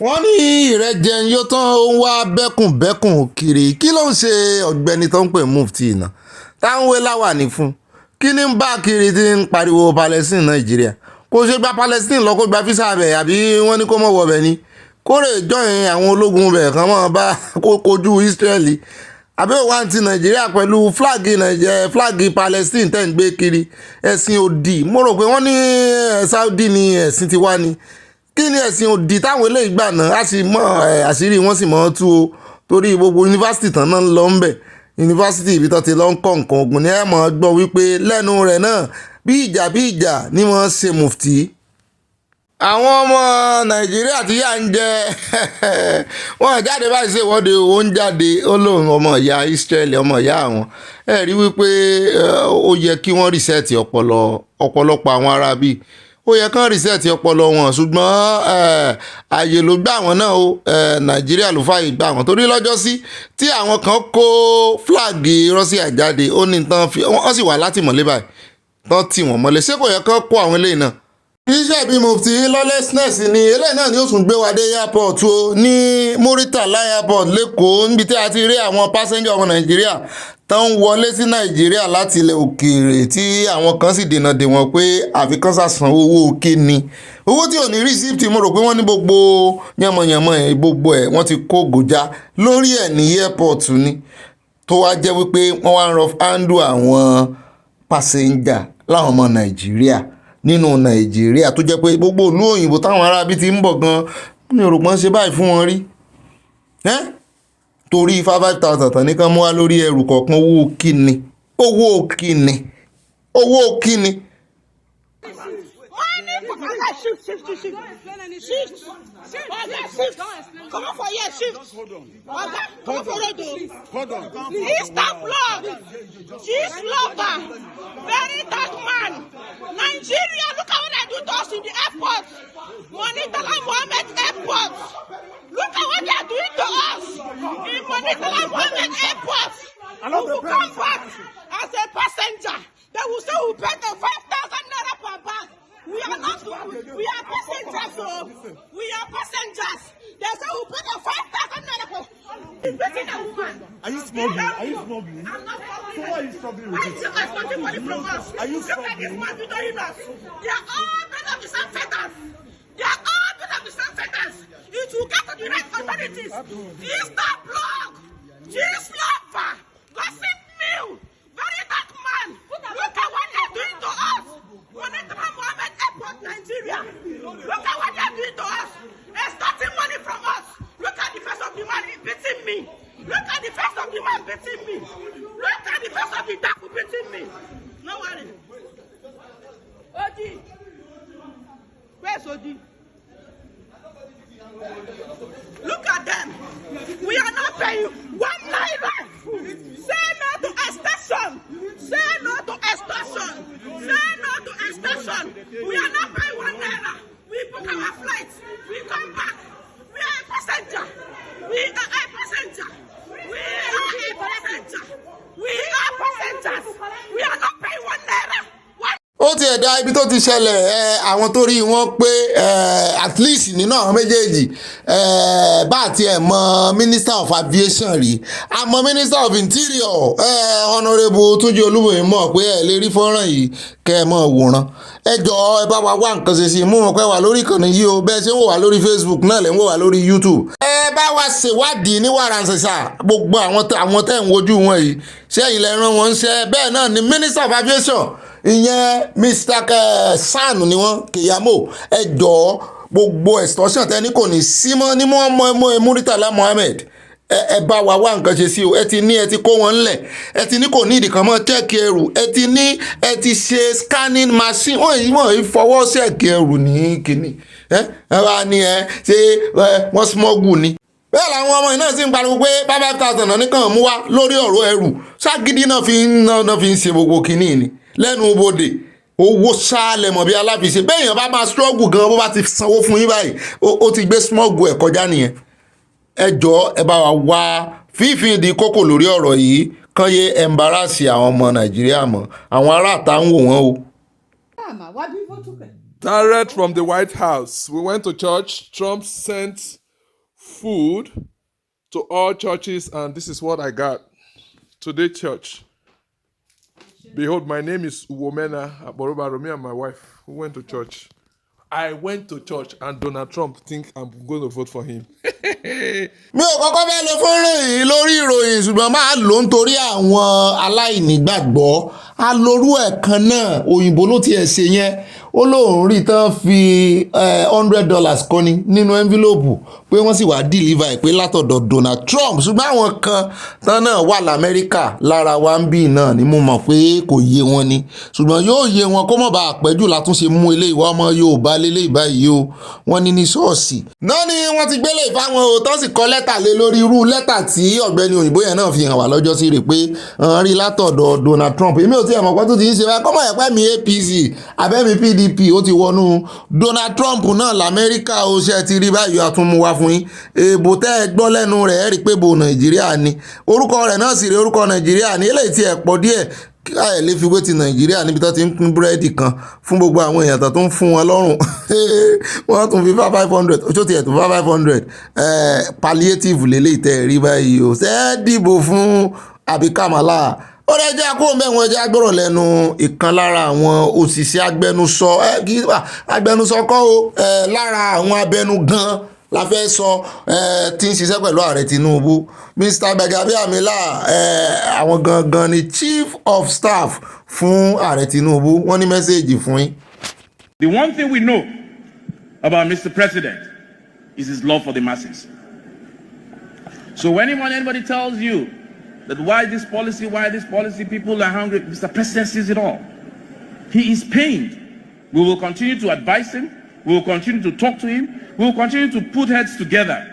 wọ́n ní ìrẹ́jẹ yóò tán ó ń wá bẹ́kùnbẹ́kùn kiri kí ló ń ṣe ọ̀gbẹ́ni tó ń pè Mufti náà táwọn wé láwàní fún kí ní ń bá kiri tí ń pariwo Palestine Nàìjíríà kó ṣe gba Palestine lọ kó gba físà bẹ̀ àbí wọ́n ní kó mọ̀ wọ̀ bẹ̀ ni kó rè jọyìn àwọn ológun bẹ̀ kàn mọ́ bá kojú Israeli àbí òwò àǹtí Nàìjíríà pẹ̀lú fúláàgì Palestine tẹ̀ ń gbé kiri ẹ̀sìn òdì mo rò pé wọ́n ní Saudi ni ẹ̀sìn ti wá ni kí ni ẹ̀sìn òdì táwọn eléyìí gbà náà á sì mọ àṣírí wọn sì mọ tú o torí gbogbo yunifásitì tán náà ń lọ ń bẹ̀ yunifásitì ibi tó ti lọ ń kọ́ nǹkan ogun ni ẹ mọ̀ gbọ́ wípé lẹ́nu rẹ̀ náà bí ìjà ni wọ́n ṣe Mufti. àwọn ọmọ Nàìjíríà tí yà ń jẹ wọn jáde báyìí ṣe ìwọ́de ó ń jáde ó lóun ọmọ ìyá Israeli ọmọ ìyá àwọn ẹ rí wípé ó yẹ kí wọ́n rìsẹ́ẹ̀tì ọ̀pọ̀lọpọ̀ àwọn ará bíi ó yẹ kán rìsẹ́ẹ̀tì ọpọlọ wọn ṣùgbọ́n ààyè ló gbà wọ́n náà o Nàìjíríà ló fààyè gbà wọ́n torí lọ́jọ́ sí tí àwọn kan kó fúláàgì Russia jáde ó ní tán fi wọ́n sì wà látìmọ́lé báyìí tán tì wọ́n mọ́lé ṣé kò yẹ kán kó àwọn eléyìí náà. iṣẹ́ bí Mufti lawlessness ni eléyìí náà ni ó tún gbé wa dé airport o ní Muritala airport lẹ́kọ̀ọ́ níbi tí a ti rí àwọn pásẹ́njà ọmọ Nàìjíríà tó ń wọlé sí Nàìjíríà láti ilẹ̀ òkèèrè tí àwọn kan sì dènà dè wọ́n pé àfikán sàsan owó òkè ni owó tí ò ní rìsíìtì mo rò pé wọ́n ní gbogbo yànmọ̀yànmọ̀ ẹ̀ gbogbo ẹ̀ wọ́n ti kó gòjá lórí ẹ̀ ní airport ni tó wá jẹ́ wípé wọ́n wá ń rọ handle àwọn pásẹ́njà láwọn ọmọ Nàìjíríà nínú Nàìjíríà tó jẹ́ pé gbogbo ìlú òyìnbó táwọn arábí ti ń bọ̀ gan ní òrùpọ̀n ṣe báyìí fún wọn rí torí 5,000 tán ní kán mú wá lórí ẹrù kọ̀ọ̀kan owó kíni. Come on for here, shift. Come on for radio. Hold on. Istanbul, cheese lover, Verydarkman, Nigeria. Look at what I do to us in the airport. Monitala Mohammed airport. Look at what they are doing to us in Monitala Mohammed airport. We will come back as a passenger. They will say we pay the 5,000 naira per bag. We are passengers, so we are passengers. They say we pay the 5,000 naira per bag. Are you smuggling? I'm not smuggling. So why are you struggling with it? I'm expecting money from us. Are you Look at this smuggling? man doing us. They are all men of the same feathers. It will get to the right authorities. Easter blog, cheese lover, gossip mill, Verydarkman. Look at what they're doing to us. Monitala Mohammed airport, Nigeria. Look at what they're doing to us. Extorting money from us. Look at the face of the man beating me. Look at the face of the man beating me. Look at the face of the dark beating me. No worry. Odi. Where's Odi? Look at them. We are not paying 1 naira. Say no to extortion. Say no to extortion. Say no to extortion. We are not paying 1 naira. We book our flights. We come back. We are a passenger. We are a passenger. We are a passenger. We are passengers. We are not paying 1 naira. ó ti ẹ̀dá ibi tó ti ṣẹlẹ̀ àwọn tó rí wọn pé at least nínú àwọn méjèèjì bá àti ẹ̀ mọ minister of aviation rí àmọ́ minister of interior honourable Túnjí Olúmọ̀yé mọ̀ pé ẹ̀ lè rí fọ́nrán yìí kẹ́ ẹ mọ̀ wòran ẹ jọ̀ọ́ ẹ bá wa wá nǹkan ṣe sí i mú wọn pẹ́ wà lórí ìkànnì yìí o bẹ́ẹ̀ ṣe ń wò wá lórí Facebook náà lẹ́ ń wò wá lórí YouTube ẹ bá wa ṣèwádìí ní wàràǹṣẹ̀ṣà gbogbo àwọn tẹ̀ ń wojú wọn yìí ṣẹ́yìn lẹ rán wọn ń ṣe bẹ́ẹ̀ náà ni minister of aviation ìyẹn Mr. Sanu ni wọ́n Keyamo ẹ jọ̀ọ́ gbogbo extortion tẹ́ni kò ní símọ́ ní mọ́ Muritala Mohammed ẹ bá wa wá nǹkan ṣe sí o ẹ ti kó wọn ńlẹ̀ ẹ ti ní kò ní ìdìkan mọ́ chẹ́ẹ̀kì ẹrù ẹ ti ṣe scanning machine wọ́n yìí fọwọ́ ṣẹ́ẹ̀kì ẹrù ní kínní ẹ wá ní ṣé wọ́n smuggle ni. bẹ́ẹ̀ làwọn ọmọ iná sì ń pariwo pé 5,000 náà nìkan mú wá lórí ọ̀rọ̀ ẹrù ságídí náà fi ń ṣe gbogbo kínní ni lẹ́nu bodè owó sáálẹ̀ mọ̀ bí aláfiṣe bẹ́ẹ̀yàn bá máa struggle gan bó bá ti sanwó fún yín báyìí ó ti gbé smuggle ẹ̀ kọjá nìyẹn ẹ jọ̀ọ́ ẹ bá wa wá fífi ìdí kókò lórí ọ̀rọ̀ yìí kán yé embarrass àwọn ọmọ Nàìjíríà mọ́ àwọn aráàta ń wò wọ́n o. Direct from the White House, we went to church. Trump sent food to all churches, and this is what I got. Today, church. Behold, my name is Uwomena Aboroba, me and my wife who went to church. I went to church, and Donald Trump think I'm going to vote for him. mi ò kọ́kọ́ fẹ́ lo fọ́nrán yìí lórí ìròyìn ṣùgbọ́n máa lò ń torí àwọn aláìnígbàgbọ́ alórú ẹ̀ kan náà òyìnbó ló tiẹ̀ ṣe yẹn ó lóun rí tán fi $100 kọ́ni nínú envelope pé wọ́n sì wá deliver ẹ̀ pé látọ̀dọ̀ Donald Trump ṣùgbọ́n àwọn kan tán náà wà lamẹ́ríkà lára wa ń bì náà ni mo mọ̀ pé kò yé wọn ni ṣùgbọ́n yóò yé wọn kó mọ̀ bá àpẹ́jù látúnṣe mú eléyìí wá ọmọ Yorùbá lélẹ́yìí báyìí o wọ́n ní ṣọ́ọ̀ṣì náà ni wọ́n ti gbélé ìfáwọn o tó sì kọ lẹ́tà lé lórí irú lẹ́tà tí ọ̀gbẹ́ni òyìnbó yẹn náà fi hàn wá lọ́jọ́ sí rè pé rí látọ̀dọ̀ Donald Trump èmi ò tí ẹ̀ mọ̀ pé tó ti ń ṣe wá kọ́mọ̀ ẹ̀pẹ́ mi APC abẹ́mi PDP ó ti wọnú Donald Trump náà lamẹ́ríkà ó ṣe ti rí báyìí àtúnmú wá fún yín èèbò tẹ́ ẹ gbọ́ lẹ́nu rẹ̀ ẹ̀ rí pé bo Nàìjíríà ni orúkọ rẹ̀ náà sì rí orúkọ Nàìjíríà ní eléyìí tí ẹ̀ pọ̀ díẹ̀ káyọ̀ lè fi wé ti Nàìjíríà níbi tó ti ń pín búrẹ́dì kan fún gbogbo àwọn èèyàn tó ń fún wọn lọ́rùn wọ́n tún fi 500 oṣù tí ẹ̀ tún 500 palliative lélẹ́yìí tẹ́ ẹ rí báyìí o ṣe é dìbò fún àbí Kamala ó rẹ jẹ́ kó mẹ́wọ̀n ẹjẹ́ agbọ́rọ̀ lẹ́nu ìkan lára àwọn òṣìṣẹ́ agbẹnusọ agbẹnusọ kọ́ o lára àwọn abẹnugan la fẹ́ sọ tí ń ṣiṣẹ́ pẹ̀lú ààrẹ Tinubu Mr. Gbajabiamila àwọn gangan ni chief of staff fún ààrẹ Tinubu wọ́n ní mẹ́sẹ̀gì fún yín. The one thing we know about Mr. President is his love for the masses. So when anybody tells you that why this policy, people are hungry, Mr. President sees it all. He is pained. We will continue to advise him. We will continue to talk to him. We will continue to put heads together.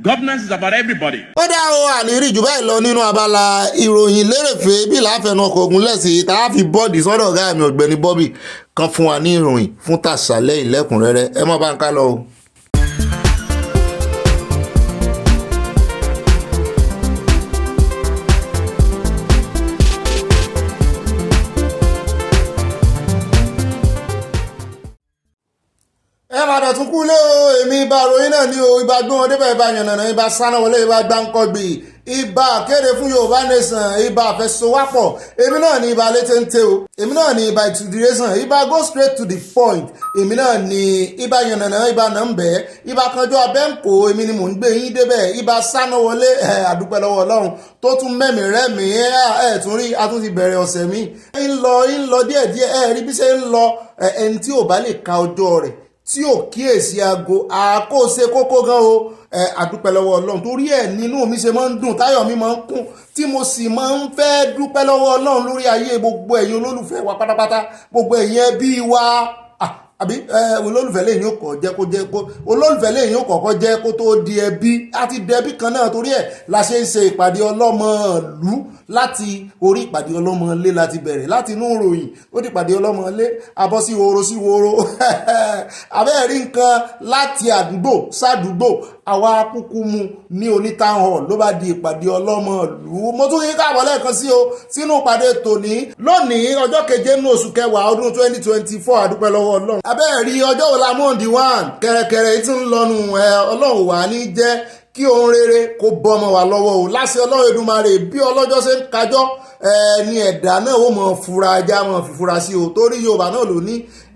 Governance is about everybody. Ó dá o àlérí jù báyìí lọ nínú abala ìròyìn lérèfé bí láfẹnu ọkọ̀ ogun lẹ́sìn tá a fi bọ́ọ̀dì sọ́dọ̀ ọ̀gá mi Ọ̀gbẹ́ni Bobby kan fún wa ní ìròyìn fún tàṣálẹ́ ìlẹ́kùnrẹ́rẹ́ ẹ má bá ń ká lọ o. ẹ máa dọ̀tún kú lé o èmi ibà ròyìn náà ní o ibà gbọ́n débẹ̀ ibà yànnànà ibà sáná wọlé ibà gbáǹkọ́gbì ibà kéde fún Yorùbá nation ibà àfẹsowápọ̀ èmi náà ní ibà létéńté o èmi náà ní ibà ìtúdírẹ́sàn ibà go straight to the point èmi náà ní ibà yànnànà ibà nàmbẹ́ ibà kanjọ́ abẹ́ǹkó èmi ni mò ń gbé yín débẹ̀ ibà sáná wọlé àdúpẹ́ lọ́wọ́ Ọlọ́run tó tún mẹ́mí rẹ́mi tún rí a tún ti bẹ̀rẹ̀ ọ̀sẹ̀ mi ń lọ díẹ̀díẹ̀ rí bí ṣe ń lọ ẹni tí ò bá lè ka ọjọ́ rẹ̀ tí ò kíyèsí aago àkóso kókó gan o àdúpẹ́ lọ́wọ́ Ọlọ́run torí ẹ̀ nínú mi ṣe máa ń dùn táyọ̀ mi máa ń kún tí mo sì máa ń fẹ́ dúpẹ́ lọ́wọ́ Ọlọ́run lórí ayé gbogbo ẹ̀yin olólùfẹ́ wa pátápátá gbogbo ẹ̀yin ẹbí wa àbí olólùfẹ́ lẹ́yìn ó kọ̀ jẹ́ kó jẹ́ kó olólùfẹ́ lẹ́yìn ó kọ̀ọ̀kan jẹ́ kó tó di ẹbí àti dẹbí kan náà torí ẹ̀ la ṣe ń ṣe ìpàdé ọlọ́mọlú láti orí ìpàdé ọlọ́mọlé láti bẹ̀rẹ̀ láti inú ìròyìn ó di ìpàdé ọlọ́mọlé abọ́ sí woro abẹ́ẹ̀rí nǹkan láti àdúgbò sádùúgbò àwa kúkú mu ní onítown hall ló bá di ìpàdé ọlọ́mọlú mo tún yín káàbọ̀ lẹ́ẹ̀kan sí o sínú ìpàdé tòní lónìí ọjọ́ keje nínú oṣù kẹwàá ọdún 2024 àdúpẹ́ lọ́wọ́ Ọlọ́run abẹ́ẹ̀rí ọjọ́ wo la mọ́ǹdì 1 kẹ̀rẹ̀kẹ̀rẹ̀ tí ń lọnu Ọlọ́run wà ní jẹ́ kí ohun rere kó bọ́mọ wà lọ́wọ́ o láṣẹ Ọlọ́run Èdùmàrè bí ọlọ́jọ́ ṣe ń kájọ́ ní ẹ̀dá náà ó mọ̀ fura ajá mọ̀ fìfura sí o torí Yorùbá náà ló ní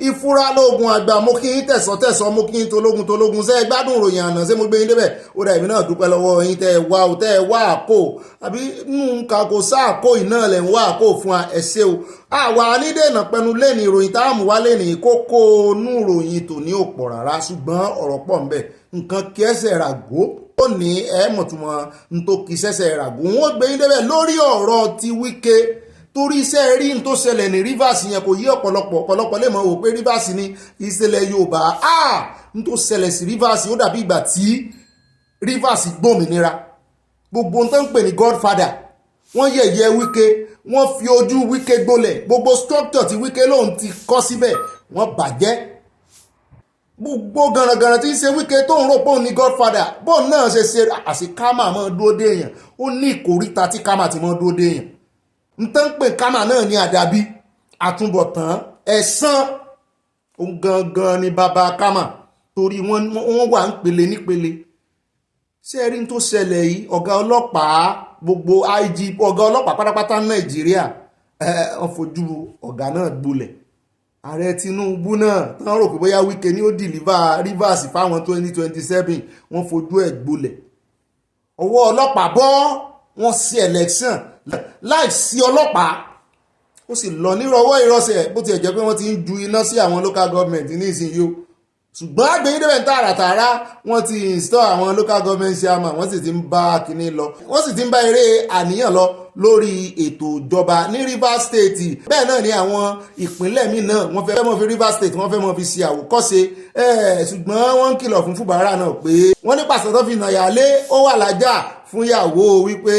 ìfura lóògùn àgbà mo kí n tẹ̀sán mo kí n tológun ṣe gbádùn ròyìn àná ṣé mo gbé yín débẹ̀ ó dà èmi náà dúpẹ́ lọ́wọ́ yín tẹ́ ẹ wá àkó àbí nǹkan kò sáàkó iná lẹ̀ ń wá àkó fún wa ẹ ṣé o àwa nídènà pẹnu lẹ́ni ìròyìn táàmù wá lẹ́ni kókó nú ìròyìn tòní ò pọ̀ rárá ṣùgbọ́n ọ̀rọ̀ pọ̀ ńbẹ̀ nǹkan kí ẹsẹ̀ ràgó ó ní ẹ̀ẹ́mọ̀túnmọ̀ n tó kì í sẹ́sẹ̀ ràgó wọn gbé yín débẹ̀ lórí ọ̀rọ̀ ti Wike torí iṣẹ́ rí n tó ṣẹlẹ̀ ní Rivers yẹn kò yí ọ̀pọ̀lọpọ̀ lè mọ̀ wò pé Rivers ní ìṣẹ̀lẹ̀ Yorùbá n tó ṣẹlẹ̀ sí Rivers ó dàbí ìgbà tí Rivers gbòmìnira gbogbo n tó ń pè ní Godfather wọ́n yẹ̀yẹ́ Wike wọ́n fi ojú Wike gbolẹ̀ gbogbo structure tí Wike lòun ti kọ́ síbẹ̀ wọ́n bàjẹ́ gbogbo gànràngànrà tí ń ṣe Wike tó ń rò pé òun ní Godfather bóun náà ṣe àṣì kámà mọ́ dúró dé èèyàn ó ní ìkóríta tí kámà ti mọ́ dúró dé èèyàn n tán pè kámà náà ní àdàbí àtúbọ̀tán ẹ̀san òun gangan ni bàbá kámà torí wọ́n wà ń pele nípele ṣé ẹ rí ní tó ṣẹlẹ̀ yìí ọ̀gá ọlọ́pàá gbogbo IG ọ̀gá ọlọ́pàá pátápátá Nàìjíríà wọ́n fojú ọ̀gá náà gbolẹ̀. Ààrẹ Tinubu náà tán rò pé bóyá Wike ni ó deliver Rivers fáwọn 2027 wọ́n fojú ẹ̀ gbolẹ̀. Ọwọ́ ọlọ́pàá bọ́ wọ́n sí election láì sí ọlọ́pàá ó sì lọ nírọ̀wọ́ ìrọsẹ̀ bó tiẹ̀ jẹ́ pé wọ́n ti ń ju iná sí àwọn local government ní ìsinyìí o ṣùgbọ́n àgbẹ̀yìn débẹ̀ tààràtààrà wọ́n ti install àwọn local government chairman wọ́n sì ti ń bá kinní lọ wọ́n sì ti ń bá eré àníyàn lọ lórí ètò ìjọba ní Rivers State bẹ́ẹ̀ náà ni àwọn ìpínlẹ̀ míì náà wọ́n fẹ́ mọ́ fi Rivers State wọ́n fẹ́ mọ́ fi ṣe àwòkọ́ṣe ṣùgbọ́n wọ́n ń kìlọ̀ fún Fubara náà pé wọ́n ní pàṣẹ tó fi nà yálé ó wà lájà fún ìyàwó wípé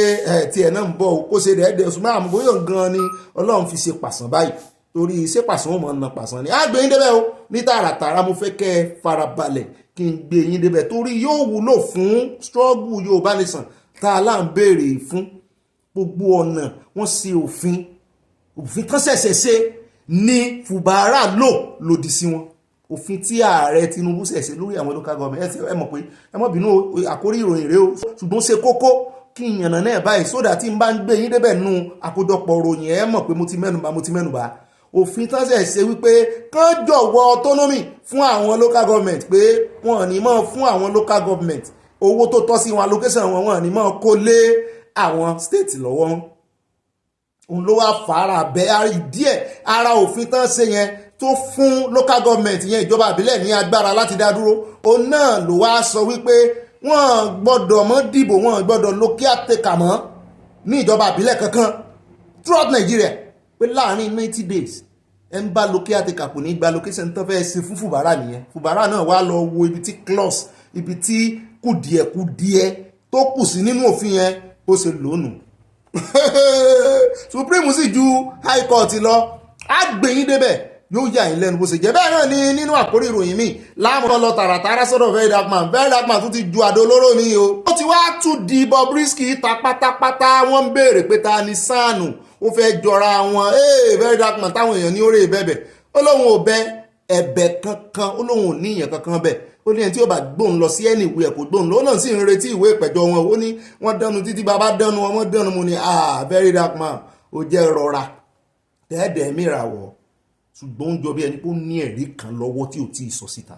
tiẹ̀ náà ń bọ̀ kó ṣe dẹ́ẹ̀dẹ́ ṣùgbọ́n àmọ́ bóyá gan ni Ọlọ́run fi ṣe pàṣán báyìí torí iṣẹ́ pàṣán ò mọ̀ ọ́nà pàṣán ni àgbẹ̀ yín débẹ̀ o ní tààràtààrà mo fẹ́ kẹ́ ẹ farabalẹ̀ kí n gbé yín débẹ̀ torí yóò wúlò fún struggle Yorùbá nation tá a là ń béèrè fún gbogbo ọ̀nà wọ́n ṣe òfin kan ṣẹ̀ṣẹ̀ ṣe ní Fubara lò lòdì sí wọn òfin tí ààrẹ Tinubu ṣẹ̀ṣẹ̀ lórí àwọn local government ẹ mọ̀ pé ẹ mọ̀ bínú àkórí ìròyìn rèé o ṣùgbọ́n ṣe kókó kí ìyànnà náà báyìí sódà tí n bá ń gbé yín débẹ̀ nù àkójọpọ̀ ròyìn ẹ mọ̀ pé mo ti mẹ́nubà òfin tán ṣe wípé kán jọ̀wọ́ autonomy fún àwọn local government pé wọn ò ní mọ́ fún àwọn local government owó tó tọ́ sí wọn allocation wọn ò ní mọ́ kó lé àwọn state lọ́wọ́ òun ló wá fara bẹ́ẹ̀ díẹ̀ ara òfin tán ṣe yẹn tó fún local government yẹn ìjọba àbílẹ̀ ní agbára láti dá dúró òun náà ló wá sọ wípé wọ́n gbọ́dọ̀ mọ́ dìbò wọ́n gbọ́dọ̀ lo caretaker mọ́ ní ìjọba àbílẹ̀ kankan throughout Nigeria pé láàrin 90 days ẹ ń bá lo caretaker kò ní gba location tó fẹ́ ṣe fún Fubara nìyẹn Fubara náà wá lọ wo ibi tí clause ibi tí kùdìẹ̀kùdìẹ̀ tó kù sí nínú òfin yẹn ó ṣe lónù Supreme sì ju High Court lọ àgbẹ̀yìn débẹ̀ yóò yà yín lẹ́nu bó ṣe jẹ́ bẹ́ẹ̀ náà ni nínú àkórí ìròyìn mi láàmú lọ tààràtàrà sọ́dọ̀ Verydarkman tún ti ju àdó olóró ní o ó ti wá tún di bobrisky ta pátápátá wọ́n ń béèrè pé ta ni sáànù ó fẹ́ jọra wọn Verydarkman táwọn èèyàn ní orí ìbẹ̀bẹ̀ ó lóun ò bẹ ẹ̀bẹ̀ kankan ó lóun ò ní ìyẹn kankan bẹ̀ ó ní ẹni tí ó bá gbóhùn lọ sí ẹni ìwé ẹ̀kọ́ gbóhùn lọ ó náà sì ń retí ìwé ìpẹ̀jọ́ wọn ó ní wọ́n dánu títí bàbá dánu wọn wọ́n dánu mu ni Verydarkman ó jẹ́ rọra dẹ́ẹ̀dẹ́ mìràwọ̀ ṣùgbọ́n ó ń jọ bí ẹni pé ó ní ẹ̀rí kan lọ́wọ́ tí ò tí ì sọ síta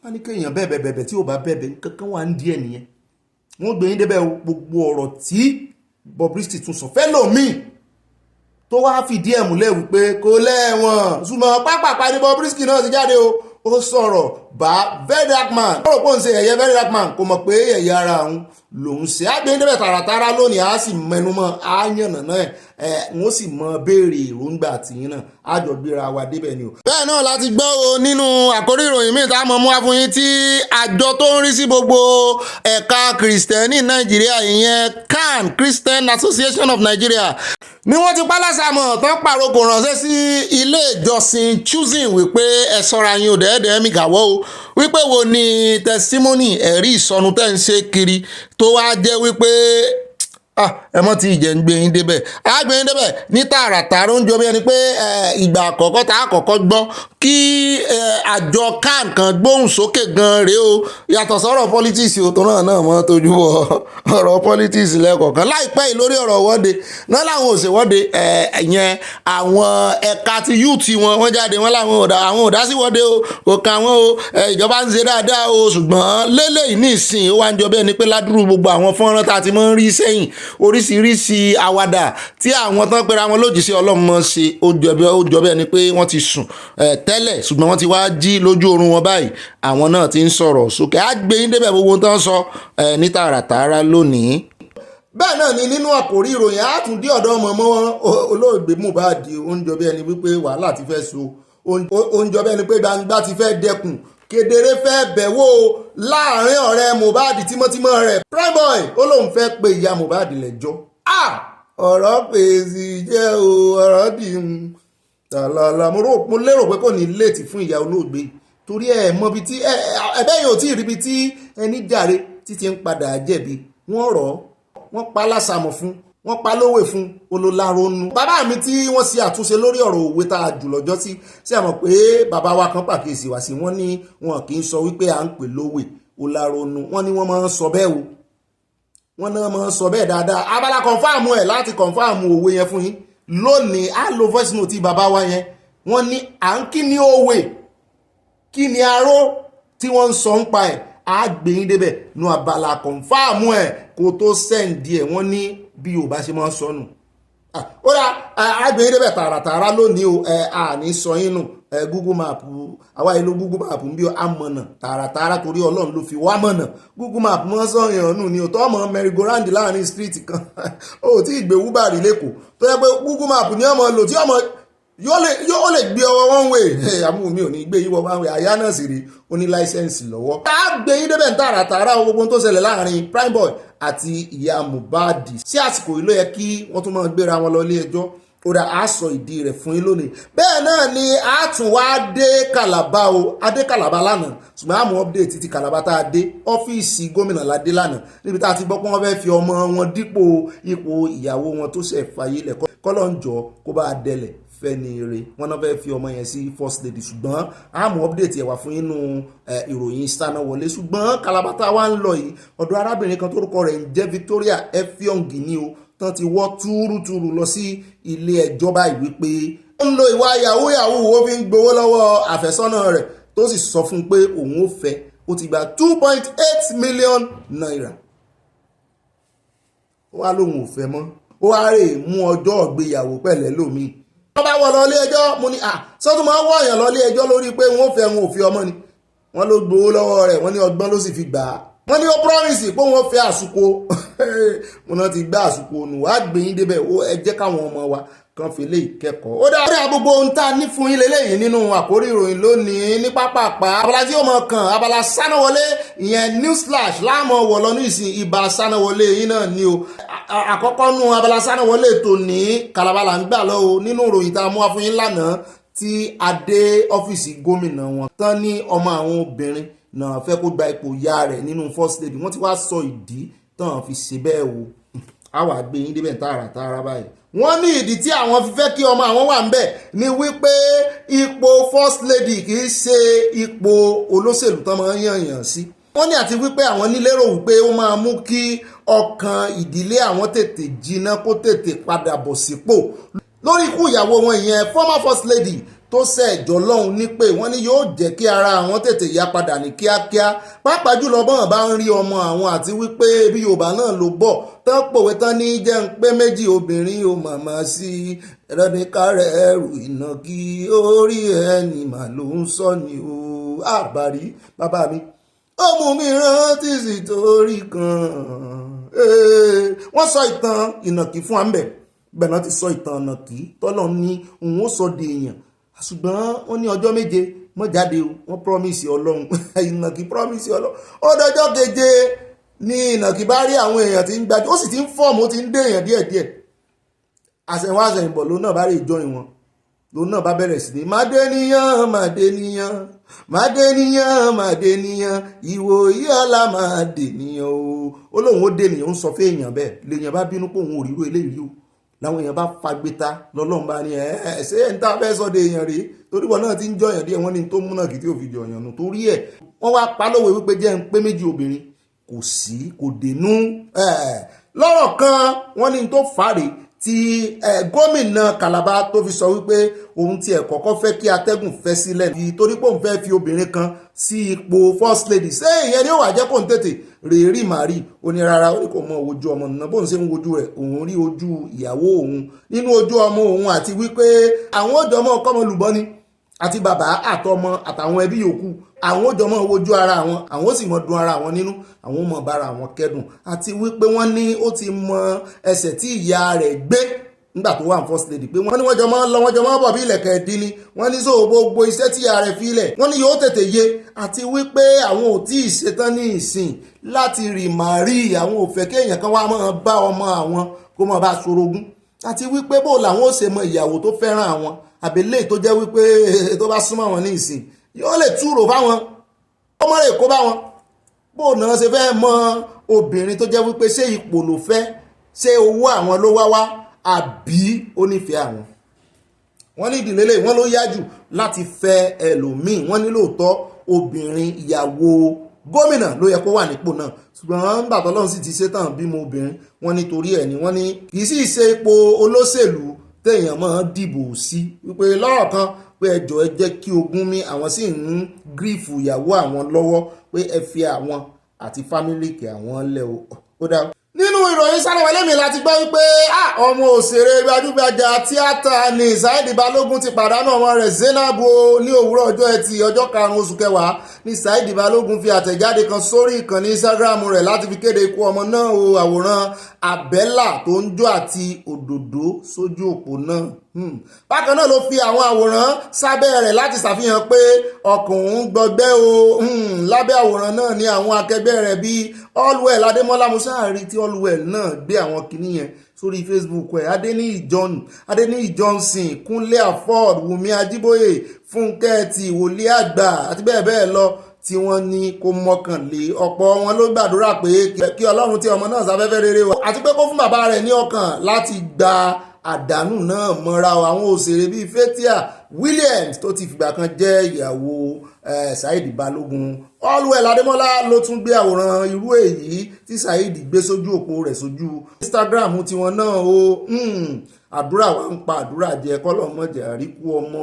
wọ́n ní kéèyàn bẹ̀bẹ̀ tí ò bá bẹ̀bẹ̀ kankan wà ń di ẹ̀ nìyẹn wọ́n gbé yín débẹ̀ gbogbo ọ̀rọ̀ tí bobrisky tún sọ fẹ́ lòmíì tó wá fìdí ẹ̀ múlẹ̀ wípé kò lẹ́wọ̀n ṣùgbọ́n pápápá ní bobrisky náà ti jáde ó sọ̀rọ̀ bá Verydarkman ó rò pé òun ṣe yẹ̀yẹ́ Verydarkman kò mọ̀ pé yẹ̀yẹ́ ara òun lòun ṣe àgbẹ̀yìn débẹ̀ tààràtàrà lónìí a sì mẹnumọ́ àyànnà náà wọ́n sì mọ béèrè èròǹgbà tìyín náà àjọ gbéra wa débẹ̀ ni o. bẹ́ẹ̀ náà láti gbọ́ o nínú àkórí ìròyìn míì tá a mọ̀ mú wá fún yín tí àjọ tó ń rí sí gbogbo ẹ̀ka kìrìsìtẹ́nì Nàìjíríà ìyẹn CAN Christian Association of Nigeria ni wọ́n ti pálásàmọ̀ tán pàrokò ránṣẹ́ sí ilé ìjọsìn choosing wípé ẹ ṣọ́ra yín ò dẹ́ẹ̀dẹ́ mi gàwọ́ o wípé wo ni testimony ẹ̀rí ìsọnù tẹ́ ń ṣe kiri tó wá jẹ́ wípé ẹ mọ́ ti ìjẹ́ ń gbé yín débẹ̀ àgbé yín débẹ̀ ní tààràtàrà ó ń jọ bí ẹni pé ìgbà àkọ́kọ́ tá a kọ́kọ́ gbọ́ kí àjọ CAN kan gbóhùn sókè gan rèé o yàtọ̀ sọ́rọ̀ politics o tó náà mọ́ tójú bọ̀ ọ̀rọ̀ politics lẹ́kọ̀ọ̀kan láìpẹ́ yìí lórí ọ̀rọ̀ wọ́de náà làwọn òṣèwọ́de yẹn àwọn ẹ̀ka ti youth wọn jáde wọn làwọn ò dá sí wọ́de o kò kàn wọ́n o ìjọba ń ṣe dáadáa o ṣùgbọ́n lélẹ́yìí ní ìsìn ó wá ń jọ bí ẹni pé ládùúrú gbogbo àwọn fọ́nrán tá a ti máa ń rí sẹ́yìn oríṣiríṣi àwàdà tí àwọn tán pera wọn lòdì ọlọ́mọ ṣe ó jọ bí ẹni pé wọ́n ti sùn tẹ́lẹ̀ ṣùgbọ́n wọ́n ti wá jí lójú oorun wọn báyìí àwọn náà ti ń sọ̀rọ̀ sókè á gbé yín débẹ̀ gbogbo tán sọ ní tààràtàrà lónìí. bẹ́ẹ̀ náà ni nínú àkòrí ìròyìn àtúndí ọ̀dọ́ ọmọ olóògbé Mohbad ó ń jọ bí ẹni wípé wàhálà ti fẹ́ so ó ń jọ bí ẹni pé gbangba ti fẹ́ dẹkùn kedere fẹ́ bẹ̀wò láàrin ọ̀rẹ́ Mohbad tímọ́tímọ́ rẹ̀ Primeboy ó lóun fẹ́ pe ìyá Mohbad lẹ́jọ́ ọ̀rọ̀ pèsè jẹ́ o ọ̀rọ̀ dì ń tàlàlà mo lérò pé kò ní léètì fún ìyá olóògbé torí ẹ̀ mọ́ bí tí ẹ̀bẹ́ yóò tí ì ríbi tí ẹni jàre títí ń padà jẹ̀bi wọ́n rọ̀ wọ́n pa lásàmọ̀ fún wọ́n pa lówe fún olólaronu. bàbá mi tí wọ́n ṣe àtúnṣe lórí ọ̀rọ̀ òwe tá a jù lọ́jọ́ sí àmọ́ pé bàbá wa kan pàkíyèsí wá sí wọ́n ní wọn kì í sọ wípé à ń pè lówe ó láronú. Wọ́n ní wọ́n máa ń sọ bẹ́ẹ̀ o, wọ́n náà máa ń sọ bẹ́ẹ̀ dáadáa. Abala kọ̀ǹfàmù ẹ̀ láti kọ̀ǹfàmù òwe yẹn fún yín lónìí. Á lo voice note bàbá wa yẹn. Wọ́n ní à ń kí ni òwe kí ni aró tí wọ́n ń sọ ń pa ẹ̀. Á gbé yín débẹ̀ nu abala kọ̀ǹfàmù ẹ̀ kó tó sẹ́ǹdì ẹ̀. Wọ́n ní bí Yorùbá ṣe máa ń sọnù. Ó dá àgbẹ̀yìn débẹ̀ tààràtààrà lónìí o. Àní sọ yín nù. Google map àwa ìlú Google map ń bí amọ̀nà tààràtààrà torí Ọlọ́run ló fi wá mọ̀nà. Google map mọ́ sọ̀yàn nù ni ò tọ́ ọmọ merry-go-round láàrin street kan ó tí ìgbé Uber rí lẹ́kọ̀ọ́ tó yẹ pé Google map ní ọmọ lò tí ọmọ yóò lè gbé ọwọ́ one way. Àmú mi ò ní gbé yíwọ́ one way. Àyá náà sì rí ó ní láísẹ̀nsì lọ́wọ́. Tá a gbé yín débẹ̀ tààràtààrà gbogbo tó ṣẹlẹ̀ láàrin Primeboy àti ìyá Mohbad. Sí àsìkò yìí ló yẹ kí wọ́n tún máa gbéra wọn lọ ilé ẹjọ́. Ó dá a sọ ìdí rẹ̀ fún yín lónìí. Bẹ́ẹ̀ náà ni a tún wá dé Calabar o. A dé Calabar lánàá ṣùgbọ́n àmọ́ update ti Calabar tá a dé ọ́fíìsì gómìnà la dé lánàá níbi tá a ti gbọ́ pé wọ́n fẹ́ fi ọmọ wọn dípò ipò ìyàwó wọn tó ṣẹ̀ fàyè lẹ̀ kọ́lọ́ ń jọ kó bá a dẹlẹ̀ fẹ́ni re. Wọ́n náà fẹ́ fi ọmọ yẹn sí first lady ṣùgbọ́n àmọ́ update yẹn wà fún inú ìròyìn sáná wọlé. Ṣùgbọ́n Calabar tá a wá ń lọ yìí ọ̀dọ̀ arábìnrin kan tórúkọ rẹ̀ ń jẹ́ Victoria Effiong ni o tán ti wọ́ túrútúrú lọ sí ilé ẹjọ́ báyìí wípé ó ń lo ìwà yahoo yahoo ó fi ń gbowó lọ́wọ́ àfẹ́sọ́nà rẹ̀ tó sì sọ fún un pé òun ò fẹ́. Ó ti gba 2.8 million naira. Ó wá lóun ò fẹ́ mọ́. Ó wá rè mú ọjọ́ ìgbéyàwó pẹ̀lẹ́ lómi. Wọ́n bá wọ lọ ilé ẹjọ́ mo ní sọ́tún máa ń wọ̀nyàn lọ ilé ẹjọ́ lórí pé wọ́n ò fẹ́ wọn ò fi ọmọ ni. Wọ́n ló gbowó lọ́wọ́ rẹ̀ wọ́n ní ọgbọ́n ló sì fi gbà á. Wọ́n ní ó promise pé wọ́n fẹ́ àsùkò mo náà ti gbá àsùkò nù wá gbẹ̀yìn débẹ̀ ó ẹ jẹ́ káwọn ọmọ wa kan fi lè kẹ́kọ̀ọ́. Ó dáa gbogbo ohun tá a ní fún yín lélẹ́yìn nínú àkórí ìròyìn lónìí ní pápápá. Abala tí ó mọ̀ kàn abala sánáwọlé ìyẹn newsflash láàmú wọ̀ lọ́nú ìsìn ibà sánáwọlé yín náà ni o. Àkọ́kọ́ nú abala sánáwọlé tòní Calabar là ń gbà lọ́wọ́ nínú ìròyìn tá a mú wá fún yín lánàá tí a dé ọ́fíìsì gómìnà wọn tán ní ọmọ àwọn obìnrin náà fẹ́ kó gba ipò ìyá rẹ̀ nínú first lady. Wọ́n ti wá sọ ìdí tán fi ṣe bẹ́ẹ̀ o. A wà gbé yín débẹ̀ tààràtààrà báyìí. Wọ́n ní ìdí tí àwọn fi fẹ́ kí ọmọ àwọn wà ń bẹ̀ ni wípé ipò first lady kì í ṣe ipò olóṣèlú tán máa ń yànyàn sí. Wọ́n ní àti wípé àwọn nílérò wípé ó máa mú kí ọkàn ìdílé àwọn tètè jiná kó tètè padà bọ̀ sípò lórí ikú ìyàwó wọn ìyẹn former first lady tó ṣẹ̀jọ́ lọ́hùn ní pé wọ́n ní yóò jẹ́ kí ara àwọn tètè yá padà ní kíákíá pàápàá jùlọ bọ́n bá ń rí ọmọ àwọn àti wípé bí Yorùbá náà ló bọ̀ tán pòwe tán ní jẹ́ ń pé méjì obìnrin ò màmá sí ẹ̀rọ̀nìkárẹ̀ ẹrù ìnàkí orí ẹni mà ló ń sọ ni o. Àbárí bàbá mi ó mú mi rántí sí torí kan. Wọ́n sọ ìtàn ìnàkí fún àmbẹ̀ bẹ́ẹ̀ náà ti sọ ìtàn ìnàkí tọ́lọ́ ní òun ó sọ de èèyàn ṣùgbọ́n wọ́n ní ọjọ́ méje mọ́ jáde o. Wọ́n promise Ọlọ́run ìnàkí promise Ọlọ́run ó dọjọ́ keje ní ìnàkí bá rí àwọn èèyàn tí ń gbájú ó sì ti ń fọ́ọ̀mù ó ti ń dé èèyàn díẹ̀díẹ̀. Àṣẹ̀wá àṣẹ̀yìnbọ̀ lòun náà bá rí ìjọyìn wọn lòun náà bá bẹ̀rẹ̀ sí ní màdéníyàn màdéníyàn màdéníyàn màdéníyàn ìwò ìyọ́lá màdéníyàn ó lóun ó dènìyàn ń sọ fún èèyàn bẹ́ẹ̀ lèèyàn bá bínú pé òun ò ríru eléyìí o. Láwọn èèyàn bá fagbéta lọ́lọ́run bá ní ṣé ẹ̀ ń tá fẹ́ sọ́dọ̀ èèyàn rèé torí wọn náà ti ń jọyàn díẹ̀ wọ́n ní tó múnà kí tí ò fi jọyàn nù torí ẹ̀ wọ́n wá pa lówe wípé jẹ́ ń pé méjì obìnrin kò dénú. Lọ́rọ̀ kan wọ́n ní tó fàárè tí gómìnà Calabar tó fi sọ wípé òun tiẹ̀ kọ́kọ́ fẹ́ kí atẹ́gùn fẹ́ sílẹ̀ torí pé òun fẹ́ fi obìnrin kan sí ipò first lady ṣé ìyẹn ni ó wà jẹ́ kó ń tètè rèérí màrí ó ní rárá ó ní kò mọ ojú ọmọ nínú bóun ṣe ń wojú rẹ̀ òun rí ojú ìyàwó òun nínú ojú ọmọ òun àti wípé àwọn òjò ọmọ kọ́mọ lùbọ́ ni àti bàbá àtọmọ àtàwọn ẹbí yòókù àwọn òjò ọmọ wojú ara àwọn ó sì mọ dùn ara àwọn nínú àwọn mọ bára àwọn kẹ́dùn àti wípé wọ́n ní ó ti mọ ẹsẹ̀ tí ìyá rẹ̀ gbé nígbà tó wà ní first lady pé wọ́n ní wọ́n jọ máa ń lọ wọ́n jọ máa ń bọ̀ bí ilẹ̀kẹ̀ dín ní wọ́n ní sóò gbogbo iṣẹ́ tí ìyá rẹ̀ fi ilẹ̀ wọ́n ní yóò tètè yé àti wípé àwọn ò tí ì ṣetán ní ìsìn láti rì màrí àwọn ò fẹ́ kéèyàn kan wá máa bá ọmọ àwọn kó máa bá sorogún àti wípé bó làwọn ò ṣe mọ ìyàwó tó fẹ́ràn àwọn àbẹ̀lẹ̀ tó jẹ́ wípé tó bá súnmọ́ àwọn ní ìsìn yóò lè túrò fáwọn ó mọ̀ lè kó bá wọn bó náà ṣe fẹ́ mọ obìnrin tó jẹ́ wípé ṣé ipò ló fẹ́ ṣé owó àwọn ló wá àbí ó nífẹ̀ẹ́ àwọn. Wọ́n ní ìdílé wọ́n ló yájú láti fẹ́ ẹlòmíì wọ́n ní lóòótọ́ obìnrin ìyàwó gómìnà ló yẹ kó wà nípò náà ṣùgbọ́n nígbà tọ́lọ́run sì ti ṣetán bímọ obìnrin wọ́n nítorí ẹ̀ ni wọ́n ní kì í sì ṣe ipò olóṣèlú téèyàn máa dìbò sí wípé lọ́rọ̀ kan pé ẹjọ́ ẹ jẹ́ kí ogún mi àwọn sì ń gírífù ìyàwó àwọn lọ́wọ́ pé ẹ fi àwọn àti fámílì kí àwọn lẹ̀ ó dá. nínú ìròyìn Sárewọlé mi láti gbọ́ wípé ọmọ òṣèré gbajúgbajà tíátà ní Saheed Balogun ti pàdánù ọmọ rẹ̀ Zainab ní òwúrọ̀ ọjọ́ ẹtì ọjọ́ 5 oṣù kẹwàá ní Saheed Balogun fi àtẹ̀jáde kan sórí ìkànnì Instagram rẹ̀ láti fi kéde ikú ọmọ náà àwòrán àbẹ́là tó ń jó àti òdòdó sójú òpó náà. Bákan náà ló fi àwọn àwòrán sábẹ́ rẹ̀ láti ṣàfihàn pé ọkàn òun gbọgbẹ́ lábẹ́ àwòrán náà ní àwọn akẹgbẹ́ rẹ̀ bíi Allwell Adémọ́lá Musáàrí tí Allwell náà gbé àwọn kinní yẹn sórí Facebook ẹ̀ Adéníyì Johnson Kúnlé Afọ́d Wùmí Ajíbóyè Fúnkẹ́ ti Wòlíì Àgbà àti bẹ́ẹ̀ bẹ́ẹ̀ lọ tí wọ́n ní kó mọ́kànlé ọ̀pọ̀ wọn ló gbàdúrà pé kí Ọlọ́run tí ọmọ náà sáfẹ́fẹ́ rere wọ̀ àti pé kó fún bàbá rẹ̀ ní ọkàn láti gba àdánù náà mọ́ra àwọn òṣèré bíi Fathia Williams tó ti fìgbà kan jẹ́ ìyàwó Saheed Balogun. Allwell Adémọ́lá ló tún gbé àwòrán irú èyí tí Saheed gbé sójú òpó rẹ̀ sójú Instagram tiwọn náà àdúrà wa ń pa àdúrà jẹ kọ́lọ̀ mọ̀jẹ̀ àríkú ọmọ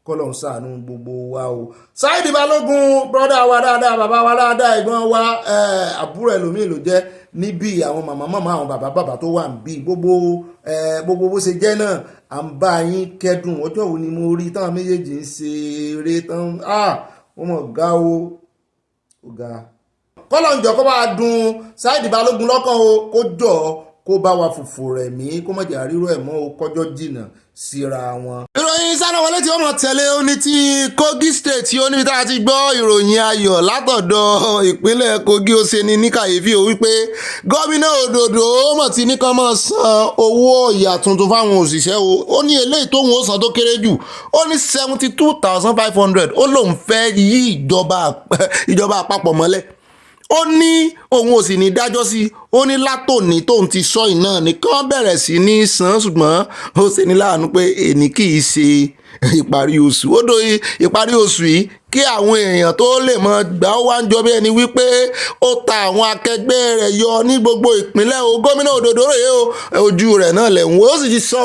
kọ́lọ̀ ń ṣàánú gbogbo wa Saheed Balogun brọ́dà wa dáadáa bàbá wa dáadáa ẹ̀gbọ́n wa àbúrò ẹlòmíì ló jẹ́ níbi àwọn màmá àwọn bàbá tó wà níbí gbogbo bó ṣe jẹ́ náà à ń bá yín kẹ́dùn ọjọ́ wo ni mo rí táwọn méjèèjì ń ṣe eré tán wọ́n mọ̀ ga ga kọ́lọ̀ ń jọ kó bá dùn Saheed Balogun lọ́kàn kó jọ kó bá wa fòfò rẹ̀ mí kó má jẹ́ àríró ẹ̀ mọ́ kọjọ́ jìnnà síra wọn. ìròyìn Sárewọlé tí wọ́n mọ̀ tẹ̀lé ó ní ti Kogi State ó níbi tá a ti gbọ́ ìròyìn ayọ̀ látọ̀dọ̀ ìpínlẹ̀ Kogi ó ṣe ní kàyéfì ó wípé gómìnà Òdòdó mọ̀ tí ní kan máa san owó ọ̀yà tuntun fáwọn òṣìṣẹ́ ó ní eléyìí tóun ó san tó kéré jù ó ní 72,500 ó lóun fẹ́ yí ìjọba àpapọ̀ mọ́lẹ̀ ó ní òun ò sì ní dájọ́ sí ó ní látòní tóun ti sọ iná nìkan bẹ̀rẹ̀ sí ní san ṣùgbọ́n ó ṣe ní láàánú pé èní kì í ṣe ìparí oṣù ó dó ìparí oṣù yìí kí àwọn èèyàn tó lè mọ gbà ó wá ń jọ bí ẹni wípé ó ta àwọn akẹgbẹ́ rẹ̀ yọ ní gbogbo ìpínlẹ̀ gómìnà Òdòdó rèé ojú rẹ̀ náà lẹ́hìn ó sì ti sọ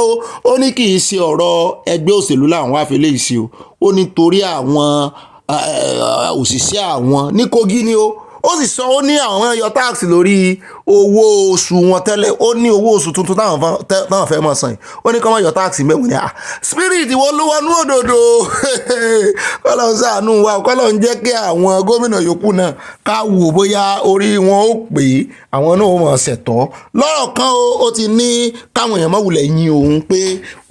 ó ní kì í ṣe ọ̀rọ̀ ẹgbẹ́ òṣèlú làwọn wá fi lè ṣe ó nítorí àwọn òṣìṣẹ́ àwọn ní Kogi ni ó sì sọ ó ní àwọn yọ táàsì lórí owó oṣù wọn tẹ́lẹ̀ ó ní owó oṣù tuntun táwọn fẹ́ mọ̀ sàn yìí ó ní kọ́ mọ̀ yọ táàsì mẹ́wọ̀n ní spirit wo ló wọnú Òdòdó kọ́lọ̀ ń ṣàánú wa kọ́lọ̀ ń jẹ́ kí àwọn gómìnà yòókù náà ká wò bóyá orí wọn ó pè é àwọn náà ó mọ̀ ṣẹ̀tọ́ lọ́rọ̀ kan ó ti ní káwọn èèyàn má wulẹ̀ yin òun pé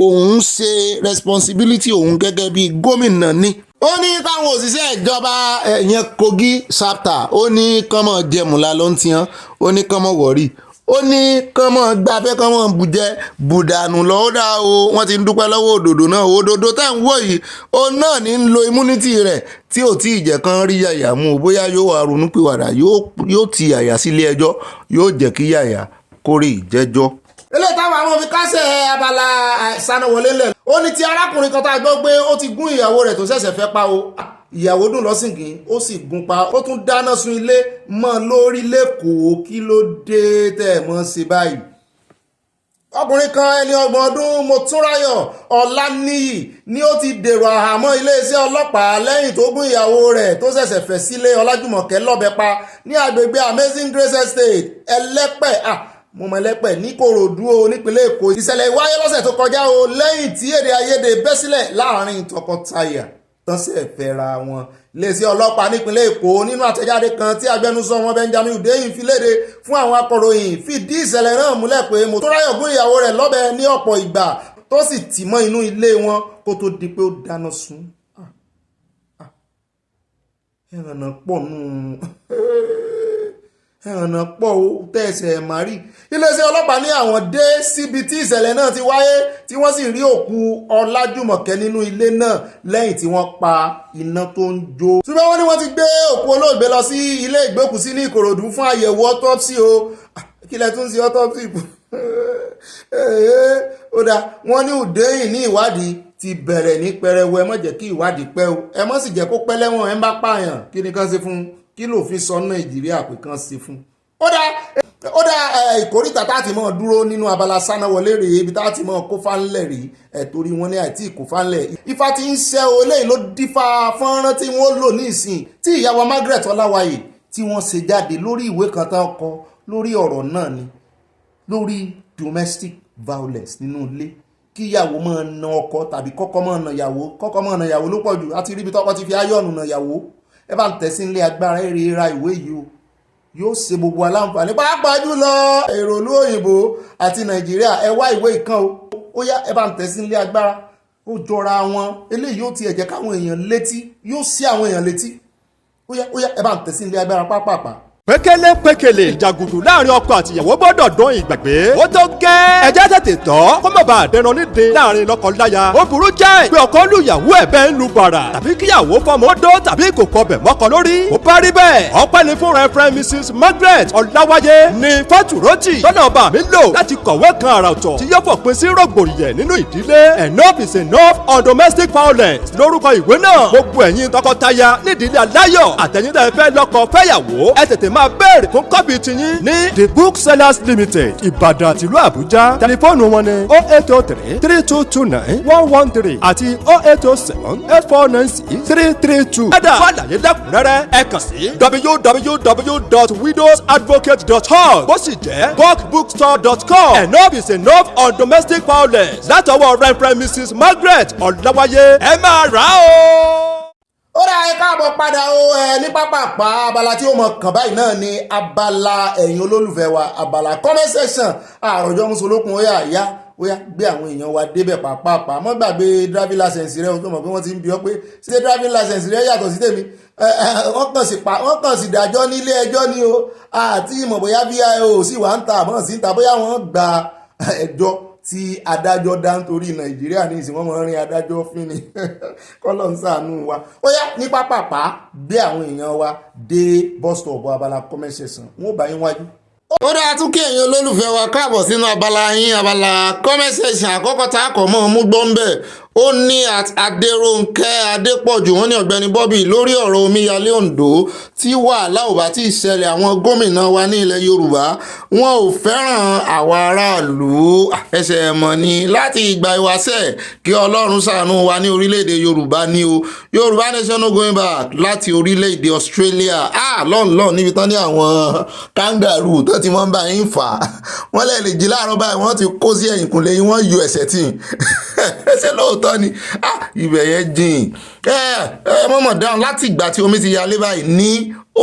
òun ṣe responsibility òun gẹ́gẹ́ bí gómìnà ní ó ní káwọn òṣìṣẹ́ ìjọba ẹ̀yẹn Kogi chapter ó ní kọ́mọ jẹmùlá ló ń tiyan ó ní kọ́mọ wọ̀rí ó ní kọ́mọ gbafẹ́ kọ́mọ bùjẹ́ bùdànù lọ́wọ́dà wọ́n ti ń dúpẹ́ lọ́wọ́ Òdòdó náà Òdòdó tá à ń wò yìí ó náà ní ń lo immunity rẹ̀ tí ò tí ì jẹ́ kán rí yàyà mú bóyá yóò wá ronú pìwàdà yóò ti yàyà sílé ẹjọ́ yóò jẹ́ kí yàyà kórè ìjẹ́jọ́. eléyìí táwọn àwọn fi kásẹ̀ abala Sárewọlé lẹ̀ ó ní ti arákùnrin kan tá a gbọ́ pé ó ti gún ìyàwó rẹ̀ tó ṣẹ̀ṣẹ̀ fẹ́ pa ìyàwó dùn lọ́sìngín ó sì gún pa ó tún dáná sun ilé mọ́ lórí lẹ́kọ̀ọ́ kí ló dé tẹ́ mọ́ ṣe báyìí. ọkùnrin kan ẹni 30 ọdún Motúnráyọ̀ Ọláníyì ni ó ti dèrò àhámọ́ iléeṣẹ́ ọlọ́pàá lẹ́yìn tó gún ìyàwó rẹ̀ tó ṣẹ̀ṣẹ̀ fẹ́ sílé Ọlájùmọ̀kẹ́ lọ́bẹ pa ní agbègbè Amazing Grace Estate Ẹlẹ́pẹ̀ mo mọ Ẹlẹ́pẹ̀ ní Kòròdú nípínlẹ̀ Èkó ìṣẹ̀lẹ̀ wáyé lọ́sẹ̀ tó kọjá lẹ́yìn tí èdè àìyedè bẹ́ sílẹ̀ láàrin tọkọtaya tánṣẹ́ fẹ́ra wọn. iléeṣẹ́ ọlọ́pàá nípínlẹ̀ Èkó nínú àtẹ̀jáde kan tí agbẹnusọ wọn Benjamin Hundeyin fi léde fún àwọn akọ̀ròyìn fìdí ìṣẹ̀lẹ̀ náà múlẹ̀ pé Motúnráyọ̀ gún ìyàwó rẹ̀ lọ́bẹ ní ọ̀pọ̀ ìgbà tó sì tì mọ́ inú ilé wọn kó tó di pé ó dáná sun. ẹ̀rànà pọ̀ ẹ̀rànà pọ̀ tẹ̀sẹ̀ márì. iléeṣẹ́ ọlọ́pàá ní àwọn dé síbi tí ìṣẹ̀lẹ̀ náà ti wáyé tí wọ́n sì rí òkú Ọlájùmọ̀kẹ́ nínú ilé náà lẹ́yìn tí wọ́n pa iná tó ń jó. ṣùgbọ́n wọ́n ní wọ́n ti gbé òkú olóògbé lọ sí ilé ìgbókùsí ní Ìkòròdú fún àyẹ̀wò autopsy kí lẹ tún sí autopsy ó dá wọ́n ní Hundeyin ní ìwádìí ti bẹ̀rẹ̀ ní pẹrẹwu ẹ má jẹ́ kí ìwádìí pẹ́ ẹ má sì jẹ́ kó pẹ́ lẹ́wọ̀n ẹ ń bá pààyàn kí ni kán ṣe fún kí ló fi sọ Nàìjíríà pé kán ṣe fún. ó dá ìkórìtà tá a ti mọ̀ dúró nínú abala sánáwọlé rèé ibi tá a ti mọ̀ kó fánlẹ̀ rèé torí wọn ní àìtí ìkó fánlẹ̀. Ifá ti ń ṣe olè ló dífá fọ́nrán tí wọ́n lò ní ìsìn tí ìyàwó Margaret Ọláwáyé tí wọ́n ṣe jáde lórí ìwé kan tán kọ lórí ọ̀rọ̀ náà ni lórí domestic violence nínú ilé kí ìyàwó máa na ọkọ tàbí kọ́kọ́ máa na ìyàwó ló pọ̀ jù àti ríbi tọ́kọ ti fi áyọ̀nù na ìyàwó. ẹ bá ń tẹ̀sí ilé agbára èrè ra ìwé yìí o yóò ṣe gbogbo aláǹfààní pàápàá jùlọ èrò ìlú òyìnbó àti Nàìjíríà ẹ wá ìwé ìkan ó yá ẹ bá ń tẹ̀sí ilé agbára ó jọra wọn eléyìí yóò tiẹ̀ jẹ́ káwọn èèyàn létí yóò sí àwọn èèyàn létí ó yá ẹ bá ń tẹ̀sí ilé agbára pàápàá. pékélé ìjàgùdù láàrin ọkọ àti ìyàwó gbọ́dọ̀ dún ìgbàgbé ó tó gẹ́ ẹjẹ́ tètè tọ́ kó má bàa dẹran nídìí láàrin lọ́kọ-láya ó burú jẹ́ pé ọkọ lu ìyàwó ẹ̀ bẹ́ẹ̀ ń lu bàrà tàbí kíyàwó fọmọ odó tàbí kò kọbẹ̀ mọ́kọ lórí ó bá rí bẹ́ẹ̀ ọpẹ́ ni fún Reverend Mrs. Margaret Ọláwáyé ní Fátúrọ́tì lọ́nà ọba mi lò láti kọ̀wé kan àrà ọ̀tọ̀ tí yóò fòpin sí rògbòdìyàn nínú ìdílé enough is enough on domestic violence lórúkọ ìwé náà gbogbo ẹ̀yin tọkọtaya nídìílé aláyọ̀ àtẹ̀yìn tẹ́ fẹ́ lọ́kọ fẹ́yàwó ẹ tètè máa béèrè fún kọ́pì tiyín ní The Booksellers Limited Ìbàdàn àtìlú Àbújá tẹlifóònù wọn ni 08033229113 àti 08078496332. ẹ̀dà fún àlàyé lẹ́kùnrẹ́rẹ́ ẹ kàn sí www.widowsadvocate.org bó sì jẹ́ bookbookstore.com. enough is enough on domestic violence látọwọ́ Reverend Mrs. Margaret Ọláwáyé ẹ máa rà á o. ó dá ẹ káàbọ̀ padà ní pápápá abala tí ó mọ̀ kàn báyìí náà ni abala ẹ̀yin olólùfẹ́ wa abala comment section àròjọ mùsùlùkùn ó yá gbé àwọn èèyàn wa débẹ̀ pàápàá mọ́ gbàgbé driving license rẹ ojú mọ̀ pé wọ́n ti ń bi ọ́ pé ṣé driving license rẹ yàtọ̀ sí tèmi wọ́n kàn sí dájọ́ nílé ẹjọ́ ni o àti ìmọ̀ bóyá VIO sì wà ń ta àmọ́ sí ń ta bóyá wọ́n gba ẹjọ́ tí adájọ́ dá nítorí Nàìjíríà ní ìsìn wọ́n mọ̀ rin adájọ́ fín ni kọ́lọ̀ ń ṣàánú wa ó yá ní pápápá gbé àwọn èèyàn wa dé bus stop abala comment section wọ́n bá yín wájú. ó dáa tún kí ẹ̀yin olólùfẹ́ wa káàbọ̀ sínú abala comment section àkọ́kọ́ tá a kọ̀ mọ́ ọmú gbọ́nbẹ̀ ó ní Adérónkẹ́ Adépọ̀jù wọ́n ní Ọ̀gbẹ́ni Bobby lórí ọ̀rọ̀ omíyalé Oǹdó tí wàhálà ò bá tí ì ṣẹlẹ̀ àwọn gómìnà wa ní ilẹ̀ Yorùbá wọn ò fẹ́ràn àwa aráàlú ẹsẹ̀ ẹ̀mọ́ ni láti ìgbà ìwáṣẹ̀ kí Ọlọ́run ṣàánú wa ní orílẹ̀-èdè Yorùbá ní o Yorùbá nation no going back láti orílẹ̀-èdè Australia lọ́nlọ́n níbi tán ní àwọn kangaroo tó ti wọ́n bá yín fà wọ́n lè jí láàárọ̀ báyìí wọ́n ti kó sí ẹ̀yìnkùnlé yín wọ́n yọ ẹsẹ̀ tì ẹsẹ̀ lóòótọ́ ni ibẹ̀ yẹn jìn mọ̀mọ̀ dáhùn láti ìgbà tí omi ti yalé báyìí ní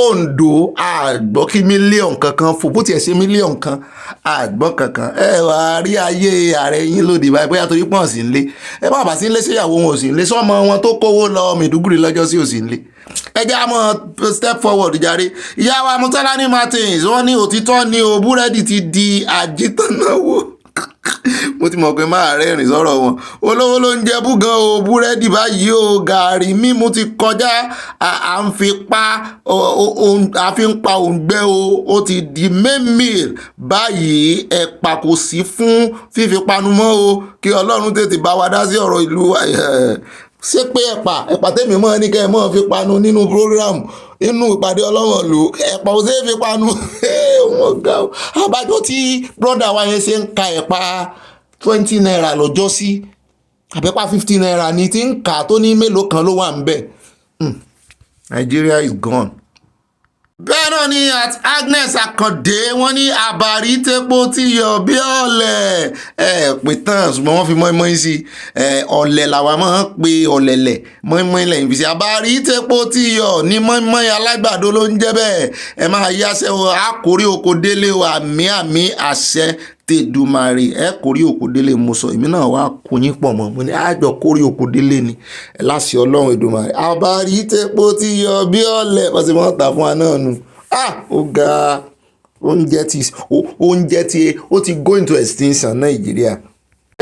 Oǹdó àgbọ́ kí mílíọ̀nù kankan fò bó tiẹ̀ ṣe mílíọ̀nù kan àgbọ́ kankan wà á rí ayé ààrẹ yín lòdì báyìí bóyá torí pọ̀ sí ń lé bá bàbá sí ń lé ṣéyàwó wọn ò sí ń lé sọ́mọ wọn tó kówó lọ Mẹ̀dúgùrì lọ́jọ́ sí ò sí ń lé ẹjẹ́ àmọ́ step forward jàre ìyá wa Mutálání Martins wọ́n ní òtítọ́ ni o búrẹ́dì ti di àjítànáwó mo ti mọ̀ pé máa rẹ́rìn sọ̀rọ̀ wọn olówó ló ń jẹ búgan o búrẹ́dì báyìí o gàárì mímu ti kọjá à ń fi ń pa òǹgbẹ o ó ti di main meal báyìí ẹ̀pà kò sí fún fífi panu mọ́ o kí Ọlọ́run tètè bá wa dá sí ọ̀rọ̀ ìlú ṣé pé ẹ̀pà tèmi mọ́ ní kẹ́ ẹ mọ́ fi panu nínú program inú ìpàdé ọlọ́wọ̀n lò ẹ̀pà ò ṣeé fi panu wọ́n ga o àbájọ tí brọ́dà wa yẹn ṣe ń ka ẹ̀pà 20 naira lọ́jọ́ sí àbẹ́pà 15 naira ni tí ń kà tó ní mélòó kan ló wà ń bẹ̀. Nigeria is gone. bẹ́ẹ̀ náà ni Agnes Akande wọ́n ní àbàrí tẹ́pọ̀ tí yọ bí ọ̀lẹ̀ pé tán ṣùgbọ́n wọ́n fi mọ́ínmọ́ín sí ọ̀lẹ̀ làwa máa ń pe ọ̀lẹ̀lẹ̀ mọ́ínmọ́ín lẹ́yìn fi sí àbàrí tẹ́pọ̀ tí yọ ní mọ́ínmọ́ín alágbàdo ló ń jẹ́ bẹ́ẹ̀ ẹ máa yáṣẹ́ o àkórí oko délé o àmì àṣẹ tèdùmarè ẹ kórí òkú délé mo sọ èmi náà wá kóyín pọ̀ mọ́ mo ní àjọ kórí òkú délé ni láṣẹ Ọlọ́run Èdùmàrè àbárí tẹ́pọ̀ tí yọ bí ọ̀lẹ̀ wọ́n sì mọ́ ta fún wa náà nu ó ga oúnjẹ tí ó ti go into extinction Nàìjíríà.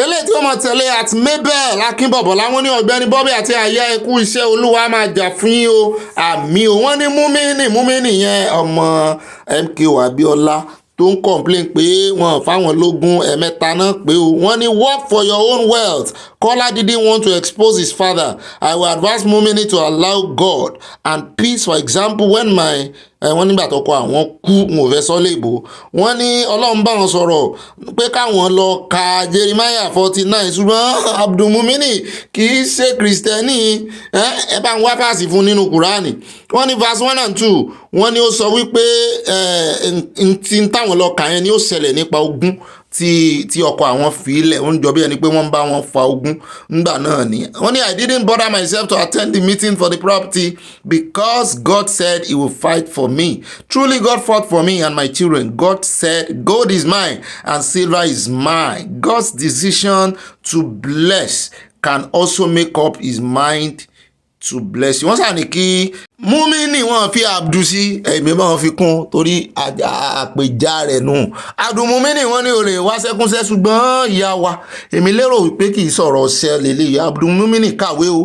eléyìí tí ó máa tẹ̀lé àti Mabel Akínbọ̀bọ̀ láwọn ní Ọ̀gbẹ́ni Bobby àti àyà ikú iṣẹ́ Olúwa máa jà fún yín o àmì ò wọ́n ní múmínì yẹn ọmọ MKO Abíọ́lá tó ń complain pé wọn fáwọn lógún ẹ̀mẹ́ta náà pé o wọ́n ní work for your own wealth Kola didn't want to expose his father. I will advise Mumini to allow God and peace. For example, when my wọ́n nígbà tó kọ àwọn kú mo fẹ́ sọ léèbó wọ́n ní ọlọ́run bá wọn sọ̀rọ̀ pé káwọn lọ ka Jeremiah 49 ṣùgbọ́n Abdulmumini kì í ṣe kristẹni ẹ bá ń wá fàásì fún nínú Kùránì wọ́n ní verse 1 and 2 wọ́n ní ó sọ wípé tí ń táwọn lọ kà yẹn ni ó ṣẹlẹ̀ nípa ogún tí ọkọ àwọn fìlẹ̀ ó ń jọ bí ẹni pé wọ́n ń bá wọn fa ogún ńgbà náà ni wọ́n ní I didn't bother myself to attend the meeting for the property because God said he will fight for me. Truly God fought for me and my children. God said gold is mine and silver is mine. God's decision to bless can also make up his mind to bless you. Wọ́n sàn ní kí Mumini wọ́n fi Abdu sí ẹ̀mí bá wọn fi kún torí àpèjá rẹ̀ nù. Abdulmumini wọ́n ní olè wá sẹ́kúnṣẹ́ ṣùgbọ́n ìyá wa èmi lérò wípé kì í sọ̀rọ̀ ṣẹ́ lélẹ̀ Abdulmumini kàwé o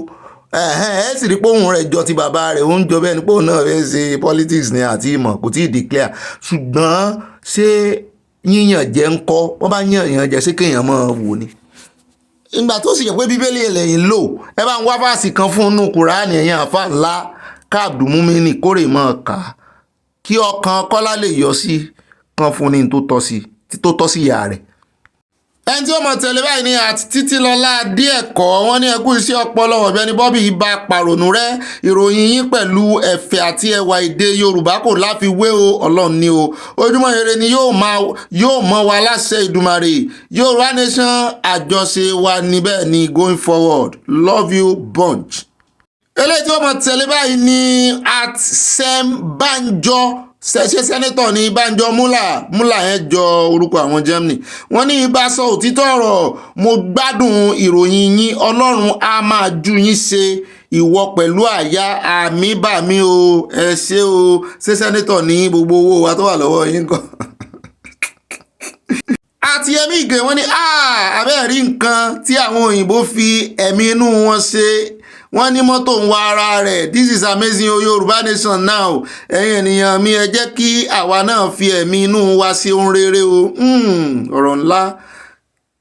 ẹ sì rí pé òun rẹ̀ jọ ti bàbá rẹ̀ ó ń jọ bẹ́ẹ̀ ni pé òun náà fẹ́ ṣe politics ni àti ìmọ̀ kò tí ì declare ṣùgbọ́n ṣé yíyàn jẹ́ ń kọ́ wọ́n bá yàn jẹ́ sí kéèyàn máa wò ni ìgbà tó sì yẹ pé bíbélì ẹlẹ́yìn lò ẹ bá ń wá fásì kan fún inú Kùránì ẹ̀yìn àfa ńlá ká Abdulmumini kórè mọ́ kà kí ọkàn Kọ́lá lè yọ sí kan fún ní tó tọ́ sí ìyá rẹ̀. ẹni tí ó mọ̀ tẹ̀lé báyìí ni àti Títílọlá díẹ̀ kọ́ wọ́n ní ẹkú iṣẹ́ ọpọlọ Ọ̀gbẹ́ni Bobby ibà pàrònú rẹ̀ ìròyìn yín pẹ̀lú ẹ̀fẹ̀ àti ẹwà èdè Yorùbá kò láfiwé o Ọlọ́run ni o Ojúmọ́ Ire ni yóò mọ́ wa láṣẹ Ìdùmarè Yorùbá nation àjọṣe wa níbẹ̀ ni going forward love you bunch. eléyìí tí ó mọ̀ tẹ̀lé báyìí ni at Sembanjo ṣe sẹ́nẹ́tọ̀ ní Banjo múlà yẹn jọ orúkọ àwọn Germany wọ́n ní ibà sọ òtítọ́ ọ̀rọ̀ mo gbádùn ìròyìn yín Ọlọ́run á máa ju yín ṣe ìwọ pẹ̀lú àyà àmì bà mí o ẹ ṣé o ṣe sẹ́nẹ́tọ̀ ní gbogbo owó wa tó wà lọ́wọ́ yín kan. àti ẹ̀mí ìgè wọ́n ní abẹ́ẹ̀rí nǹkan tí àwọn òyìnbó fi ẹ̀mí inú wọn ṣe wọ́n ní mọ́tò ń wa ara rẹ̀ this is amazing o Yorùbá nation now ẹ̀yin ènìyàn mi ẹ jẹ́ kí àwa náà fi ẹ̀mí inú wa ṣe ohun rere o ọ̀rọ̀ ńlá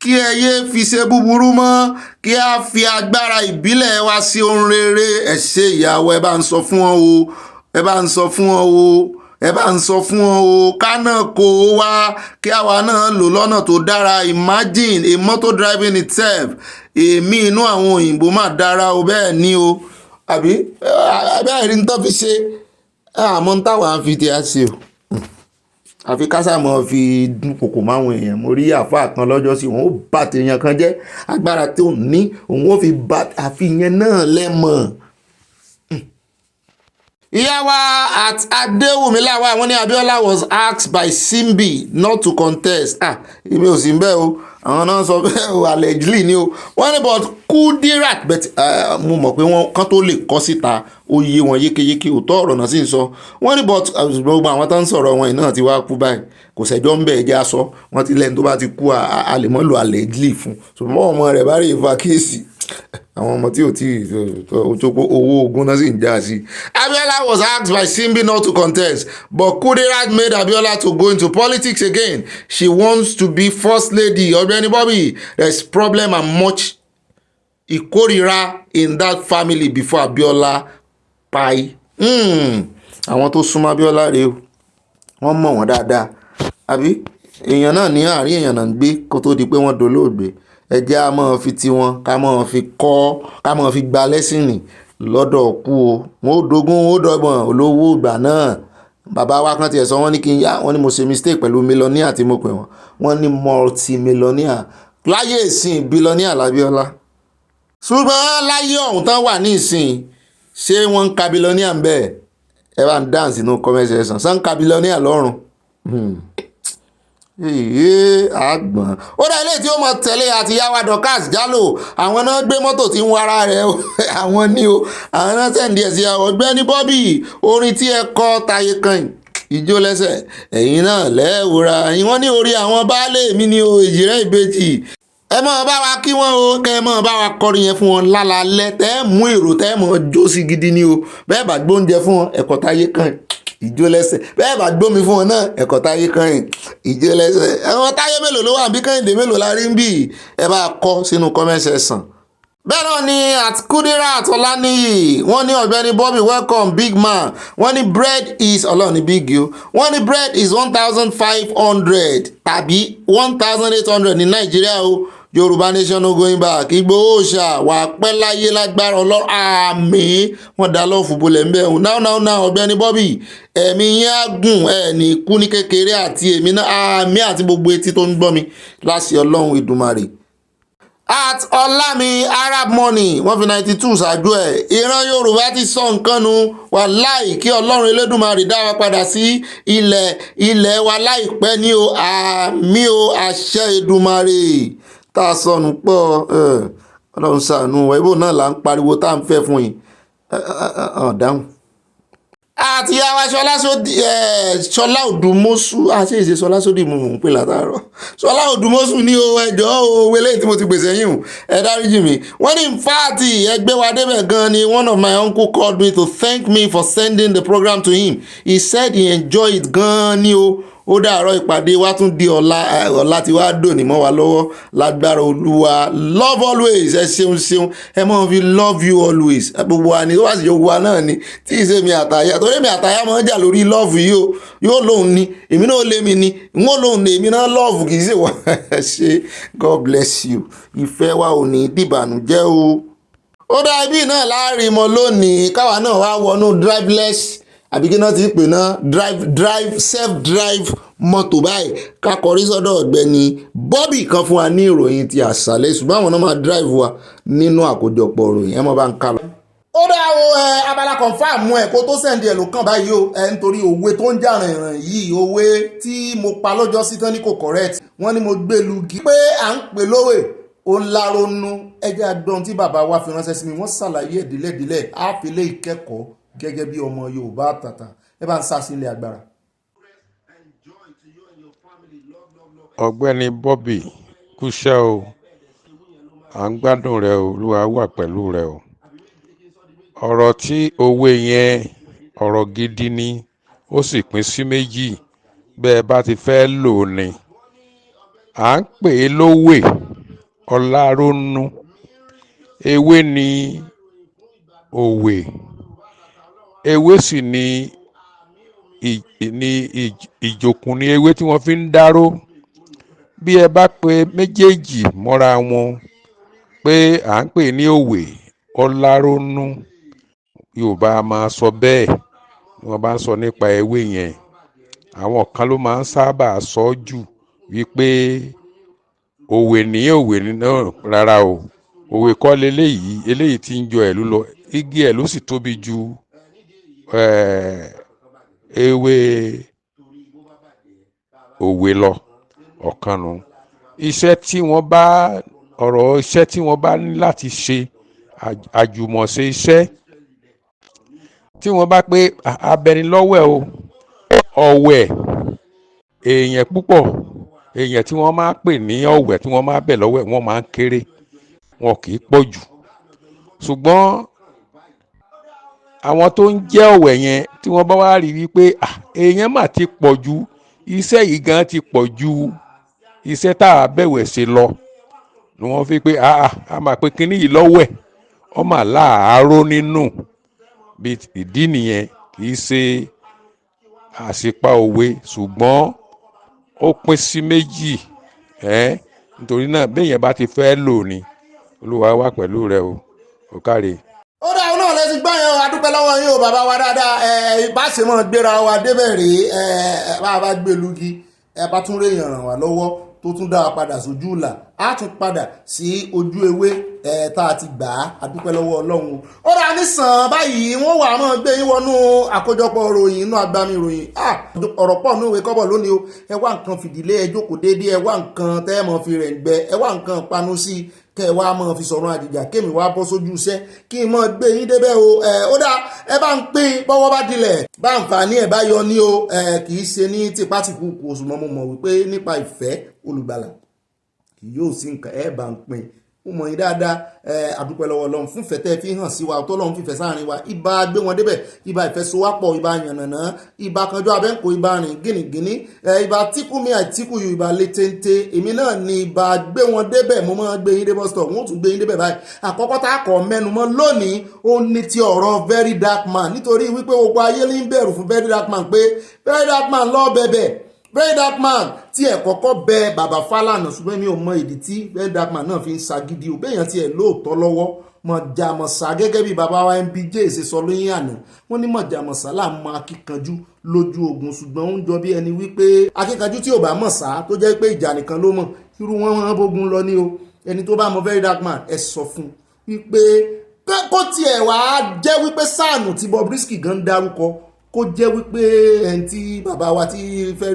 kí ẹ yé fi ṣe búburú mọ́ kí a fi agbára ìbílẹ̀ wa ṣe ohun rere ẹ ṣe ìyàwó ẹ bá ń sọ fún wọn o ẹ bá ń sọ fún wọn o ẹ bá ń sọ fún wọn o ká náà kó o wá kí àwa náà lò lọ́nà tó dára imagine a motor driving itself èmi inú àwọn òyìnbó máa dára o bẹ́ẹ̀ ni o àbí bẹ́ẹ̀ rí ní tó fi ṣe àmọ́ ń táwọn fi ti á ṣe o àfi kásàmọ́ fi dún kòkò máwọn èèyàn mo rí àfáà kan lọ́jọ́ sí wọn ó bá tèèyàn kan jẹ́ agbára tí ò ní òun ó fi bá àfihàn náà lẹ́mọ̀. ìyá wa at Adéwùmíláwà wọ́n ní Abiola was asked by Simbi not to contest èmi ò sí bẹ́ẹ̀ o àwọn náà sọ bẹ́ẹ̀ o allegedly ni o wọ́n ní but Kudirat but mo mọ̀ pé wọ́n kán tó lè kọ́ síta ó yé wọn yékéyéké òótọ́ ọ̀rọ̀ náà sì ń sọ wọ́n ní but gbogbo àwọn tó ń sọ̀rọ̀ wọn náà ti wá kú báyìí kò sẹ́jọ́ ń bẹ̀ ẹ̀jẹ̀ aṣọ wọ́n ti lẹ́nu tó bá ti kú a lè mọ́ lo allegedly fún ṣùgbọ́n ọmọ rẹ̀ bá rí ìfà kéèsì àwọn ọmọ tí ò tí owó ogun náà sì ń já sí. Abiola was asked by Simbi not to contest but Kudirat made Abiola to go into politics again. She wants to be first lady. Ogbeni Bobby, there's problem and much ìkórìíra in that family before Abiola pai. Àwọn tó súnmọ́ Abiola rèé o wọ́n mọ̀ wọ́n dáadáa àbí èèyàn náà ní àárín èèyàn náà ń gbé kó tó di pé wọ́n dolóògbé ẹ jẹ́ a máa fi tiwọn ká máa fi kọ́ ká máa fi gba lẹ́sìnì lọ́dọ̀ kú o wọn ò dógún ó dọ́gbọ̀n olówó ìgbà náà bàbá wa kan tiẹ̀ sọ wọ́n ní kí n yá wọ́n ní mo ṣe mistake pẹ̀lú mílíọ̀nìyà tí mo pè wọ́n ní multi-mílíọ̀nìyà láyé ìsìn bílíọ̀nìyà l'Abiola ṣùgbọ́n láyé ọ̀hún tán wà ní ìsìn ṣé wọ́n ń ka bílíọ̀nìyà ń bẹ́ẹ̀ ẹ bá ń dáhùn sínú comment section sàn ka bílíọ̀nìyà lọ́rùn àgbọ̀n ó dá ilé tí ó mọ tẹ̀lé àti yáwá Dorcas Jalo àwọn náà gbé mọ́tò tí ń wára rẹ̀ àwọn ní o àwọn náà sẹ̀ǹdí ẹ̀ sí Ọ̀gbẹ́ni Bobby orin tí ẹ kọ Táyé kan ìjó lẹ́sẹ̀ ẹ̀yin náà lẹ́ẹ̀wòrà ẹ̀yin wọ́n ní orí àwọn baálé mi ní o Èjìrẹ́ Ìbejì ẹ mọ̀ bá wa kí wọ́n o kẹ́ ẹ mọ̀ bá wa kọrin yẹn fún wọn lálálẹ́ tẹ́ ẹ mú èrò tẹ́ ẹ mọ̀ jó sí gidi ni o bẹ́ẹ̀ bá gbóúnjẹ fún wọn ẹ̀kọ́ Táyé kan ìjó lẹ́sẹ̀ bẹ́ẹ̀ bá gbómi fún wọn náà ẹ̀kọ́ Táyé kan ìjó lẹ́sẹ̀ ẹ̀wọ̀n Táyé mélòó ló wà bí Kẹ́hìndé mélòó la rí ń bì ẹ bá kọ sínú comment section bẹ́ẹ̀ náà ni at Kudirat Ọláníyì wọ́n ní Ọ̀gbẹ́ni Bobby welcome big man wọ́n ní bread is ọlọ́run ní big yo wọ́n ní bread is 1,500 tàbí 1,800 ní Nàìjíríà o Yorùbá nation no going back Ìgbòho ṣá wà pẹ́ láyé lágbára ọlọ́run àmín wọ́n dá lọ́ọ̀fù bolẹ̀ ń bẹ̀ ọ̀hún now Ọ̀gbẹ́ni Bobby ẹ̀mí yẹn á gùn ẹ̀ ní kú ní kékeré àti èmi náà àmín àti gbogbo etí tó ń gbọ́ mi láṣẹ ọlọ́run Èdùmàrè. At Ọlámi Arab Money wọ́n fi 92 ṣáájú ẹ̀ ìran Yorùbá ti sọ nǹkan nu wàláì kí Ọlọ́run Elédùmarè dá wa padà sí ilẹ̀ wa láìpẹ́ ní o àmì o àṣẹ Èdùmàrè tá a sọnù pọ̀ Ọlọ́run ṣàánú wa ibo náà là ń pariwo tá à ń fẹ́ fún yín dáhùn. Àti yàwá Ṣọlá Òdùmọ́sù àti ìṣe Ṣọlá sódì mo mọ̀ ń pè látàárọ̀ Ṣọlá Òdùmọ́sù ní o ẹjọ́ owó eléyìí tí mo ti gbèsè yín o ẹ dáríjì mi wọ́n ní fáàtì ẹgbẹ́ wa débẹ̀ gan ni one of my uncle called me to thank me for sending the program to him he said he enjoyed it gan ni o ó dàárọ̀ ìpàdé wa tún di ọ̀la tí wàá dòní mọ́ wa lọ́wọ́ lágbára Olúwa love always ẹ ṣeun ẹ mọ̀ fi love you always gbogbo wa ni ó wà sí gbogbo wa náà ni tí ì ṣe mi àtàyà torí mi àtàyà máa ń jà lórí love yìí o yóò lóun ni èmi náà lé mi ni wọ́n lóun ni èmi náà love kì í ṣe wà ṣe God bless you ìfẹ́ wa ò ní dìbànújẹ́ o. ó dá ibi náà láàrin mọ́ lónìí káwa náà wá wọnú driveless àbí kí náà ti pè náà self drive mọ́tò báyìí ká kọrí sọ́dọ̀ Ọ̀gbẹ́ni Bobby kan fún wa ní ìròyìn ti àṣálẹ́ ṣùgbọ́n àwọn náà máa drive wa nínú àkójọpọ̀ ìròyìn ẹ mọ́ bá ń ká lọ. ó dá o abala confam mú ẹ kó tó sẹ́ndì ẹ̀ ló kàn báyìí o nítorí òwe tó ń jà rìnrìn yìí òwe tí mo pa lọ́jọ́ sí tán ní kò correct wọ́n ní mo gbé lugi pé à ń pè lówe ó ń láronú ẹjẹ́ àgbọn tí bàbá wa fi ránṣẹ́ sí mi wọ́n ṣàlàyé ìdílẹ̀dílẹ̀ á fi lé ìkẹ́kọ̀ọ́ gẹ́gẹ́ bí ọmọ Yorùbá àtàtà ẹ bá ń sàṣìlẹ̀ agbára. Ọ̀gbẹ́ni Bobby kúṣẹ́ o à ń gbádùn rẹ o Olúwa wà pẹ̀lú rẹ o ọ̀rọ̀ tí òwe yẹn ọ̀rọ̀ gidi ni ó sì pín sí méjì bẹ́ẹ̀ bá ti fẹ́ lò ó ni à ń pè é lówè ọlárónú ewé ni òwe ewé sì ni ìjòkùn ni ewé tí wọ́n fi ń dáró bí ẹ bá pe méjèèjì mọ́ra wọn pé à ń pè ní òwe ọlárónú Yorùbá máa sọ bẹ́ẹ̀ ni wọ́n bá ń sọ nípa ewé yẹn àwọn kan ló máa ń sábà sọ jù wípé òwe ní náà rárá o òwe kọ́ leléyìí eléyìí tí ń jọ ẹ̀lú lọ igi ẹ̀ ló sì tóbi ju ewé òwe lọ ọ̀kan nù iṣẹ́ tí wọ́n bá ní láti ṣe àjùmọ̀ṣe iṣẹ́ tí wọ́n bá pé abẹnilọ́wẹ̀ o ọ̀wẹ̀ èèyàn púpọ̀ èèyàn tí wọ́n máa pè ní ọ̀wẹ̀ tí wọ́n máa bẹ̀ lọ́wẹ̀ wọ́n máa ń kéré wọn kì í pọ̀ jù ṣùgbọ́n àwọn tó ń jẹ́ ọ̀wẹ̀ yẹn tí wọ́n bá wá rí wípé èèyàn mà ti pọ̀ ju iṣẹ́ yìí gan ti pọ̀ ju iṣẹ́ tá a bẹ̀wẹ̀ ṣe lọ ni wọ́n fi pé a máa pe kínní yìí lọ́wẹ̀ ọ mà láàárọ̀ nínú bí ìdí nìyẹn kì í ṣe àṣìpa òwe ṣùgbọ́n ó pín sí méjì nítorí náà béèyàn bá ti fẹ́ lò ní Olúwa wà pẹ̀lú rẹ o ò káre. ó dá òun náà lè ti gbọ́ yẹn o adúpẹ́ lọ́wọ́ yín o bàbá wa dáadáa ìbáṣe mọ́ gbéra wa débẹ̀ rèé bá a bá gbé lugi bá tún réèyàn ràn wá lọ́wọ́ tó tún dá wa padà sójú ìlà á tún padà sí ojú ewé tá a ti gbà á adúpẹ́ lọ́wọ́ Ọlọ́run ó dá nísàn báyìí wọ́n wà á mọ́ gbé yín wọnú àkójọpọ̀ ìròyìn inú agbami ìròyìn ọ̀rọ̀ pọ̀ ní òwe kọ́bọ̀ lónìí o ẹ wá nǹkan fìdílé ẹ jókòó déédéé ẹ wá nǹkan tẹ́ mọ́ fi rẹ̀ ń gbẹ ẹ wá nǹkan panu sí i kẹ́ ẹ wá mọ́ fi sọ̀rọ̀ àjìjà kémi wá bọ́ sójú iṣẹ́ kí n mọ́ gbé yín débẹ̀ o ó dá ẹ bá ń pín bọ́wọ́ bá dilẹ̀ bá àǹfààní ẹ̀ bá yọ ní o kì í ṣe ní tipátìkúùkù òṣùmọ́ mo mọ̀ wípé nípa ìfẹ́ olùgbàlà kì yóò sí nǹkan ẹ bá ń pín mo mọ̀ yín dáadáa àdúpẹ́ lọ́wọ́ Ọlọ́run fún ìfẹ́ tẹ́ fi hàn sí wa tó Ọlọ́run fìfẹ́ sáàrin wa ibà gbé wọn débẹ̀ ibà ìfẹsowápọ̀ ibà yànnàná ibà kanjọ́ abẹ́ǹkó ibà rìn gínìgínní ibà tíkùmí àìtíkùyù ibà létéńté èmi náà ni ibà gbé wọn débẹ̀ mo máa gbé yín dé bus stop wọn ò tún gbé yín débẹ̀ báyìí àkọ́kọ́ tá a kọ́ mẹ́nu mọ́ lónìí ó ní ti ọ̀rọ̀ Verydarkman nítorí wípé gbogbo ayé ní bẹ̀rù fún Verydarkman pé Verydarkman lọ bẹ̀bẹ̀ Verydarkman tí ẹ̀ kọ́kọ́ bẹ bàbá Falana ṣùgbọ́n mi ò mọ ìdí tí Verydarkman náà fi ń ṣagídí o béèyàn tiẹ̀ lóòótọ́ lọ́wọ́ mọ̀jàmọ̀sá gẹ́gẹ́ bí bàbá wa MBJ ṣe sọ lóyún àná wọ́n ní mọ̀jàmọ̀sá là ń mọ akíkanjú lójú ogun ṣùgbọ́n ó ń jọ bí ẹni wípé akíkanjú tí ò bá mọ̀ sá tó jẹ́ pé ìjà nìkan ló mọ̀ irú wọn máa ń bógun lọ ní o ẹni tó bá mọ Verydarkman ẹ sọ fún wípé kó tiẹ̀ wá jẹ́ wípé sáànù tí bobrisky gan dárúkọ kó jẹ́ wípé ẹni tí bàbá wa tí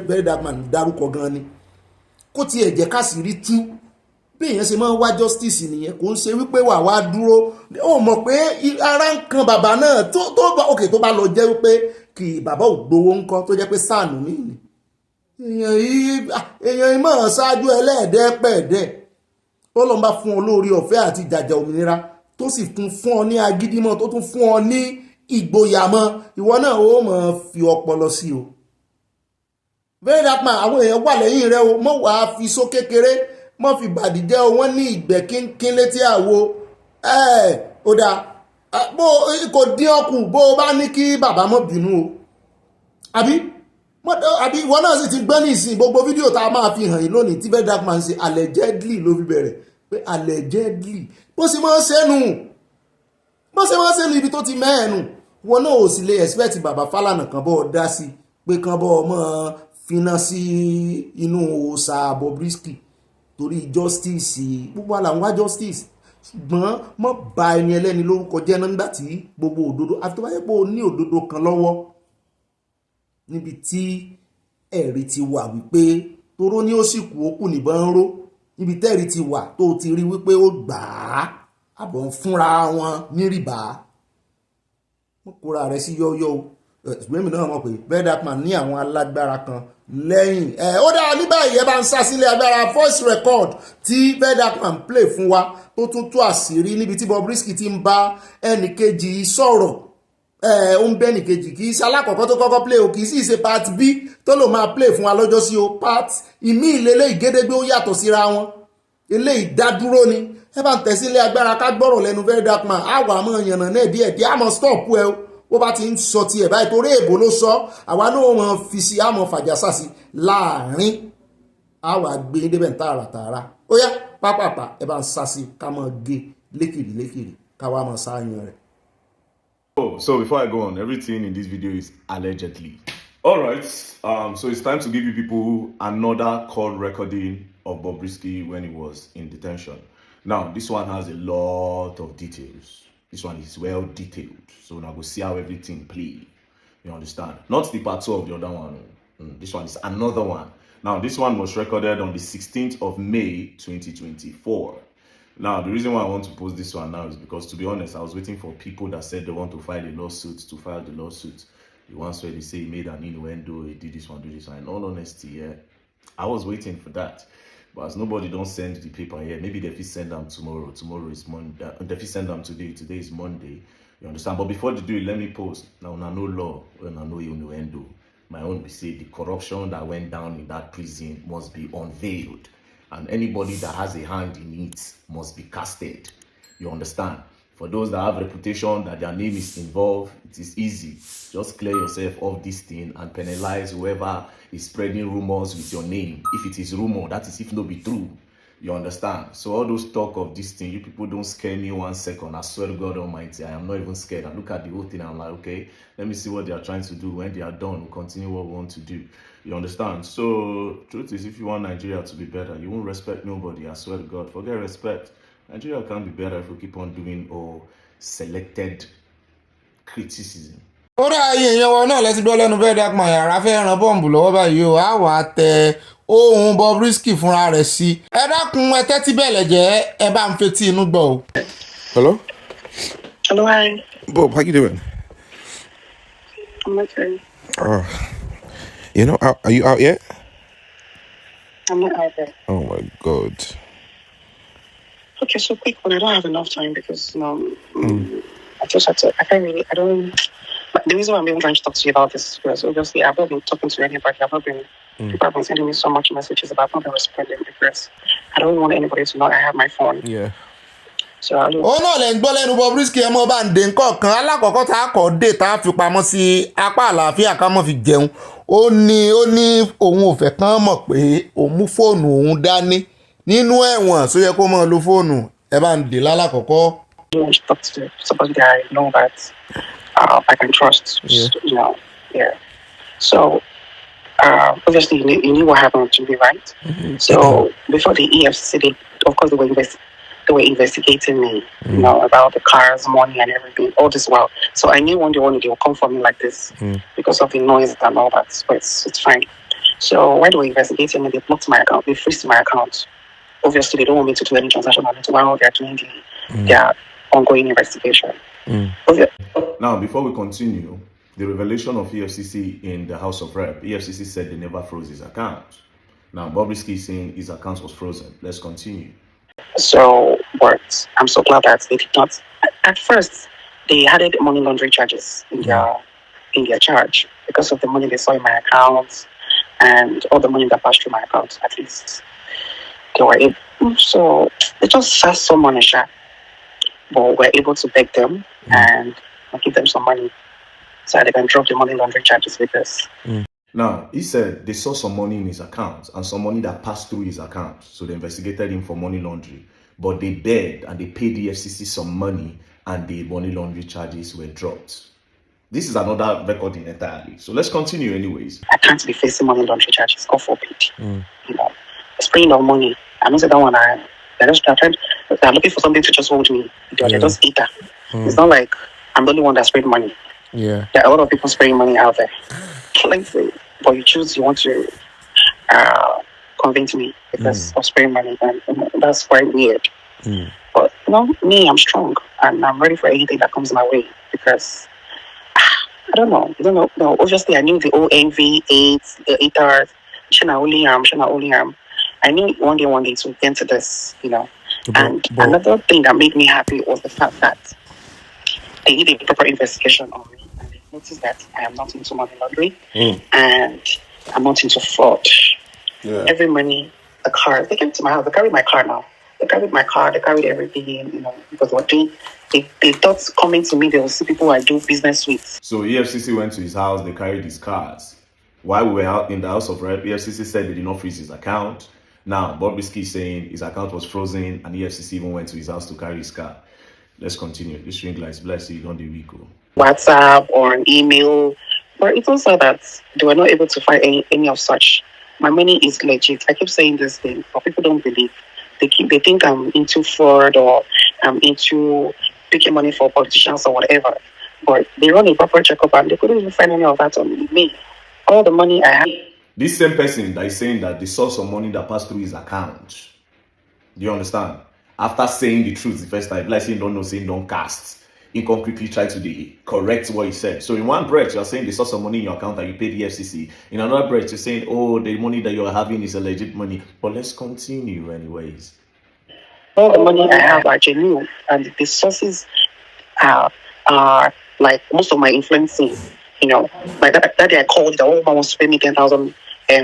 Verydarkman dárúkọ gan ni kó tiẹ̀ jẹ́ káṣírí tú bí èèyàn ṣe máa ń wá justice nìyẹn kò ń ṣe wípé wà wá dúró ó mọ̀ pé ara ń kan bàbá náà tó bá lọ jẹ́ wípé kì bàbá ò gbowó ńkọ́ tó jẹ́ pé sáànù mí ni èèyàn yìí máa ṣáájú ẹlẹ́ẹ̀dẹ́pẹ̀ẹ́dẹ́ tó lọ́n bá fún ọ lórí ọ̀fẹ́ àti jàjà òmìnira tó sì fún ọ ní agídímọ̀ tó tún fún ọ ní ìgboyà mọ́ ìwọ náà ó mọ̀ fi ọpọlọ sí o Verydarkman àwọn èèyàn wà lẹ́yìn rẹ o mọ̀ wá fi só kékeré mọ́ fi bàdìjẹ́ o wọ́n ní ìgbẹ́ kínkín létí àwo ó dáa bó kò dín ọkù bó o bá ní kí bàbá mọ́ bínú o àbí ìwọ náà sì ti gbọ́ ní ìsìn gbogbo fídíò tá a máa fi hàn yín lónìí tí Verydarkman ṣe allegedly ló fi bẹ̀rẹ̀ pé allegedly bó sì máa ń ṣẹ́nu ibi tó ti mẹ́ẹ̀nù wọn náà ò sì lè expect bàbá Falana kan bọ́ ọ dá sí pé kan bọ́ ọmọ finá sí inú òòṣà bobrisky torí justice gbogbo àlà ń wá justice ṣùgbọ́n mọ́ ba ẹni ẹlẹ́ni lórúkọ jẹ́ nígbà tí gbogbo òdodo àfi tó bá yẹ pé o ní òdodo kan lọ́wọ́ níbi tí ẹ̀rí ti wà wípé toró ní ó sì kú ó kù níbọn ń ró níbi tẹ́ẹ̀rí ti wà tó ti rí wípé ó gbà á àbọ̀ ń fúnra wọn ní rìbá wọ́n kóra rẹ̀ sí yọ́yọ́ o ṣùgbọ́n èmi náà mọ̀ pé Verydarkman ní àwọn alágbára kan lẹ́yìn ó dára ní báyìí ẹ bá ń sá sílé agbára voice record tí Verydarkman play fún wa tó tún tú àṣírí níbi tí bobrisky ti ń bá ẹnìkejì sọ̀rọ̀ ó ń bẹ́ ẹnìkejì kì í ṣe alákọ̀ọ́kọ́ tó kọ́kọ́ play o kì í sì ṣe part B tó lò máa play fún wa lọ́jọ́ sí o part ìmí ìlélẹ́ ìgédégbé ó yàtọ̀ síra wọn eléyìí dádúró ni ẹ bá ń tẹ̀ sílé agbára ká gbọ́rọ̀ lẹ́nu Verydarkman àwa àmọ́ yànnà náà díẹ̀ àmọ́ stop ẹ o bó bá ti ń sọ tiẹ̀ báyìí torí èbó ló sọ àwa náà wọn fi sí àmọ́ fàjàsà sí láàrin àwa gbé débẹ̀ ń tààràtààrà ó yá pápápá ẹ bá ń sá sí ká mọ̀ gé lékèrè káwa mọ̀ sáyàn rẹ̀. So before I go on, everything in this video is allegedly. All right, so it's time to give you people another call recording of bobrisky when he was in detention. Now, this one has a lot of details. This one is well detailed. So now we'll see how everything play. You understand? Not the part 2 of the other one. This one is another one. Now, this one was recorded on the 16th of May, 2024. Now, the reason why I want to post this one now is because, to be honest, I was waiting for people that said they want to file a lawsuit to file the lawsuit. The ones where they say he made an innuendo, he did this one, do this one. In all honesty, yeah, I was waiting for that. But as nobody don't send the paper here, maybe they will send them tomorrow. Tomorrow is Monday. They will send them today. Today is Monday. You understand? But before they do it, let me post. Now, no law, when I know innuendo. My own will say the corruption that went down in that prison must be unveiled. And anybody that has a hand in it must be casted. You understand? For those that have reputation that their name is involved, it is easy. Just clear yourself of this thing and penalize whoever is spreading rumors with your name. If it is rumor, that is if no be true. You understand? So all those talk of this thing, you people don't scare me 1 second. I swear to God Almighty, I am not even scared. I look at the whole thing and I'm like, okay, let me see what they are trying to do. When they are done, we'll continue what we want to do. You understand? So truth is, if you want Nigeria to be better, you won't respect nobody. I swear to God, forget respect. Nigeria can't be better if we keep on doing all selected criticism. ó rà ayé èèyàn wọn náà lẹ́tí gbọ́ lẹ́nu Verydarkman yàrá fẹ́ ran bọ́ǹbù lọ́wọ́ báyìí o á wà á tẹ ohun bobrisky fúnra rẹ̀ sí. ẹ dákun ẹ tẹ́tí bẹ̀lẹ̀ jẹ́ ẹ bá ń fetí inú gbọ́ o. Hello? Hello, hi. Bob, how you doing? I'm okay. You know, are you out yet? I'm not out there. Oh my God. Okay, so quick one. I don't have enough time because I just had to. I can't really. I don't. But the reason why I'm even trying to talk to you about this is because obviously I've not been talking to anybody. I've not been. People have been sending me so much messages about not been responding because I don't want anybody to know I have my phone. Yeah. So I don't. ó náà lẹ́ ń gbọ́ lẹ́nu bobrisky ẹ mọ́ bá ń dé nǹkan kan alákọ̀ọ́kọ́ tá a kọ́ dé tá a fi pamọ́ sí apá àlàáfíà ká mọ́ fi jẹun ó ní òun ò fẹ́ kán mọ̀ pé òun mú fóònù òun dání nínú ẹ̀wọ̀n tó yẹ kó máa lo fóònù ẹ bá ń dé lálákọ̀ọ́kọ́. I want to talk to somebody that I know that I can trust. Yeah. Yeah. So obviously you knew what happened to me, right? So before the EFCC, of course they were investigating me, about the cars, money, and everything. All this while, so I knew one day they will come for me like this because of the noise and all that. But it's fine. So when they were investigating me, they blocked my account. They froze my account. Obviously, they don't want me to do any transaction on it while they're doing their ongoing investigation. Now, before we continue, the revelation of EFCC in the House of Rep, EFCC said they never froze his account. Now, Bobrisky is saying his account was frozen. Let's continue. So, but I'm so glad that they did not. At first, they added money laundering charges in their charge because of the money they saw in my account and all the money that passed through my account. At least they were able. So they just asked some money, but we're able to beg them and give them some money so they can drop the money laundering charges with us. Now, he said they saw some money in his account and some money that passed through his account. So they investigated him for money laundering. But they begged and they paid the FCC some money and the money laundering charges were dropped. This is another recording entirely. So let's continue anyways. I can't be facing money laundering charges. God forbid. Spraying of money. I know that one. They're looking for something to just hold me. They just eat that. It's not like I'm the only one that sprayed money. Yeah. There are a lot of people spraying money out there. But you want to convince me because of spraying money, and that's quite weird. But me, I'm strong and I'm ready for anything that comes my way because I don't know. No, obviously I knew the OMV, AIDS, the ATAR, Shana Oliam. I knew one day to get to this, And another thing that made me happy was the fact that they did a proper investigation on me. Notice that I am not into money laundering and I'm not into fraud. Yeah. Every money, the car, they came to my house, they carried my car now. They carried my car, they carried everything, because what they thought coming to me, they will see people I do business with. So EFCC went to his house, they carried his cars. While we were out in the House of Rep, EFCC said they did not freeze his account. Now, Bobrisky is saying his account was frozen and EFCC even went to his house to carry his car. Let's continue. This ring lights, bless you, don't be weak. WhatsApp or an email, but it also that they were not able to find any of such. My money is legit. I keep saying this thing, but people don't believe. They think I'm into fraud or I'm into picking money for politicians or whatever. But they run a proper checkup and they couldn't even find any of that on me. All the money I have. This same person that is saying that they saw some money that passed through his account. Do you understand? After saying the truth the first time, like saying don't know, saying don't cast. He concretely tried to correct what he said. So in one breath, you're saying they saw some money in your account that you paid the FCC. In another breath, you're saying, oh, the money that you're having is a legit money. But let's continue anyways. All the money I have are genuine. And the sources are like most of my influencing. Like that day I called, the old man wants to pay me 10,000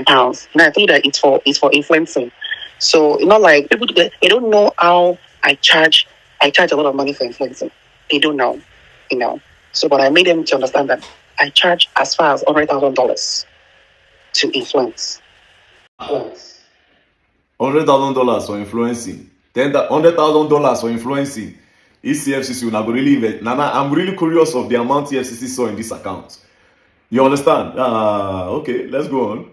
pounds. And I think that it's for influencing. So, like people, they don't know how I charge a lot of money for influencing. They don't know, So, but I made them to understand that I charge as far as $100,000 to influence. $100,000 for influencing. $100,000 for influencing. ECFCC will not really invest. Nana, I'm really curious of the amount EFCC saw in this account. You understand? Okay, let's go on.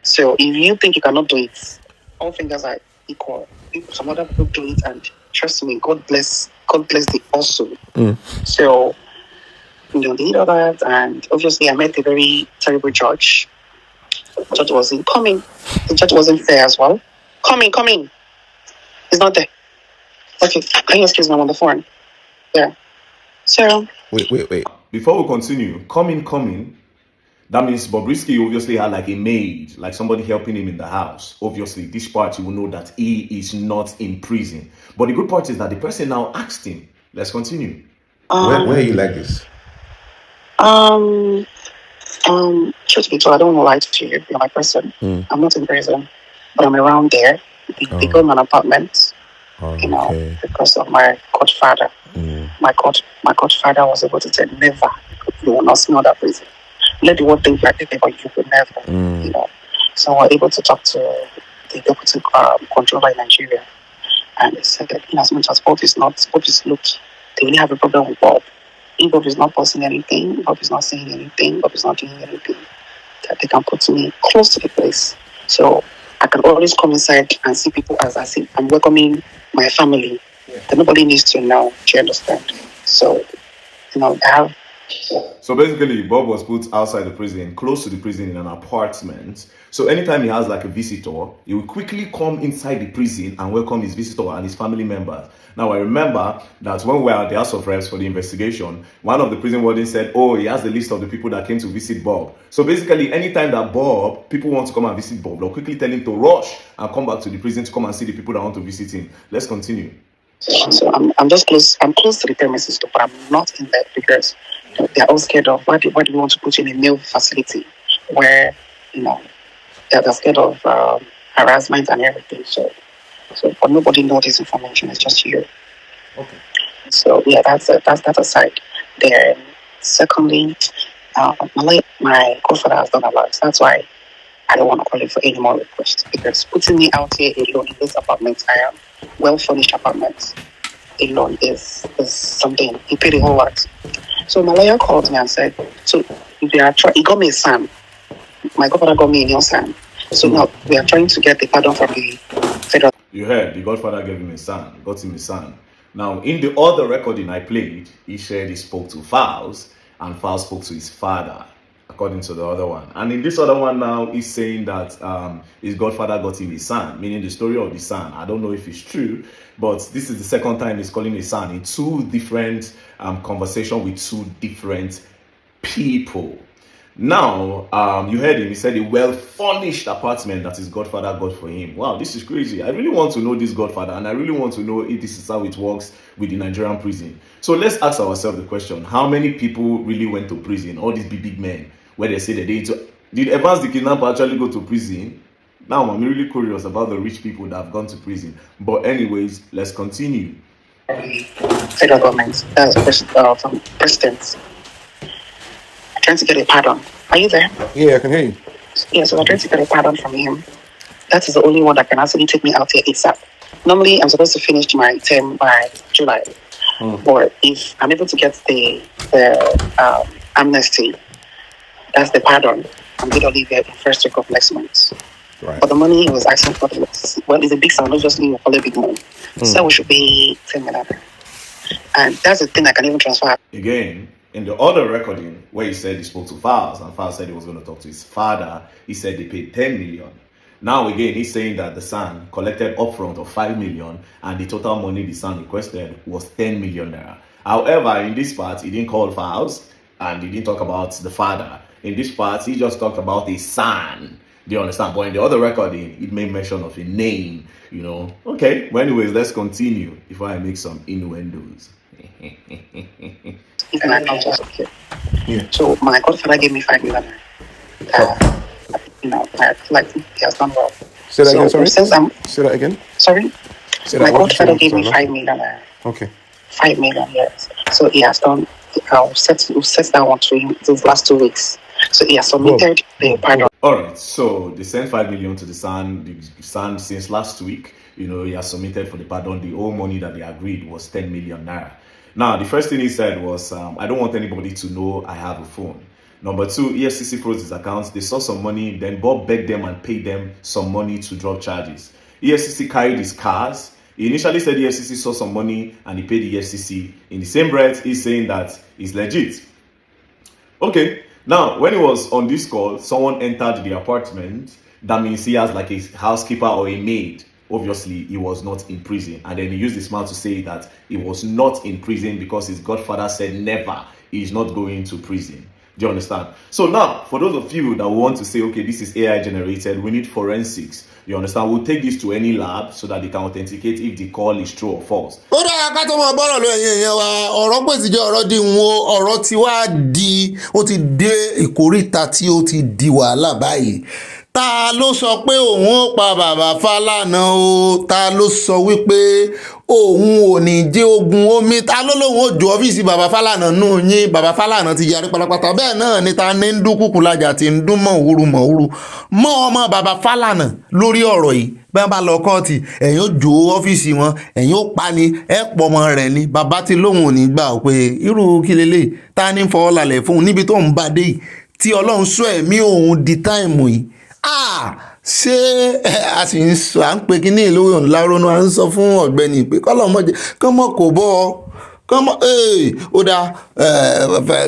So, if you think you cannot do it, all fingers are equal. Some other people do it, and trust me, God bless the also. So, they did all that, and obviously I met a very terrible judge. The judge wasn't coming. The judge wasn't there as well. Coming. He's not there. Okay, can you excuse me? I'm on the phone. Yeah. So. Wait. Before we continue, coming. That means Bobrisky obviously had like a maid, like somebody helping him in the house. Obviously, this part you will know that he is not in prison. But the good part is that the person now asked him. Let's continue. Where are you like this? Truth be told, I don't want to lie to you. You're my person. I'm not in prison, but I'm around there. They got me an apartment, you know, Okay. because of my godfather. My godfather was able to say, never, you will not see another prison. Let the world think like this, but you will never, you know. So we're able to talk to the deputy controller in Nigeria. And they said that in as much as Bob is looked, they only have a problem with Bob. If Bob is not posting anything, Bob is not saying anything, Bob is not doing anything, that they can put me close to the place. So I can always come inside and see people as I see I'm welcoming my family. That nobody needs to know. Do you understand? So, you know, I have. So basically, Bob was put outside the prison, close to the prison in an apartment. So anytime he has like a visitor, he will quickly come inside the prison and welcome his visitor and his family members. Now, I remember that when we were at the House of Reps for the investigation, one of the prison wardens said, oh, he has the list of the people that came to visit Bob. So basically, anytime that people want to come and visit Bob, they'll quickly tell him to rush and come back to the prison to come and see the people that want to visit him. Let's continue. So I'm just close. I'm close to the premises, but I'm not in there because they're all scared of why do you want to put you in a male facility where, you know, they're scared of harassment and everything. So but nobody knows this information. It's just you. Okay. So yeah, that's that aside. Then secondly, my godfather has done a lot. That's why I don't want to call it for any more requests, because putting me out here alone in this apartment, I am well furnished apartment alone is something. He paid a whole lot. So my lawyer called me and said, so he got me a son. My godfather got me a new son. So now we are trying to get the pardon from the federal. You heard, the godfather got him a son. Now, in the other recording I played, he said he spoke to Fowles, and Fowles spoke to his father, according to the other one. And in this other one now, he's saying that his godfather got him a son, meaning the story of the son. I don't know if it's true, but this is the second time he's calling a son in two different conversations with two different people. Now, you heard him, he said a well-furnished apartment that his godfather got for him. Wow, this is crazy. I really want to know this godfather, and I really want to know if this is how it works with the Nigerian prison. So let's ask ourselves the question, how many people really went to prison? All these big men, where they say that did Evans the kidnapper actually go to prison? Now, I'm really curious about the rich people that have gone to prison. But anyways, let's continue. Federal government, from presidents, trying to get a pardon. Are you there? Yeah, I can hear you. Yeah, so I'm trying to get a pardon from him. That is the only one that can actually take me out here ASAP. Normally, I'm supposed to finish my term by July. But if I'm able to get the amnesty, that's the pardon, I'm going to leave here in the first week of next month. Right. But the money he was asking for, it's a big sum, obviously, we'll call it big money. So we should pay 10 million. And that's the thing I can even transfer. Again, in the other recording, where he said he spoke to Fowles, and Fowles said he was going to talk to his father, he said they paid 10 million. Now again, he's saying that the son collected upfront of 5 million, and the total money the son requested was 10 million naira. However, in this part, he didn't call Fowles, and he didn't talk about the father. In this part, he just talked about a son. Do you understand? But in the other recording, it made mention of a name, you know. Okay, well, anyways, let's continue before I make some innuendos. Even I can't just okay. Yeah. So my godfather gave me 5 million. You know, I feel like he has done well. Say that again, sorry? Since Say that again? Sorry? Say My that. godfather gave me 5 million. Okay. 5 million, yes. So he has done, we've set that one to him these last 2 weeks. So he has submitted the pardon. Alright, so they sent 5 million to the son. The son, since last week, you know, he has submitted for the pardon. The whole money that they agreed was 10 million naira. Now, the first thing he said was, I don't want anybody to know I have a phone. Number two, EFCC froze his accounts. They saw some money, then Bob begged them and paid them some money to drop charges. EFCC carried his cars. He initially said EFCC saw some money and he paid the EFCC. In the same breath, he's saying that it's legit. Okay, now, when he was on this call, someone entered the apartment. That means he has like a housekeeper or a maid. Obviously, he was not in prison. And then he used his mouth to say that he was not in prison because his godfather said never, he is not going to prison. Do you understand? So now, for those of you that want to say, okay, this is AI generated, we need forensics. You understand? We'll take this to any lab so that they can authenticate if the call is true or false. ó dára ká tó mọ bọ́rọ̀ lọ ẹ̀yìn èèyàn wa ọ̀rọ̀ pèsè ọ̀rọ̀ di wọn ọ̀rọ̀ tí wàá di ó ti dé ìkórìtà tí ó ti di wàhálà báyìí. Ta ló sọ pé òun ó pa bàbá Fálànà o? Ta ló sọ wípé òun ò ní jẹ́ ogun omi? Ta ló lóun ó ju ọ́fíìsì bàbá Fálànà nù yín? Bàbá Fálànà ti yarí pátápátá. Bẹ́ẹ̀ náà ni ta ní ń dún kúkú lajà tí ń dún mọ̀húrú mọ́ ọmọ bàbá Fálànà lórí ọ̀rọ̀ yìí. Bí wọ́n bá lọ kọ́ọ̀tì ẹ̀yin ó jó ọ́fíìsì wọn, ẹ̀yin ó pa ni, ẹ̀ pọ̀ ọmọ rẹ̀ ni. Bàbá ti lóun ò ní gbà pé irú kí lélẹ̀ ta ní fọwọ́ lálẹ̀ fún un níbi tó ń bá dé yìí tí Ọlọ́run sọ ẹ̀mí òun di táìmù yìí. Ṣé a sì ń sọ à ń pe kí ní ìlú ìlàrónú à ń sọ fún Ọ̀gbẹ́ni pé kọ́lọ́mọdé kọ́mọ kò bọ́ ọ kọ́mọ ó dáa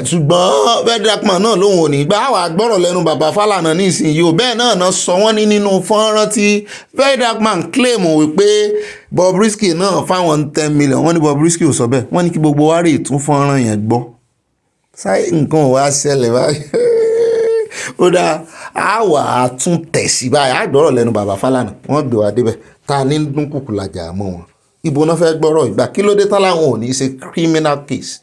ṣùgbọ́n Verydarkman náà lòun ò ní gbà wá gbọ́rọ̀ lẹ́nu bàbá Fálànà nísìnyí o. Bẹ́ẹ̀ náà sọ wọ́n ní nínú fọ́nrán tí Verydarkman claim wípé bobrisky náà fáwọn 10 million. Wọ́n ní bobrisky ò sọ bẹ́ẹ̀, wọ́n ní kí gbogbo wa rí ìtún fọ́nrán yẹn gbọ́. sáyé nǹkan ò wá ṣẹlẹ̀ báyìí ó dáa á wà á tún tẹ̀sí báyìí á gbọ́rọ̀ lẹ́nu bàbá Fálànà wọ́n gbé wa débẹ̀ ta ní dún kùkù làjà mọ́ wọn. Ibo náà fẹ́ gbọ́rọ̀ ìgbà kí ló dé tán láwọn ò ní ṣe criminal case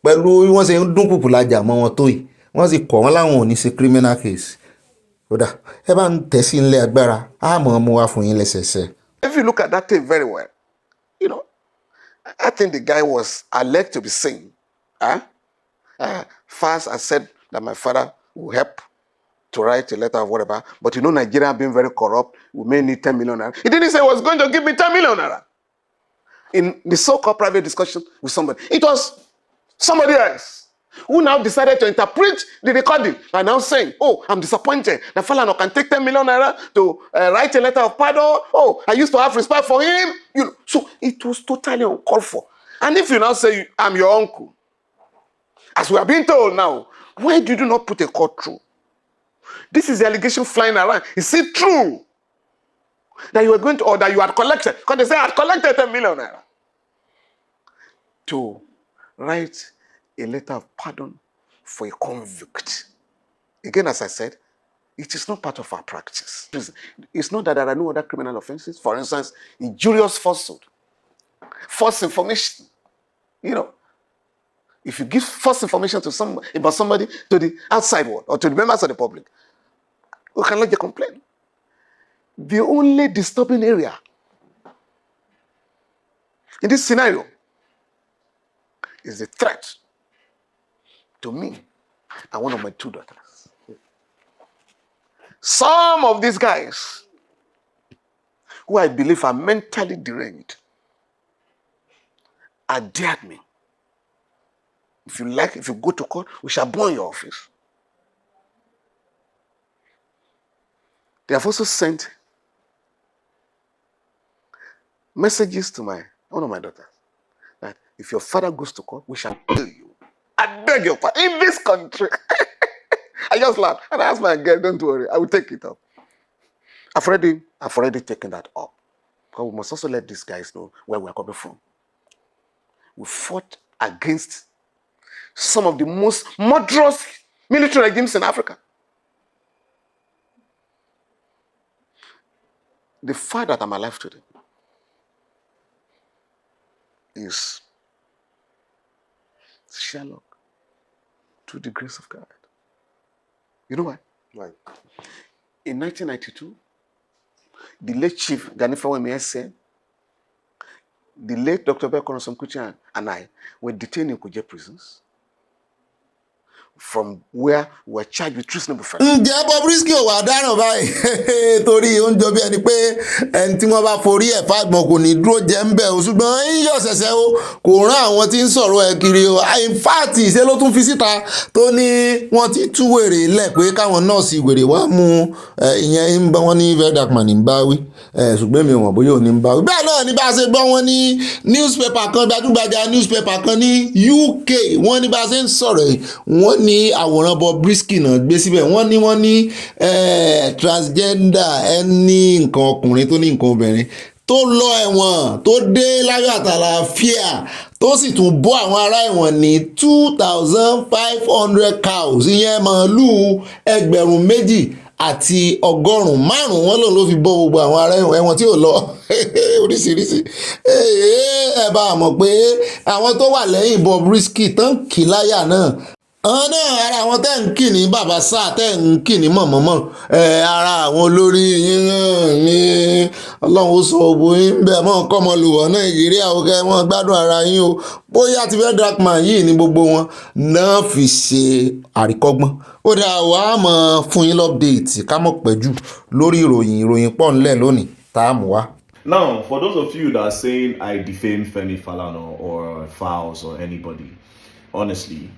pẹ̀lú bí wọ́n ṣe ń dún kùkù làjà mọ́ wọn tó yìí wọ́n sì kọ̀ wọ́n láwọn ò ní ṣe criminal case. ó dáa ẹ bá ń tẹ̀sí ńlẹ̀ agbára á mọ̀ ọ́n mú wá fún yín lẹ́sẹẹsẹ. If you look at that thing very well, you know, I think the guy was alleged to be sane. First, I said that my father will help to write a letter or whatever, but you know, Nigeria being very corrupt, we may need 10 million naira. He didn't say he was going to give me 10 million naira. In the so-called private discussion with somebody, it was somebody else who now decided to interpret the recording by now saying, oh, I'm disappointed that Falana can take 10 million naira to write a letter of pardon. Oh, I used to have respect for him. You know, so it was totally uncalled for. And if you now say, I'm your uncle, as we are being told now, why did you not put a court through? This is the allegation flying around. Is it true that you were going to, or that you had collected, because they say I had collected 10 million naira to write a letter of pardon for a convict? Again, as I said, it is not part of our practice. It's not that there are no other criminal offenses. For instance, injurious falsehood, false information. You know, if you give false information to somebody about somebody to the outside world or to the members of the public, we can lodge a complaint. The only disturbing area in this scenario is the threat to me and one of my 2 daughters. Some of these guys, who I believe are mentally deranged, are dared me. If you like, if you go to court, we shall burn your office. They have also sent messages to one of my daughters that if your father goes to court, we shall kill you. I beg your pardon. In this country. I just laughed and I asked my girl, don't worry, I will take it up. I've already taken that up. Because we must also let these guys know where we are coming from. We fought against some of the most murderous military regimes in Africa. The fact that I'm alive today is Sherlock through the grace of God. You know why? Why? In 1992, the late Chief Ganifa said, the late Dr. Bekon Kuchi and I were detained in Kuje prisons, from where we were charged with treasonable offense. Ǹjẹ́ bobrisky ò wá dáràn báyìí torí ó ń jọ bí ẹni pé ẹni tí wọ́n bá forí ẹ̀ fàgbọ̀n kò ní dúró jẹ́ ń bẹ̀ o ṣùgbọ́n ń yọ̀ ṣẹ̀ṣẹ̀ o kò rán àwọn tí ń sọ̀rọ̀ ẹ̀ kiri o in fact ṣe ló tún fi síta tó ní wọ́n ti tú wèrè lẹ̀ pé káwọn nọ́ọ̀sì wèrè wá mú ìyẹn ń bá wọn ní Verydarkman ń bá wí ṣùgbọ́n mi ò mọ̀ bóyá ò ní ń bá wí. Bẹ́ẹ̀ náà ni bá a ṣe gbọ́ wọn ní newspaper kan gbajúgbajà newspaper kan ní UK wọ́n ní bá a ṣe ń sọ̀rọ̀ yìí wọ́n ní àwòrán bobrisky náà gbé síbẹ̀ wọ́n ní transgender ẹni nǹkan ọkùnrin tó ní nǹkan obìnrin tó lọ ẹ̀wọ̀n tó dé láyọ̀ àtàlàáfíà tó sì tún bọ́ àwọn ará ẹ̀wọ̀n ní 2,500 cows ìyẹn màálùú 2,250 wọn lòun ló fi bọ́ gbogbo àwọn ará ẹ̀wọ̀n tí ò lọ oríṣiríṣi. ẹ bá a mọ̀ pé àwọn tó wà lẹ́yìn bobrisky tán kì í láyà náà àwọn náà ara àwọn tẹ́ ń kì ní bàbá sáà tẹ́ ń kì ní mọ̀mọ́mọ́ ara àwọn olórí yín náà ní ọlọ́run ó sọ ògbó yín bẹ́ẹ̀ mọ́ kọ́mọ lùwọ́ nàìjíríà ó kẹ́ mọ́ gbádùn ara yín o bóyá ti Verydarkman yìí ní gbogbo wọn náà fi ṣe àríkọ́gbọ́n ó dá wà á mọ̀ fún yín lọ́pdẹ̀tì ká mọ̀ pẹ́jù lórí ìròyìn pọ̀ ńlẹ̀ lónìí tá a mú wá. Now, for those of you that are saying I defame Femi Falana or Fowles or anybody, honestly,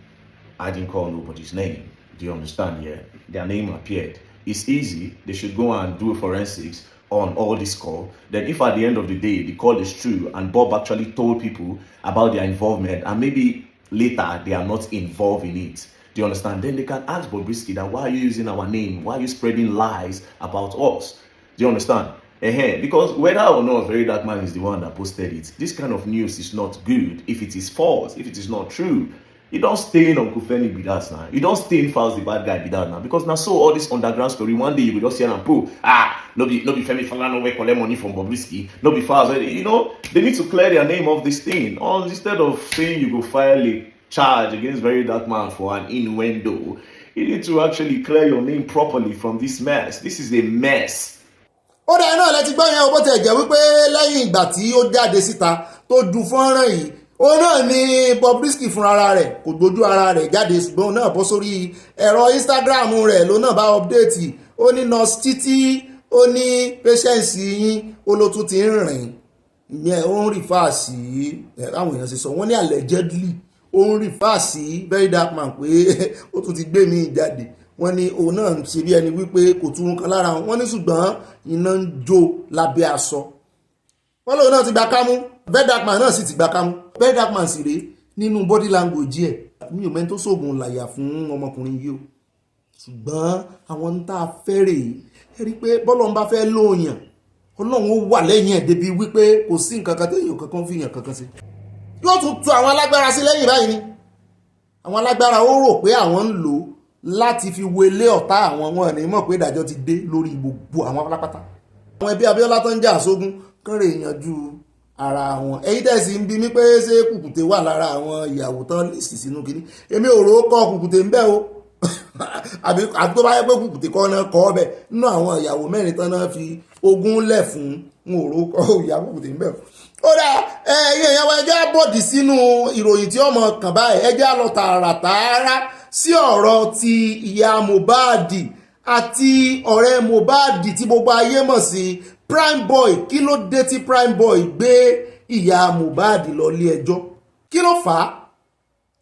I didn't call nobody's name. Do you understand? Yeah, their name appeared. It's easy. They should go and do forensics on all this call. Then if at the end of the day, the call is true and Bob actually told people about their involvement and maybe later they are not involved in it, do you understand? Then they can ask Bobrisky that why are you using our name? Why are you spreading lies about us? Do you understand? Because whether or not Verydarkman is the one that posted it, this kind of news is not good if it is false, if it is not true. You don't stay in Uncle Femi be that now. You don't stay in Fowles the bad guy be that now. Because now so all this underground story, one day you will just hear and pull. No be Femi Falana wey collect money from Bobrisky. No be Fowles. You know, they need to clear their name of this thing. Instead of saying you go file a charge against Verydarkman for an innuendo, you need to actually clear your name properly from this mess. This is a mess. Ó dá iná lẹ́tí gbọ́ yẹn bó ti jẹ́ wípé lẹ́yìn ìgbà tí ó jáde síta tó du fọ́nrán yìí ó náà ní Bobrisky fúnra rẹ̀ kò gbójú ara rẹ̀ jáde ṣùgbọ́n ó náà bọ́ sórí ẹ̀rọ Instagram rẹ̀ ló náà bá update ó ní nurse títí ó ní patience yín ó ló tún ti ń rìn ìyẹn ó ń refer sí àwọn èèyàn ṣe sọ wọ́n ní allegedly ó ń refer sí Verydarkman pé ó tún ti gbé mi jáde wọ́n ní òun náà ń ṣe bí ẹni wípé kò tún kan lára wọn ní ṣùgbọ́n iná ń jó lábẹ́ aṣọ wọ́n lóun náà ti gba kámú Verydarkman náà sì ti gba kámú Verydarkman sì rèé nínú body language ẹ̀ mi ò mẹ́ni tó sóògùn làyà fún ọmọkùnrin yìí o ṣùgbọ́n àwọn ń tá a fẹ́ rèé ẹ rí i pé bọ́lọ́run bá fẹ́ lóòyàn ọlọ́run ó wà lẹ́yìn ẹ̀ débi wípé kò sí nǹkan kan téèyàn kankan fi yàn kankan sí yóò tún tu àwọn alágbára sí lẹ́yìn báyìí ni àwọn alágbára ó rò pé àwọn ń lò ó láti fi wọlé ọ̀tá àwọn wọn ní mọ̀ pé ìdájọ́ ti dé lórí gbogbo àwọn alápátá àwọn ẹbí Abíọ́lá tó ń jà sógun kán rè yanjú ara wọn ẹ̀yin tẹ̀sí ń bi mí pé ṣé kùkùté wà lára àwọn ìyàwó tán lè sì sínú kínní èmi ò rò ó kọ́ kùkùté ń bẹ́ o àbí tó bá yẹ pé kùkùté kọ́ náà kọ́ ọbẹ̀ nínú àwọn ìyàwó mẹ́rin tán náà fi ogún lẹ̀ fún n ò rò ó kọ́ ìyàwó kùkùté ń bẹ́ o. ó dà ẹ̀yin èèyàn wa ẹjẹ́ àbọ̀dì sínú ìròyìn tí ọmọ kàn báyìí ẹjẹ́ àlọ́ tààràtààrà sí ọ̀rọ̀ ti ìyá Mohbad àti ọ̀rẹ́ Mohbad tí gbogbo ayé mọ̀ sí Prime Boy. Kí ló dé tí Prime Boy gbé ìyá Mohbad lọ ilé ẹjọ́? Kí ló fà á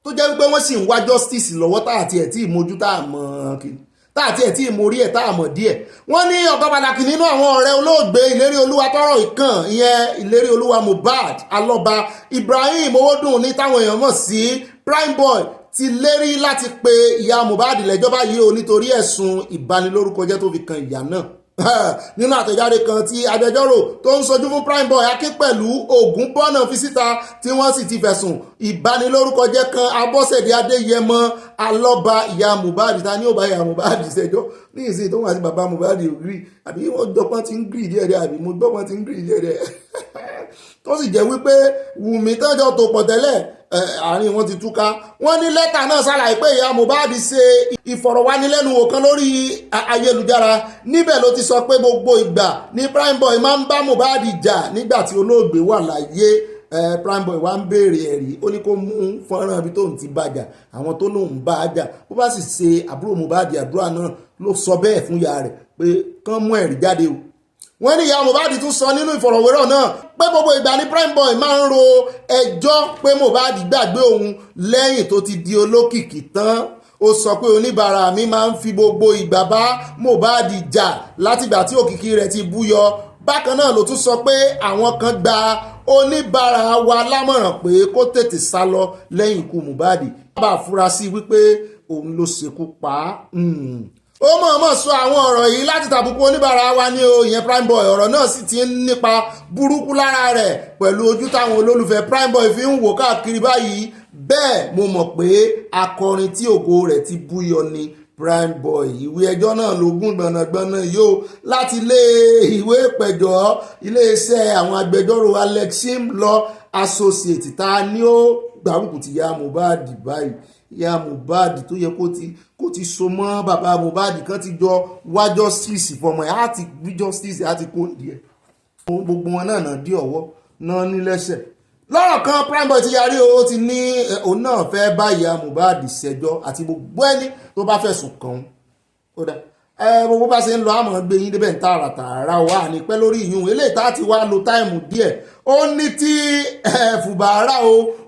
tó jẹ́ wípé wọ́n sì ń wá justice lọ́wọ́ táàtì ẹ̀ tí ìmojú táàmọ̀ kìíní táàtì ẹ̀ tí ìmorí ẹ̀ táàmọ̀ díẹ̀. Wọ́n ní ọ̀kan pàtàkì nínú àwọn ọ̀rẹ́ olóògbé ìlérí olúwa tọ́rọ̀ ìkàn ìyẹn ìlérí olúwa Mohbad alọ́ba Ibrahim Owódùn ní táwọn èèyàn mọ̀ sí Prime Boy ti lérí láti pe ìyá Mohbad lẹ́jọ́ báyìí o nítorí ẹ̀sùn ìbanilórúkọjẹ́ tó fi kan ìyá náà nínú àtẹ̀jáde kan tí agbẹjọ́rò tó ń sojú fún Prime Boy Akínpẹ̀lú Ògúnbọ́nà fi síta tí wọ́n sì ti fẹ̀sùn ìbanilórúkọjẹ́ kan Abọ́sẹ̀dé Adéyẹmọ alọ́ba ìyá Mohbad ta ni ó bá ìyá Mohbad ṣẹjọ́ ní ìsìn tó wà sí bàbá Mohbad ògiri àbí wọ́n gbọ́pọ́n ti ń gírì díẹ̀díẹ̀ àbí mo gbọ́pọ́n ti ń gírì díẹ̀díẹ̀ tó sì jẹ́ wípé Wùmí tọ́jọ́ tó pọ̀ tẹ́lẹ̀ àárín wọn ti túká. Wọ́n ní lẹ́tà náà ṣàlàyé pé ìyá Mohbad ṣe ìfọ̀rọ̀wánilẹ́nuwò kan lórí ayélujára níbẹ̀ ló ti sọ pé gbogbo ìgbà ní Prime Boy máa ń bá Mohbad jà nígbà tí olóògbé wà láyé. Prime Boy wá ń béèrè ẹ̀rí ó ní kó mú fọ́nrán ibi tóun ti bàjà àwọn tó lóun bá a jà bó bá sì ṣe àbúrò Mohbad àdúrà náà ló sọ bẹ́ẹ̀ fún ìyá rẹ̀ pé kán mú ẹ̀rí jáde o. Wọ́n ní ìyá Mohbad tún sọ nínú ìfọ̀rọ̀wérọ̀ náà pé gbogbo ìgbà ní Prime Boy máa ń ro ẹjọ́ pé Mohbad gbàgbé òun lẹ́yìn tó ti di olókìkí tán. Ó sọ pé oníbàárà mi máa ń fi gbogbo ìgbà bá Mohbad jà látìgbà tí òkìkí rẹ̀ ti búyọ. Bákan náà ló tún sọ pé àwọn kan gba oníbàárà wa lámọ̀ràn pé kó tètè sá lọ lẹ́yìn ikú Mohbad. Bá a fura sí wípé òun ló ṣekú pa á. ó mọ̀ọ́mọ̀ sọ àwọn ọ̀rọ̀ yìí láti tàbùkù oníbàárà wa ní o ìyẹn Primeboy. Ọ̀rọ̀ náà sì ti ń nípa burúkú lára rẹ̀ pẹ̀lú ojú táwọn olólùfẹ́ Primeboy fi ń wò káàkiri báyìí. Bẹ́ẹ̀ mo mọ̀ pé akọrin tí ògo rẹ̀ ti búyọ ni Primeboy. Ìwé ẹjọ́ náà ló gùn gbọ̀nàgbọ̀nà yóò láti ilé ìwé ìpẹ̀jọ́ iléeṣẹ́ àwọn agbẹjọ́rò Alexim Law Associate ta ni ó gbárùkù ti ya Mohbad báyìí. Ya Mohbad tó yẹ kó ti so mọ́ bàbá Mohbad kan ti jọ wá justice fọmọ ẹ̀ á ti rí justice á ti kó díẹ̀ gbogbo wọn náà dí ọwọ́ náà ní lẹ́sẹ̀. Lọ́rọ̀ kan Primeboy ti yarí ó ti ní òun náà fẹ́ bá ìyá Mohbad ṣẹjọ́ àti gbogbo ẹni tó bá fẹ̀sùn kàn ó dá gbogbo bá ṣe ń lọ àmọ́ gbé yín débẹ̀ ń tààràtààrà wà ní pẹ́ lórí ìyún eléyìí tá ti wá lo táìmù díẹ̀ ó ní tí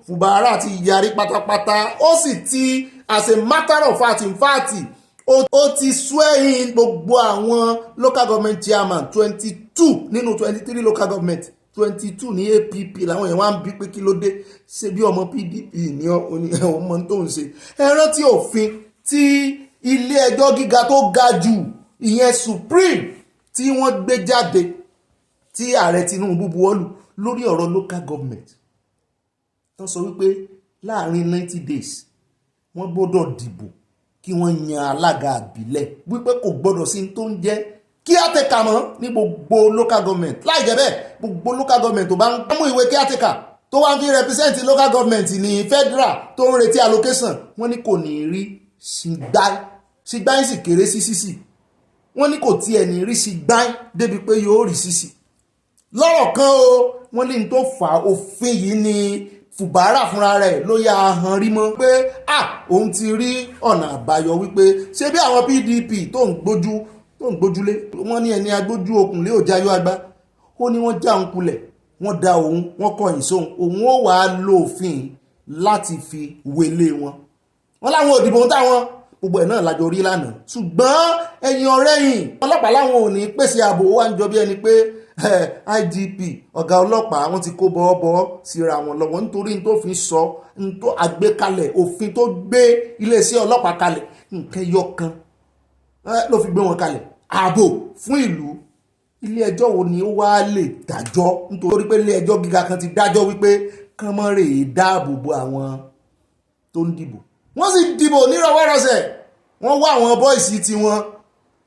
Fubara ti yarí pátápátá ó sì ti as a matter of fact in fact ó ti swear in gbogbo àwọn local government chairman 22 nínú 23 local government 22 ní APP làwọn èèyàn wá ń bí pé kí ló dé ṣe bí ọmọ PDP ní ọmọ tó ń ṣe. Ẹ rántí òfin tí ilé ẹjọ́ gíga tó ga jù ìyẹn Supreme tí wọ́n gbé jáde tí ààrẹ Tinubu buwọ́lù lórí ọ̀rọ̀ local government tó sọ wípé láàrin 90 days wọ́n gbọ́dọ̀ dìbò kí wọ́n yan alága àbílẹ̀ wípé kò gbọ́dọ̀ sí tó ń jẹ́ kí á tẹ̀ka mọ́ ní gbogbo local government. Láì jẹ́ bẹ́ẹ̀ gbogbo local government tó bá ń mú ìwé kí á tẹ̀ka tó wá ń fi represent local government ní federal tó ń retí allocation wọ́n ní kò ní rí ṣìgbáyìn sì kéré sí sísì wọ́n ní kò tiẹ̀ ní rí ṣìgbáyìn débi pé yóò rí sísì. Lọ́rọ̀ kan o wọ́n ní tó fà òfin yìí ní Fubara fúnra rẹ̀ ló yá ahọ́n rí mọ́ pé òun ti rí ọ̀nà àbáyọ wípé ṣé bí àwọn PDP tó ń gbójúlé wọ́n ní ẹni agbójú okùnlé ò jayọ́ agbá ó ní wọ́n já òun kulẹ̀ wọ́n da òun wọ́n kọ̀yìn sóhun òun ó wàá lo òfin láti fi wélé wọn. Wọ́n láwọn òdìbò táwọn gbogbo ẹ̀ náà lájọ rí lánàá ṣùgbọ́n ẹ̀yìn ọ̀rẹ́yìn ọlọ́pàá láwọn ò ní pèsè ààbò wá ń jọ bí ẹni pé IGP ọ̀gá ọlọ́pàá wọ́n ti kó bọ́ọ̀bọ́ síra wọn lọ́wọ́ nítorí tó fi sọ tó àgbékalẹ̀ òfin tó gbé iléeṣẹ́ ọlọ́pàá kalẹ̀ nǹkan yọkan ló fi gbé wọn kalẹ̀ ààbò fún ìlú. Ilé ẹjọ́ wo ni ó wá lè dájọ́ nítorí pé ilé ẹjọ́ gíga kan ti dájọ́ wípé kán mọ́ rè é dáàbò bo àwọn tó ń dìbò wọ́n sì dìbò nírọ̀wọ́rọ̀sẹ̀ wọ́n wá àwọn bọ́ìsì tiwọn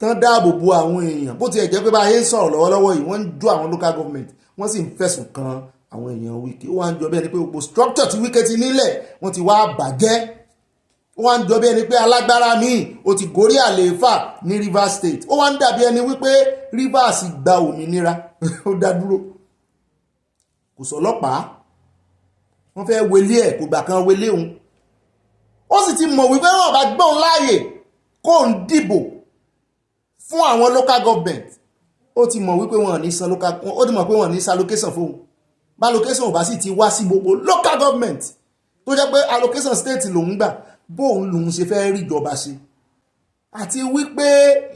tán dáàbò bo àwọn èèyàn bó tiẹ̀ jẹ́ pé bá a yé ń sọ̀rọ̀ lọ́wọ́lọ́wọ́ yìí wọ́n ń jó àwọn local government wọ́n sì ń fẹ̀sùn kan àwọn èèyàn Wike ó wá ń jọ bí ẹni pé gbogbo structure tí Wike ti nílẹ̀ wọ́n ti wá bàjẹ́ ó wá ń jọ bí ẹni pé alágbára míì ó ti gorí àlééfà ní Rivers State ó wá ń dàbí ẹni wípé Rivers gba òmìnira ó dá dúró kò sọ́lọ́pàá wọ́n fẹ́ wọlé ẹ̀ kò gbà kan wọlé òun ó sì ti mọ̀ wípé wọ́n bá gbóhùn láàyè kó ń dìbò fún àwọn local government ó ti mọ̀ wípé wọ́n ní san local ó ti mọ̀ pé wọ́n ní san allocation fóun bá allocation ò bá sì ti wá sí gbogbo local government tó jẹ́ pé allocation state lòun gbà bóun lòun ṣe fẹ́ rí ìjọba ṣe àti wípé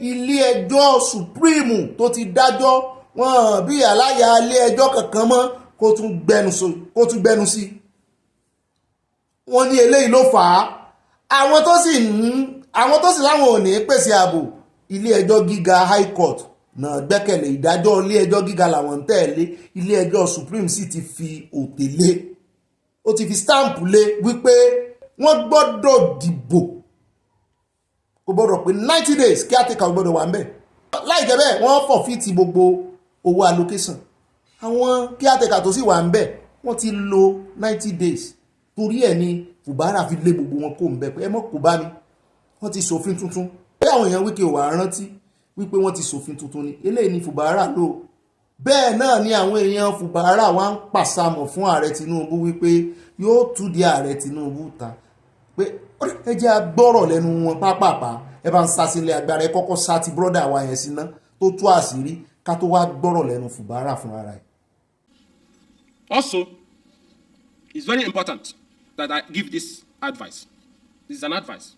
ilé ẹjọ́ Supreme tó ti dájọ́ wọn bí aláya ilé ẹjọ́ kankan mọ́ kó tún gbẹnu sí wọ́n ní eléyìí ló fà á àwọn tó sì láwọn ò ní pèsè ààbò ilé ẹjọ́ gíga High Court náà gbẹ́kẹ̀lé ìdájọ́ ilé ẹjọ́ gíga làwọn ń tẹ̀lé ilé ẹjọ́ Supreme sì ti fi òtè lé ó ti fi stamp lé wípé wọ́n gbọ́dọ̀ dìbò kò gbọ́dọ̀ pé 90 days kí àtẹ̀kà gbọ́dọ̀ wà ń bẹ̀ láì jẹ́ bẹ́ẹ̀ wọ́n fọ̀fíìtì gbogbo owó allocation àwọn kí àtẹ̀kà tó sì wà ń bẹ̀ wọ́n ti lo 90 days torí ẹ̀ ni Fubara fi lé gbogbo wọn kó ń bẹ̀ pé ẹ mọ̀ kó bá mi wọ́n ti ṣòfin tuntun pé àwọn èèyàn Wike ò wá rántí wípé wọ́n ti ṣòfin tuntun ni eléyìí ni Fubara lò bẹ́ẹ̀ náà ni àwọn èèyàn Fubara wá ń pàṣàmọ̀ fún ààrẹ Tinubu wípé yóò tú di ààrẹ Tinubu ta pé ẹ jẹ́ agbọ́rọ̀ lẹ́nu wọn pápápá ẹ bá ń sá sílé agbára ẹ kọ́kọ́ sá ti brọ́dà wa yẹn síná tó tú àṣírí ká tó wá gbọ́rọ̀ lẹ́nu Fubara fún ara ẹ̀. Also, it's very important that I give this advice. This is an advice.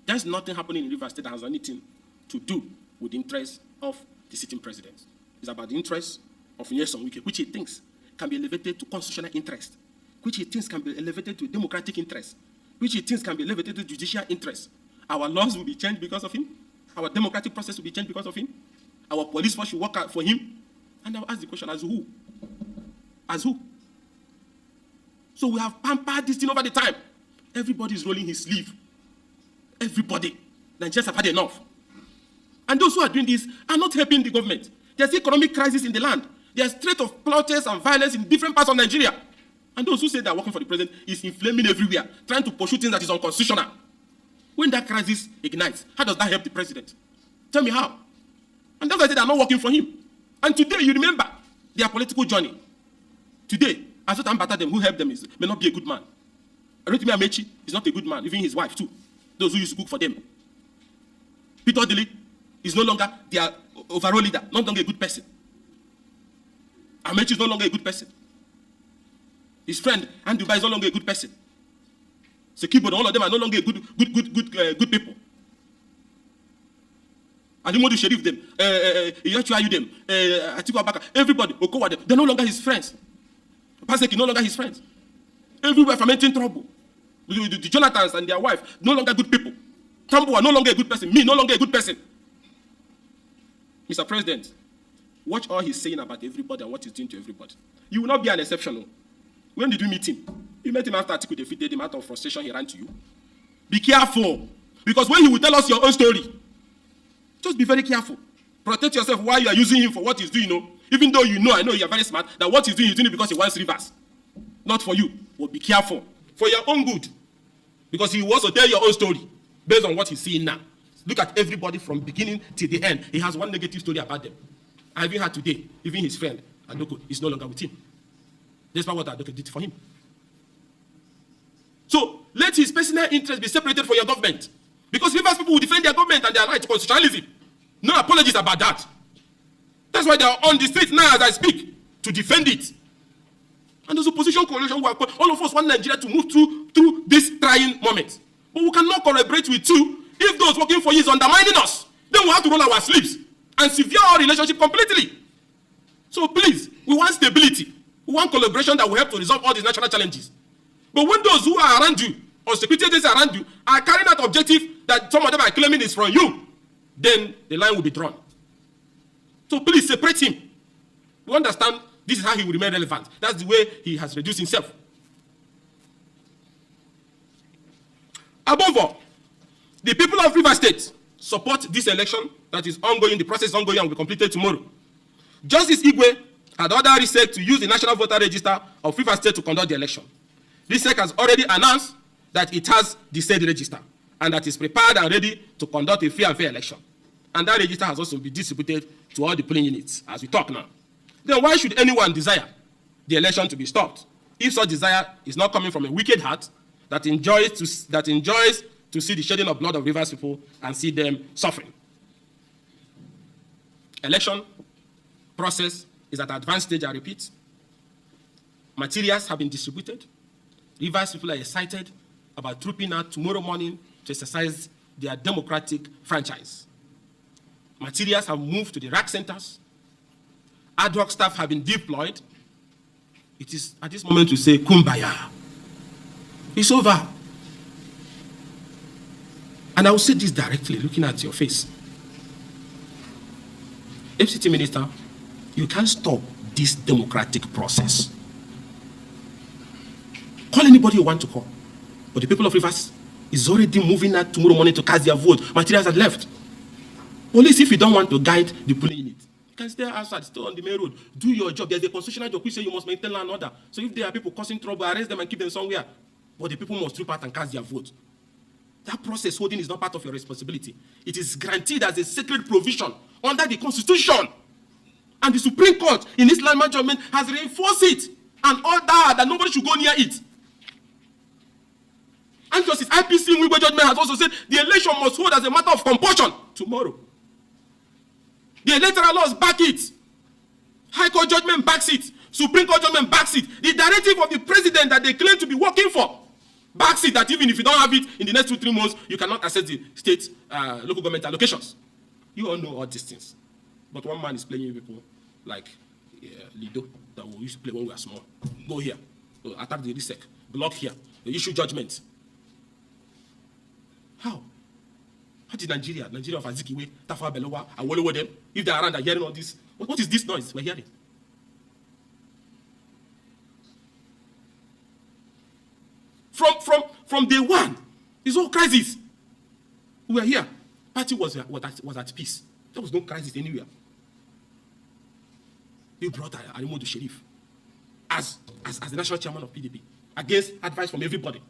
There's nothing happening in Rivers State that has anything to do with the interests of the sitting president. It's about the interests of Nyesom Wike, which he thinks can be elevated to constitutional interest, which he thinks can be elevated to democratic interest, which he thinks can be elevated to judicial interest. Our laws will be changed because of him. Our democratic process will be changed because of him. Our police force should work out for him. And I'll ask the question, as who? As who? So we have pampered this thing over the time. Everybody is rolling his sleeve. Everybody. Nigerians have had enough. And those who are doing this are not helping the government. There's economic crisis in the land. There's threat of plotters and violence in different parts of Nigeria. And those who say they're working for the president is inflaming everywhere, trying to pursue things that is unconstitutional. When that crisis ignites, how does that help the president? Tell me how. And that's why I said they're not working for him. And today, you remember their political journey. Today, Azotan Batadem, who helped them, may not be a good man. Rotimi Amechi is not a good man, even his wife too. Those who used to cook for them. Peter Odili is no longer their overall leader, no longer a good person. Amechi is no longer a good person. His friend, Anduba, is no longer a good person. Sekibo, all of them are no longer good people. Adimodu Sheriff them, Iyachu them, Atiku Abaka, everybody, Okowa them, they're no longer his friends. Paseki no longer his friends. Everywhere fermenting trouble. The Jonathans and their wife, no longer good people. Tambuwa, no longer a good person. Me, no longer a good person. Mr. President, watch all he's saying about everybody and what he's doing to everybody. You will not be an exception. When did you meet him? You met him after Atiku defeated him out of frustration, he ran to you. Be careful. Because when he will tell us your own story, just be very careful. Protect yourself while you are using him for what he's doing. Even though I know you are very smart, that what he's doing it because he wants rivers. Not for you. But be careful. For your own good. Because he wants to tell your own story based on what he's seeing now. Look at everybody from beginning to the end. He has one negative story about them. I even had today, even his friend, Adoko, is no longer with him. Despite what Adoko did for him. So let his personal interest be separated from your government. Because Rivers people will defend their government and their right to constitutionalism. No apologies about that. That's why they are on the street now as I speak to defend it. And those opposition coalition who are all of us want Nigeria to move through this trying moment. But we cannot collaborate with you if those working for you is undermining us. Then we have to roll our sleeves and sever our relationship completely. So please, we want stability. We want collaboration that will help to resolve all these national challenges. But when those who are around you, or security agencies around you, are carrying out objective that some of them are claiming is from you, then the line will be drawn. So please separate him. We understand this is how he will remain relevant. That's the way he has reduced himself. Above all, the people of Rivers State support this election that is ongoing. The process is ongoing and will be completed tomorrow. Justice Igwe had ordered RISEC to use the National Voter Register of Rivers State to conduct the election. RISEC has already announced that it has the said register and that is prepared and ready to conduct a free and fair election. And that register has also been distributed to all the polling units as we talk now. Then why should anyone desire the election to be stopped if such desire is not coming from a wicked heart that enjoys to see the shedding of blood of Rivers people and see them suffering? Election process is at advanced stage, I repeat. Materials have been distributed. Rivers people are excited about trooping out tomorrow morning to exercise their democratic franchise. Materials have moved to the rack centers. Ad hoc staff have been deployed. It is at this moment to say, Kumbaya. It's over. And I will say this directly, looking at your face. FCT Minister, you can't stop this democratic process. Call anybody you want to call. But the people of Rivers is already moving out tomorrow morning to cast their vote. Materials are left. Police, if you don't want to guide the polling unit, you can stay outside, stay on the main road. Do your job. There's a constitutional job which says you must maintain law and order. So if there are people causing trouble, arrest them and keep them somewhere. But the people must troop out and cast their vote. That process holding is not part of your responsibility. It is guaranteed as a sacred provision under the Constitution. And the Supreme Court in its landmark judgment has reinforced it and ordered that nobody should go near it. And Justice IPC Wigo judgment has also said the election must hold as a matter of compulsion tomorrow. The electoral laws back it. High Court judgment backs it. Supreme Court judgment backs it. The directive of the president that they claim to be working for backs it, that even if you don't have it in the next 2-3 months, you cannot access the state local government allocations. You all know all these things. But one man is playing with people like Lido that we used to play when we were small. Go here. Attack the RISEC. Block here. Issue judgment. How? What is Nigeria? Nigeria of Azikiwe, Tafa Belowa, and Wolowo them. If they are around, they're hearing all this. What is this noise we're hearing? From day one, it's all crisis. We were here. Party was at peace. There was no crisis anywhere. You brought Arimodu Sheriff as the national chairman of PDP against advice from everybody.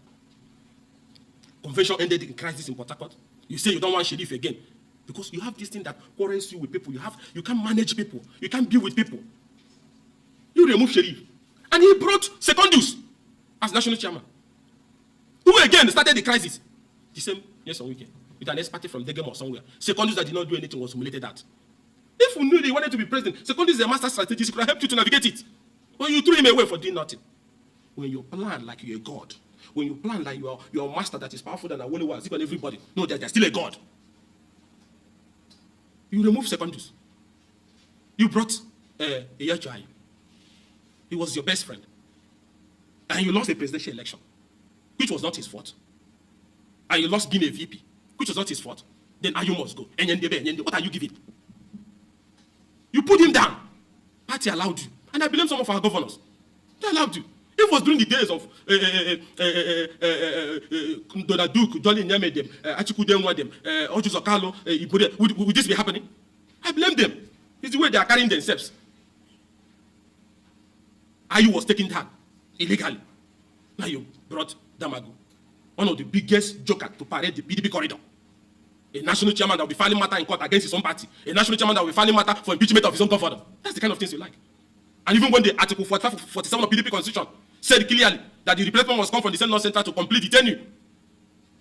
Convention ended in crisis in Port Harcourt. You say you don't want Sheriff again because you have this thing that quarrels you with people. You can't manage people. You can't be with people. You remove Sheriff, and he brought Secondus as national chairman. Who again started the crisis? The same yes on weekend with an ex-party from Degem or somewhere. Secondus that did not do anything was humiliated out. If we knew they wanted to be president, Secondus is a master strategist, could have helped you to navigate it. But you threw him away for doing nothing. When you plan like you're a god, when you plan like you're a master that is powerful than Awolowo, Azikiwe, and everybody, no, they're still a god. You remove Secondus. You brought Iyachai. He was your best friend. And you lost the presidential election, which was not his fault. And you lost being a VP, which was not his fault. Then Ayu must go. What are you giving? You put him down. Party allowed you. And I blame some of our governors. They allowed you. If it was during the days of Donald Duke, Jolly Nyamedem, Achikudem, Oju Zokalo, Ibure, would this be happening? I blame them. It's the way they are carrying themselves. Ayu was taken down illegally. Now you brought Damagu, one of the biggest jokers to parade the PDP corridor. A national chairman that will be filing matter in court against his own party. A national chairman that will be filing matter for impeachment of his own governor. That's the kind of things you like. And even when the Article 45, 47 of PDP Constitution said clearly that the replacement must come from the same non-central to complete the tenure,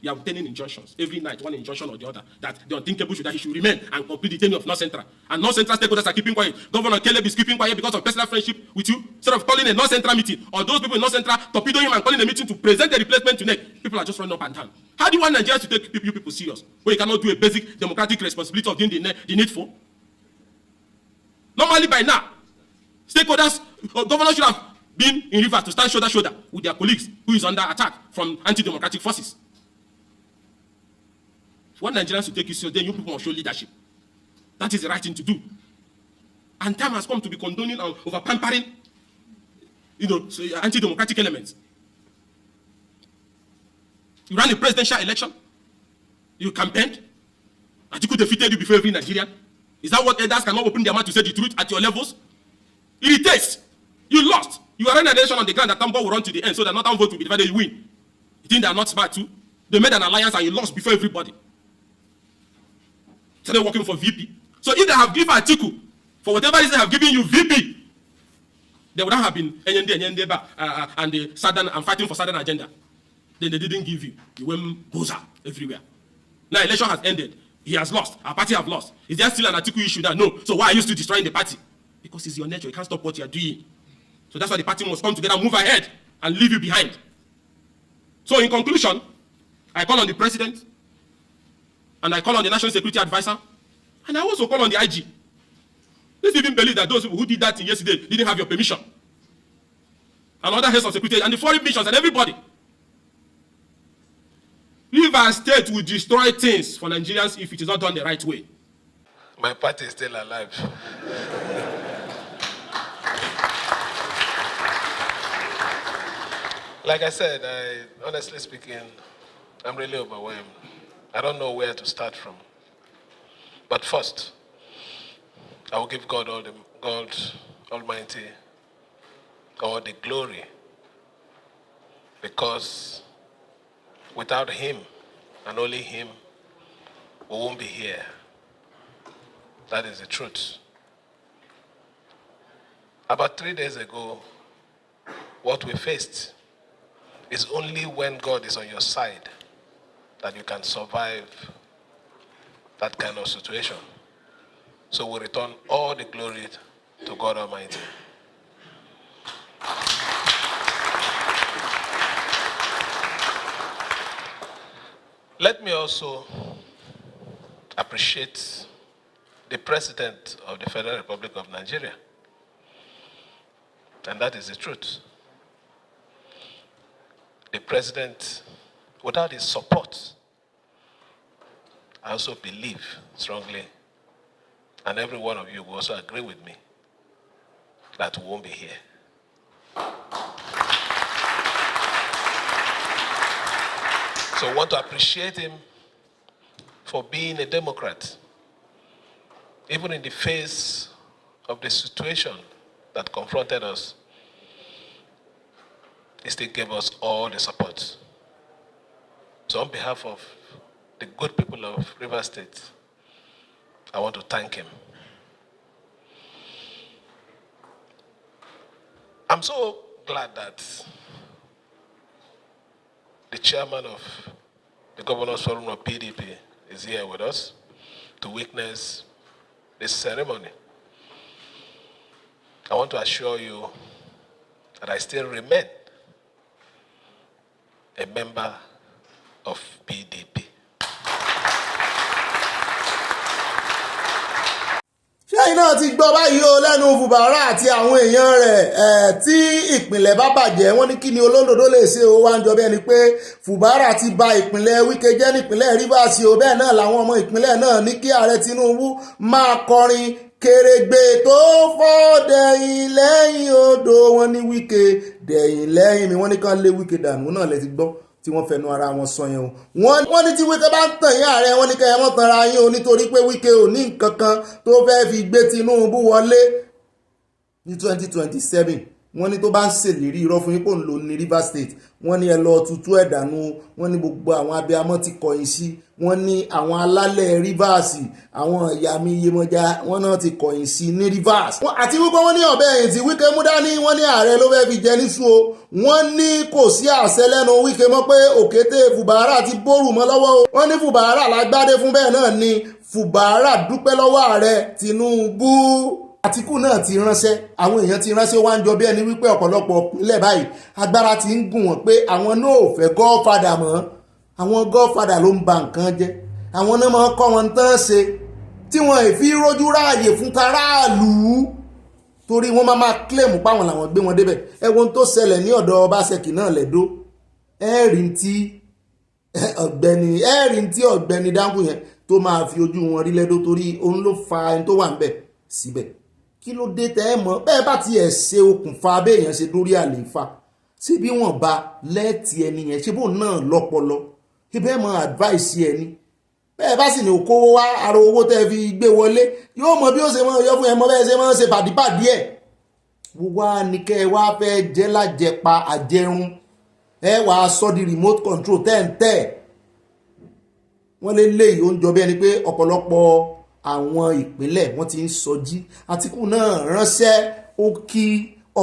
you are obtaining injunctions every night, one injunction or the other, that the unthinkable should that he should remain and complete the tenure of non-central. And non-central stakeholders are keeping quiet. Governor Caleb is keeping quiet because of personal friendship with you. Instead of calling a non-central meeting, or those people in non-central torpedoing him and calling a meeting to present the replacement to NEC, people are just running up and down. How do you want Nigerians to take you people serious when you cannot do a basic democratic responsibility of doing the needful? Normally by now, stakeholders, governors should have been in rivers to stand shoulder to shoulder with their colleagues who is under attack from anti-democratic forces. If you want Nigerians to take you serious, then you people must show leadership. That is the right thing to do. And time has come to be condoning and over-pampering, anti-democratic elements. You ran a presidential election. You campaigned. Atiku defeated you before every Nigerian. Is that what elders cannot open their mouth to say the truth at your levels? It irritates. You lost. You are running an election on the ground that Tambo will run to the end so that northern vote will be divided, you win. You think they are not smart too? They made an alliance and you lost before everybody. Started working for VP. So if they have given Atiku, for whatever reason they have given you VP, they would not have been and the Southern and fighting for Southern agenda. Then they didn't give you. You went boza everywhere. Now election has ended. He has lost. Our party have lost. Is there still an Atiku issue that no? So why are you still destroying the party? Because it's your nature. You can't stop what you are doing. So that's why the party must come together, move ahead, and leave you behind. So in conclusion, I call on the president, and I call on the National Security Advisor, and I also call on the IG. Let's even believe that those people who did that thing yesterday didn't have your permission. And other heads of security, and the foreign missions, and everybody. Leave our state will destroy things for Nigerians if it is not done the right way. My party is still alive. Like I said, honestly speaking, I'm really overwhelmed. I don't know where to start from. But first, I will give God Almighty all the glory, because without Him and only Him, we won't be here. That is the truth. About 3 days ago, what we faced is only when God is on your side that you can survive that kind of situation. So we return all the glory to God Almighty. Let me also appreciate the President of the Federal Republic of Nigeria. And that is the truth. The President, without his support I also believe strongly, and every one of you will also agree with me, that we won't be here. So I want to appreciate him for being a Democrat, even in the face of the situation that confronted us. He still gave us all the support. So on behalf of the good people of Rivers State, I want to thank him. I'm so glad that the chairman of the Governors Forum of PDP is here with us to witness this ceremony. I want to assure you that I still remain a member of PDP. ṣẹ́yìn náà ti gbọ́ báyìí o lẹ́nu Fubara àti àwọn èèyàn rẹ̀ tí ìpìlẹ̀ bá bàjẹ́ wọ́n ní kí ni olódodo lè ṣe o wá ń jọ bẹ́ẹ̀ ni pé Fubara ti ba ìpínlẹ̀ Wike jẹ́ nípínlẹ̀ Rivers o bẹ́ẹ̀ náà làwọn ọmọ ìpínlẹ̀ náà ní kí ààrẹ Tinubu máa kọrin kèrègbè tó fọ́ dẹ̀yìn lẹ́yìn odò wọn ní Wike dẹ̀yìn lẹ́yìn mi wọ́n ní kán lé Wike dànù náà lẹ ti gbọ́ tí wọ́n fẹnu ara wọn sọ yẹn o wọ́n ní tí Wike bá ń tàn yín ààrẹ wọ́n ní kẹ́yẹ́ mọ́ tanra yín o nítorí pé Wike ò ní nǹkan kan tó fẹ́ fi gbé Tinubu wọlé ní 2027 wọ́n ní tó bá ń ṣèlérí irọ́ fún yín kò ń lò ní Rivers State wọ́n ní ẹ lọ tutù ẹ̀ dànù wọ́n ní gbogbo àwọn abiyamọ ti kọ̀yìn sí wọ́n ní àwọn alálẹ̀ Rivers àwọn ìyá mi Iyemọja wọ́n náà ti kọ̀yìn sí ní Rivers àti wípé wọ́n ní ọ̀bẹ ẹ̀yìn tí Wike mú dání wọ́n ní ààrẹ ló fẹ́ fi jẹ níṣu o wọ́n ní kò sí àṣẹ lẹ́nu Wike mọ́ pé òkété Fubara ti bórù mọ́ lọ́wọ́ o wọ́n ní Fubara lágbádé fún bẹ́ẹ̀ náà ni Fubara dúpẹ́ lọ́wọ́ ààrẹ Tinubu. Àtíkù náà ti ránṣẹ́ àwọn èèyàn ti ránṣẹ́ wá ń jọ bí ẹni wípé ọ̀pọ̀lọpọ̀ ìpínlẹ̀ báyìí agbára ti ń gùn wọ́n pé àwọn náà ò fẹ́ gọ́ọ̀fàdà mọ́ àwọn gọ́ọ̀fàdà ló ń ba nǹkan jẹ́ àwọn náà máa kọ́ wọn tán ṣe tí wọ́n èfi rójú ráàyè fún taráàlú torí wọ́n máa kílèmù páwọn làwọn gbé wọn débẹ̀ ẹ̀wọ̀n tó ṣẹlẹ̀ ní ọ̀dọ̀ Ọbaṣẹ́kì náà lẹ́dọ́ ẹ̀rín tí ọ̀gbẹ́ni Dáńkù yẹn tó máa fi ojú wọn rí lẹ́dọ́ torí òun ló fa ẹni tó wà ń bẹ̀ síbẹ̀ kí ló dé tẹ́ ẹ mọ̀ bẹ́ẹ̀ bá tiẹ̀ ṣe okùnfà abéèyàn ṣe dórí àlééfà ṣé bí wọ́n bá lẹ́ẹ̀tì ẹni yẹn ṣé bóun náà lọ́pọlọ ṣé bẹ́ẹ̀ mọ advice ẹni bẹ́ẹ̀ bá sì ní okòwò wá ara owó tẹ́ fi gbé wọlé yóò mọ bí ó ṣe mọ yọ fún ẹ mọ bẹ́ẹ̀ ṣe máa ń ṣe pàdípàdí ẹ̀ wá ní kẹ́ ẹ wá fẹ́ jẹ́ lájẹpa àjẹrun ẹ wàá sọ di remote control tẹ́ǹtẹ́ wọ́n lé léyìí ó ń jọ bí ẹni pé ọ̀pọ̀lọpọ̀ àwọn ìpínlẹ̀ wọ́n ti ń sọjí Àtíkù náà ránṣẹ́ ó kí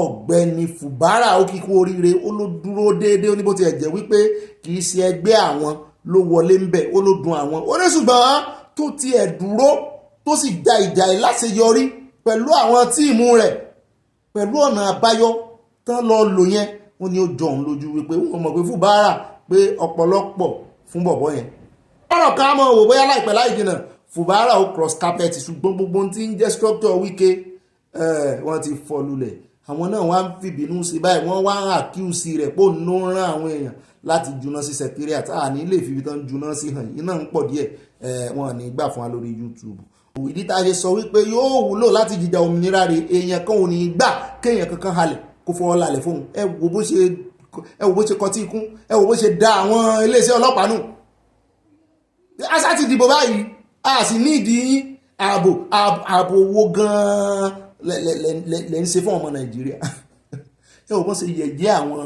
Ọ̀gbẹ́ni Fubara ó kí kú oríire ó ló dúró déédéé ó ní bó ti ẹ̀ jẹ́ wípé kì í ṣe ẹgbẹ́ àwọn ló wọlé ń bẹ̀ ó ló dùn àwọn ó ní ṣùgbọ́n tó ti ẹ̀ dúró tó sì ja ìjà ìláṣeyọrí pẹ̀lú àwọn tíìmù rẹ̀ pẹ̀lú ọ̀nà àbáyọ tán lọ lò yẹn ó ní ó jọ òun lójú wípé wọ́n mọ̀ pé Fubara pé ọ̀pọ̀lọpọ̀ fún bọ̀bọ̀ yẹn ọ̀rọ̀ ká mọ̀ wò bóyá láìpẹ́ láì jìnnà Fubara ó cross carpet ṣùgbọ́n gbogbo tí ń jẹ́ structure Wike wọ́n ti fọ́ lulẹ̀ àwọn náà wọ́n á fìbínú sí báyìí wọ́n wá ń accuse rẹ̀ pé òun ló ń rán àwọn èèyàn láti juná sí secretariat àní lè fi ibi tán juná sí hàn yìí náà ń pọ̀ díẹ̀ wọn ní gbà fún wa lórí YouTube ìdí tá a ṣe sọ wípé yóò wúlò láti jìjà òmìnira rẹ̀ èèyàn kan ò ní gbà kéèyàn kankan halẹ̀ kó fọwọ́ lálẹ̀ fóun ẹ wo bó ṣe kọtí ikún ẹ wo bó ṣe da àwọn iléeṣẹ́ ọlọ́pàá nù àṣà ti dìbò báyìí a sì ní ìdí ààbò owó gan-an lẹ́ ń ṣe fún ọmọ Nàìjíríà ẹ ò bọ́n ṣe yẹ̀yẹ́ àwọn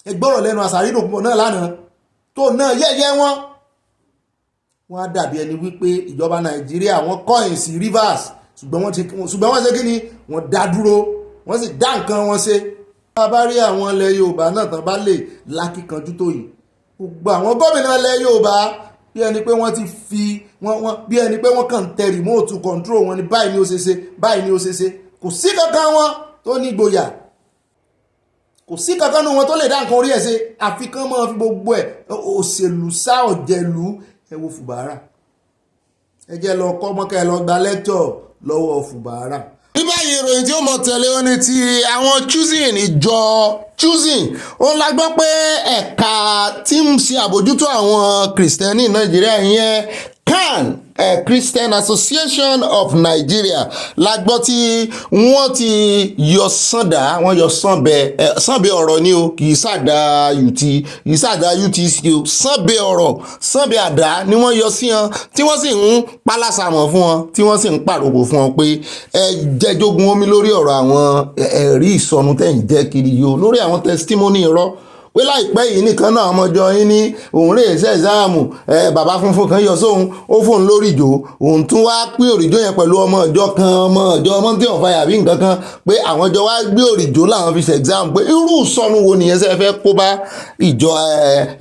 ẹgbọ́rọ̀ lẹ́nu àṣàrí ìdòkùnbọ̀ náà lánàá tó náà yẹ̀yẹ́ wọ́n á dàbí ẹni wípé ìjọba Nàìjíríà wọ́n kọ̀yìn sí Rivers ṣùgbọ́n wọ́n ṣe kí ni wọ́n dá dúró wọ́n sì dá nǹkan wọn ṣe bá bá rí àwọn ilẹ̀ Yorùbá náà tán bá lè lákìkanjú tó yìí gbogbo àwọn gómìnà ilẹ̀ Yorùbá bí ẹni pé wọ́n ti fi bí ẹni pé wọ́n kàn tẹ remote control wọn ni báyìí ni ó ṣe ṣe báyìí ni ó ṣe ṣe kò sí kankan wọn tó ní ìgboyà kò sí kankan nu wọn tó lè dá nǹkan orí ẹ̀ ṣe àfi kán máa fi gbogbo ẹ̀ òṣèlú sá ọ̀jẹ̀lú ẹ wo Fubara ẹ jẹ́ lọ kọ́ mọ́kẹ́ lọ gba lecture lọ́wọ́ Fubara ní báyìí ìròyìn tí ó mọ̀ tẹ̀lé wọn ni ti àwọn choosing ìjọ choosing òun la gbọ́ pé ẹ̀ka tí ń ṣe àbójútó àwọn kìrìsìtẹ́nì nàìjíríà ìyẹn CAN Christian Association of Nigeria la gbọ́ tí wọ́n ti yọ sànda wọ́n yọ sànbẹ ọ̀rọ̀ ni o kì í sàdá UTC o sànbẹ ọ̀rọ̀ sànbẹ àdá ni wọ́n yọ sí wọn tí wọ́n sì ń pálásàmọ̀ fún wọn tí wọ́n sì ń pàròkò fún wọn pé ẹ jẹjogún omi lórí ọ̀rọ̀ àwọn ẹ̀rí ìsọnù tẹ̀ ń jẹ́ kiri yìí o lórí àwọn testimony irọ́ pé láìpẹ́ yìí nìkan náà ọmọjọ yín ní òun rè ṣe ẹ̀sáàmù bàbá funfun kan yọ sóhun ó fóun lórí ìjò òun tún wá pín òrìjó yẹn pẹ̀lú ọmọ ìjọ Mountain of Fire àbí nǹkan kan pé àwọn ìjọ wá gbé òrìjó làwọn fi ṣe ẹ̀sáàmù pé irú ìsọnù wo nìyẹn ṣe ẹ fẹ́ kó bá ìjọ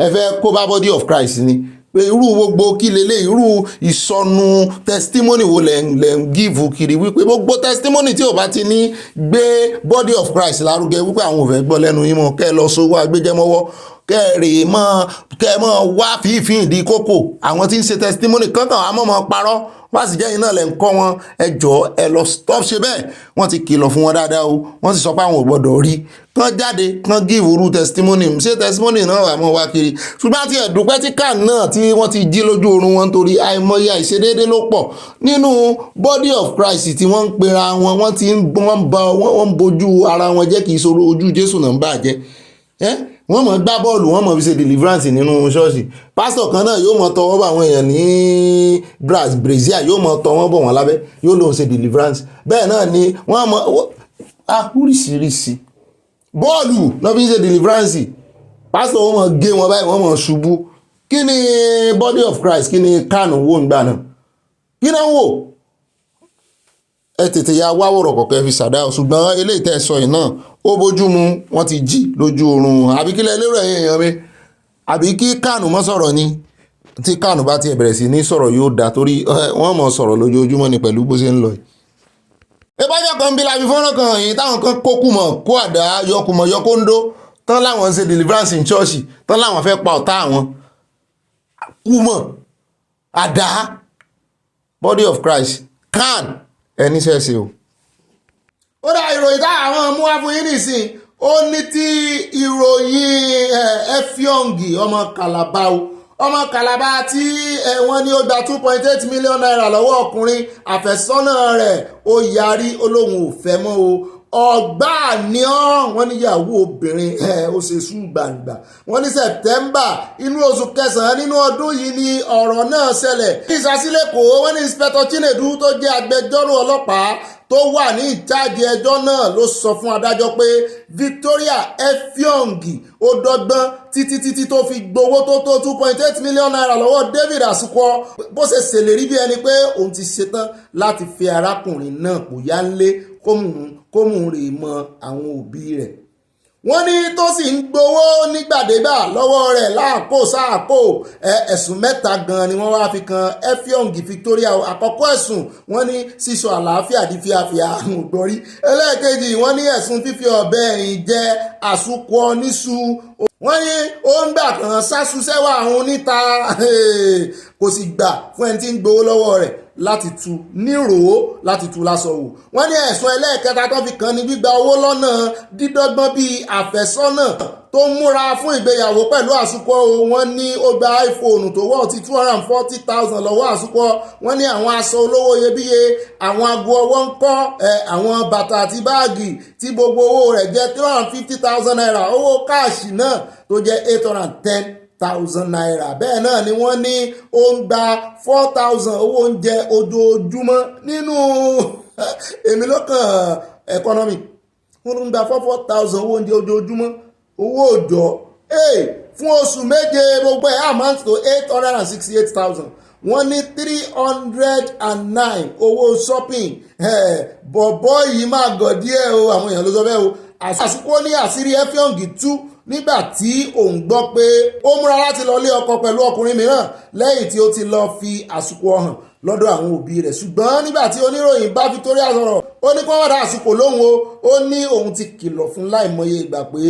ẹ fẹ́ kó bá body of Christ ni pé irú gbogbo kí lélẹ̀ irú ìsọnù testimony wo lẹ̀ ń gíìfù kiri wípé gbogbo testimony tí ò bá ti ní gbé body of Christ lárugẹ wípé àwọn ò fẹ́ gbọ́ lẹ́nu yín mọ́ kẹ́ ẹ lọ sówó agbẹjẹmọ́wọ́ kẹ́ ẹ mọ́ wá fífín ìdí kókò àwọn tí ń ṣe testimony kankan àmọ́ mọ́ parọ́ wá sì jẹ́ iná lẹ̀ ń kọ́ wọn ẹ jọ̀ọ́ ẹ lọ stop ṣe bẹ́ẹ̀ wọ́n ti kìlọ̀ fún wọn dáadáa o wọ́n sì sọ pé àwọn ò gbọ́dọ̀ rí kán jáde kán give ru testimony ṣé testimony náà wà mọ́ wá kiri ṣùgbọ́n àti ẹ̀dùpẹ́ tí CAN náà tí wọ́n ti jí lójú oorun wọn torí àìmọye àìṣedéédé ló pọ̀ nínú body of Christ tí wọ́n ń pera wọn wọ́n ń bojú ara wọn jẹ́ kì í sọ̀rọ̀ ojú Jésù náà ń bàjẹ́ wọ́n mọ̀ gbá bọ́ọ̀lù wọ́n mọ̀ fi ṣe deliverance nínú ṣọ́ọ̀ṣì pásítọ̀ kan náà yóò mọ̀ tọwọ́ bá àwọn èèyàn ní Brazil yóò mọ̀ tọwọ́ bọ̀ wọ́n lábẹ́ yóò lóun ṣe deliverance bẹ́ẹ̀ náà ni wọ́n mọ̀ oríṣiríṣi bọ́ọ̀lù náà fi ń ṣe deliverance pásítọ̀ wọ́n mọ̀ gé wọn báyìí wọ́n mọ̀ ṣubú kí ni body of Christ kí ni CAN wò ń gbà náà kí náà wò ẹ tètè ya wáwòrán kọ̀ọ̀kan fi ṣàdá ṣùgbọ́n eléyìí tẹ́ ẹ sọ yìí náà ó bójú mu wọ́n ti jí lójú oorun àbí kílẹ̀ lérò ẹ̀yìn èèyàn mi àbí kí CAN mọ́ sọ̀rọ̀ ni tí CAN bá tiẹ̀ bẹ̀rẹ̀ sí ní sọ̀rọ̀ yóò dá torí wọ́n mọ̀ sọ̀rọ̀ lójoojúmọ́ ni pẹ̀lú bó ṣe ń lọ yìí. ìbájọ́ kan bí labi fọ́nrán kan yìí táwọn kan kó kùmọ̀ kó àdá yọkùmọ̀ yọkóńdó tán láwọn ń ṣe deliverance in church tán láwọn fẹ́ pa ọ̀tá àwọn kùmọ̀ àdá body of Christ CAN ẹni ṣẹ́ṣe o. ó dá ìròyìn táwọn mú wá fún yín nìsín ó ní tí ìròyìn Effiong ọmọ Calabar tí wọ́n ní ó gba 2.8 million naira lọ́wọ́ ọkùnrin àfẹ́sọ́nà rẹ̀ ó yarí olóhùn ò fẹ́ mọ́ o ọgbà ní wọ́n níyàwó obìnrin ó ṣe sùn gbàǹgbà wọ́n ní September inú oṣù kẹsàn-án nínú ọdún yìí ni ọ̀rọ̀ náà ṣẹlẹ̀ ní ìsásílẹ̀kọ̀ wọ́n ní Inspector Chinedu tó jẹ́ agbẹjọ́rò ọlọ́pàá tó wà ní ìjáde ẹjọ́ náà ló sọ fún adájọ́ pé Victoria Effiong ó dọ́gbọ́n títí tó fi gbowó tó 2.8 million naira lọ́wọ́ David Asukwo bó ṣe ṣèlérí bí ẹni pé òun ti ṣetán láti fi arákùnrin náà kò yá ń lé kó mú rè mọ àwọn òbí rẹ̀ wọ́n ní tó sì ń gbowó nígbàdégbà lọ́wọ́ rẹ̀ láàkó sáàkó ẹ̀sùn mẹ́ta gan ni wọ́n wá fi kan Effiong Victoria àkọ́kọ́ ẹ̀sùn wọ́n ní sísọ àlàáfíà di fíafíà àwọn ògbórí ẹlẹ́ẹ̀kejì wọ́n ní ẹ̀sùn fífi ọ̀bẹ ẹ̀yìn jẹ Asukwo níṣu wọ́n ní ó ń gbà kan sásúsẹ́wà àwọn níta kò sì gbà fún ẹni tí ń gbowó lọ́wọ́ rẹ̀ láti tu nírò láti tu lásán wò wọ́n ní ẹ̀sùn ẹlẹ́ẹ̀kẹta tó fi kàn ní gbígba owó lọ́nà dídọ́gbọ́n bíi àfẹ́sọ́nà tó ń múra fún ìgbéyàwó pẹ̀lú Asukwo wọ́n ní ó gba iPhone tó wọ́ ti 240,000 lọ́wọ́ Asukwo wọ́n ní àwọn aṣọ olówó iyebíye àwọn aago ọwọ́ ń kọ́ àwọn bàtà àti báàgì tí gbogbo owó rẹ̀ jẹ́ 350,000 naira owó káàṣì náà tó jẹ́ 810,000 naira bẹ́ẹ̀ náà ni wọ́n ní ó ń gba 4,000 owó oúnjẹ ojoojúmọ́ nínú èmi lọ́kàn economy wọ́n ń gba 4,000 owó oúnjẹ ojoojúmọ́ owó òjò fún oṣù méje gbogbo ẹ̀ amount to 868,000 wọ́n ní 309 owó shopping bọ̀bọ́ yìí máa gọ̀ díẹ̀ o àwọn èèyàn ló sọ bẹ́ẹ̀ o Asukwo ní àṣírí Effiong tú nígbà tí òun gbọ́ pé ó múra láti lọ lé ọkọ pẹ̀lú ọkùnrin mìíràn lẹ́yìn tí ó ti lọ fi Asukwo hàn lọ́dọ̀ àwọn òbí rẹ̀ ṣùgbọ́n nígbà tí oníròyìn bá Victoria sọ̀rọ̀ ó ní kó wọ́n dá Asukwo lóhùn ó ní òun ti kìlọ̀ fún láìmọye ìgbà pé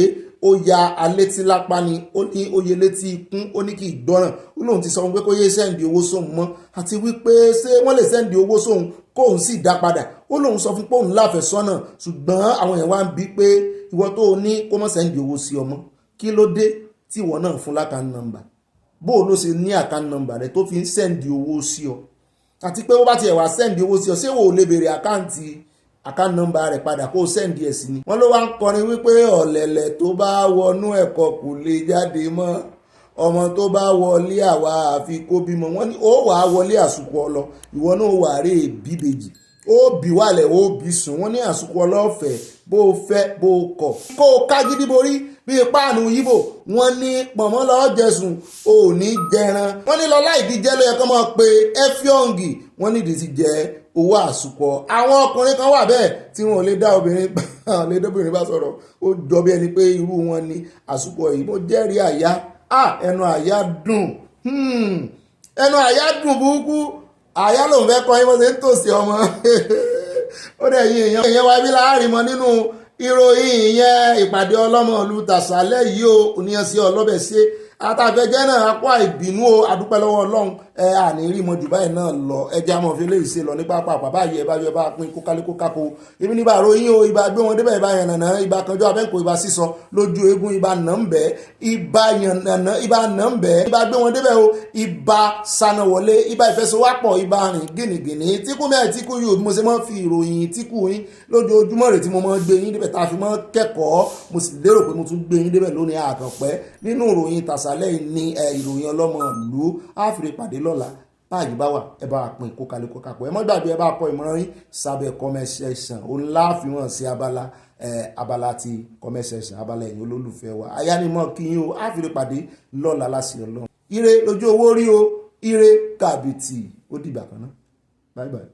ó ya alétí lápá ni ó ní oyè létí ikún ó ní kí ìgbọ́ràn ó lóun ti sọ fún pé kó yé sẹ́ǹdì owó sóhun mọ́ àti wípé ṣé wọ́n lè sẹ́ǹdì owó sóhun kóun sì dá padà ó ó lóun sọ fún pé òun láfẹ̀sọ́nà ṣùgbọ́n àwọn èèyàn wá ń bí pé ìwọ tó o ní kó mọ̀ sẹ́ndì owó sí ọmọ kí ló dé tí ìwọ náà fún lákàn nọ́mbà bó o ló ṣe ní àkàn nọ́mbà rẹ tó fi ń sẹ́ndì owó sí ọ àti pé ó bá tiẹ̀ wá sẹ́ndì owó sí ọ ṣé wò ó lè béèrè àkáǹtì nọ́mbà rẹ̀ padà kó o sẹ́ndì ẹ̀ sí ni. wọ́n ló wá ń kọrin wípé ọ̀lẹ̀lẹ̀ tó bá wọnú ẹ̀kọ́ kò lè jáde mọ́ ọmọ tó bá wọlé àwa àfi kó bímọ. wọ́n ní ó wàá wọlé àsùkò ọlọ ìwọ náà wà rè bíbejì ó bí wàlẹ̀ ó bí sùn. wọ́n ní àsùkò ọlọ́fẹ̀ẹ́ bó o fẹ́ bó o kọ̀ kó o ká gidi borí bí páànù yíbò. wọ́n ní pọ̀nmọ́ lọ́ọ́ jẹ̀sùn ò ní jẹran. wọ́n ní lọ láì díjẹ́ ló yẹ kó máa pe ẹ́fíọ̀ǹgì wọ́n nídìí ti jẹ́ owó àsùkọ. àwọn ọkùnrin kan wà bẹ́ẹ̀ tí wọn ò lè dá obìnrin bá sọ̀rọ̀ ó jọ bí ẹni pé irú wọn ni àsùkọ yìí. mo jẹ́rìí àyà ẹnu àyà dùn ẹnu àyà dùn burúkú. àyà lòun fẹ́ kọ́ yín bó ṣe ń tòsí ọmọ ó dẹ̀ yí èèyàn wa bí láàrin mọ́ nínú ìròyìn ìyẹn ìpàdé ọlọ́mọ ìlú tàṣálẹ̀ yìí ó oníyàn sí ọlọ́bẹ̀ ṣe àtàfẹ́jẹ́ náà apá ìbínú o adúpẹ́ lọ́wọ́ ọlọ́run àní rí mọ Dubai náà lọ ẹja mọ̀ fi léyìí ṣe lọ ní pápá àpá báyìí ẹ bá yọ ẹ bá pín kókálíkó kákó ibi níbà ròyìn o ibà gbé wọn débẹ̀ ibà yànnànà ibà kanjọ́ abẹ́ǹkó ibà sísọ lójú eégún ibà nà ń bẹ́ ibà yànnànà ibà nà ń bẹ́ ibà gbé wọn débẹ̀ o ibà sanawọlé ibà ìfẹsowápọ̀ ibà rìn gìnìgìnì tíkú mẹ́ẹ̀ tíkú yìí mo ṣe máa fi ìròyìn tíkú yín lójoojúmọ́ rẹ̀ tí mo máa gbé yín débẹ̀ tá a fi máa kẹ́kọ̀ọ́ mo sì lérò pé mo tún gbé yín débẹ̀ lónìí àkànpẹ́ nínú ìròyìn tàṣálẹ̀ ní ìròyìn ọlọ́mọ ìlú àfìrí pàdé lọ́la báyìí bá wà ẹ bá pín kókalẹ̀ kókapọ̀ ẹ mọ́ gbàgbé ẹ bá kọ ìmọ̀ràn yín sábẹ́ comment section ó láàfihàn sí abala ti comment section abala ẹ̀yin olólùfẹ́ wa ayánimọ̀ kí yín o àfìrí pàdé lọ́la lásìkò ọlọ́run ire lójú owó rí o ire kàbìtì ó dìgbà kan náà bye bye.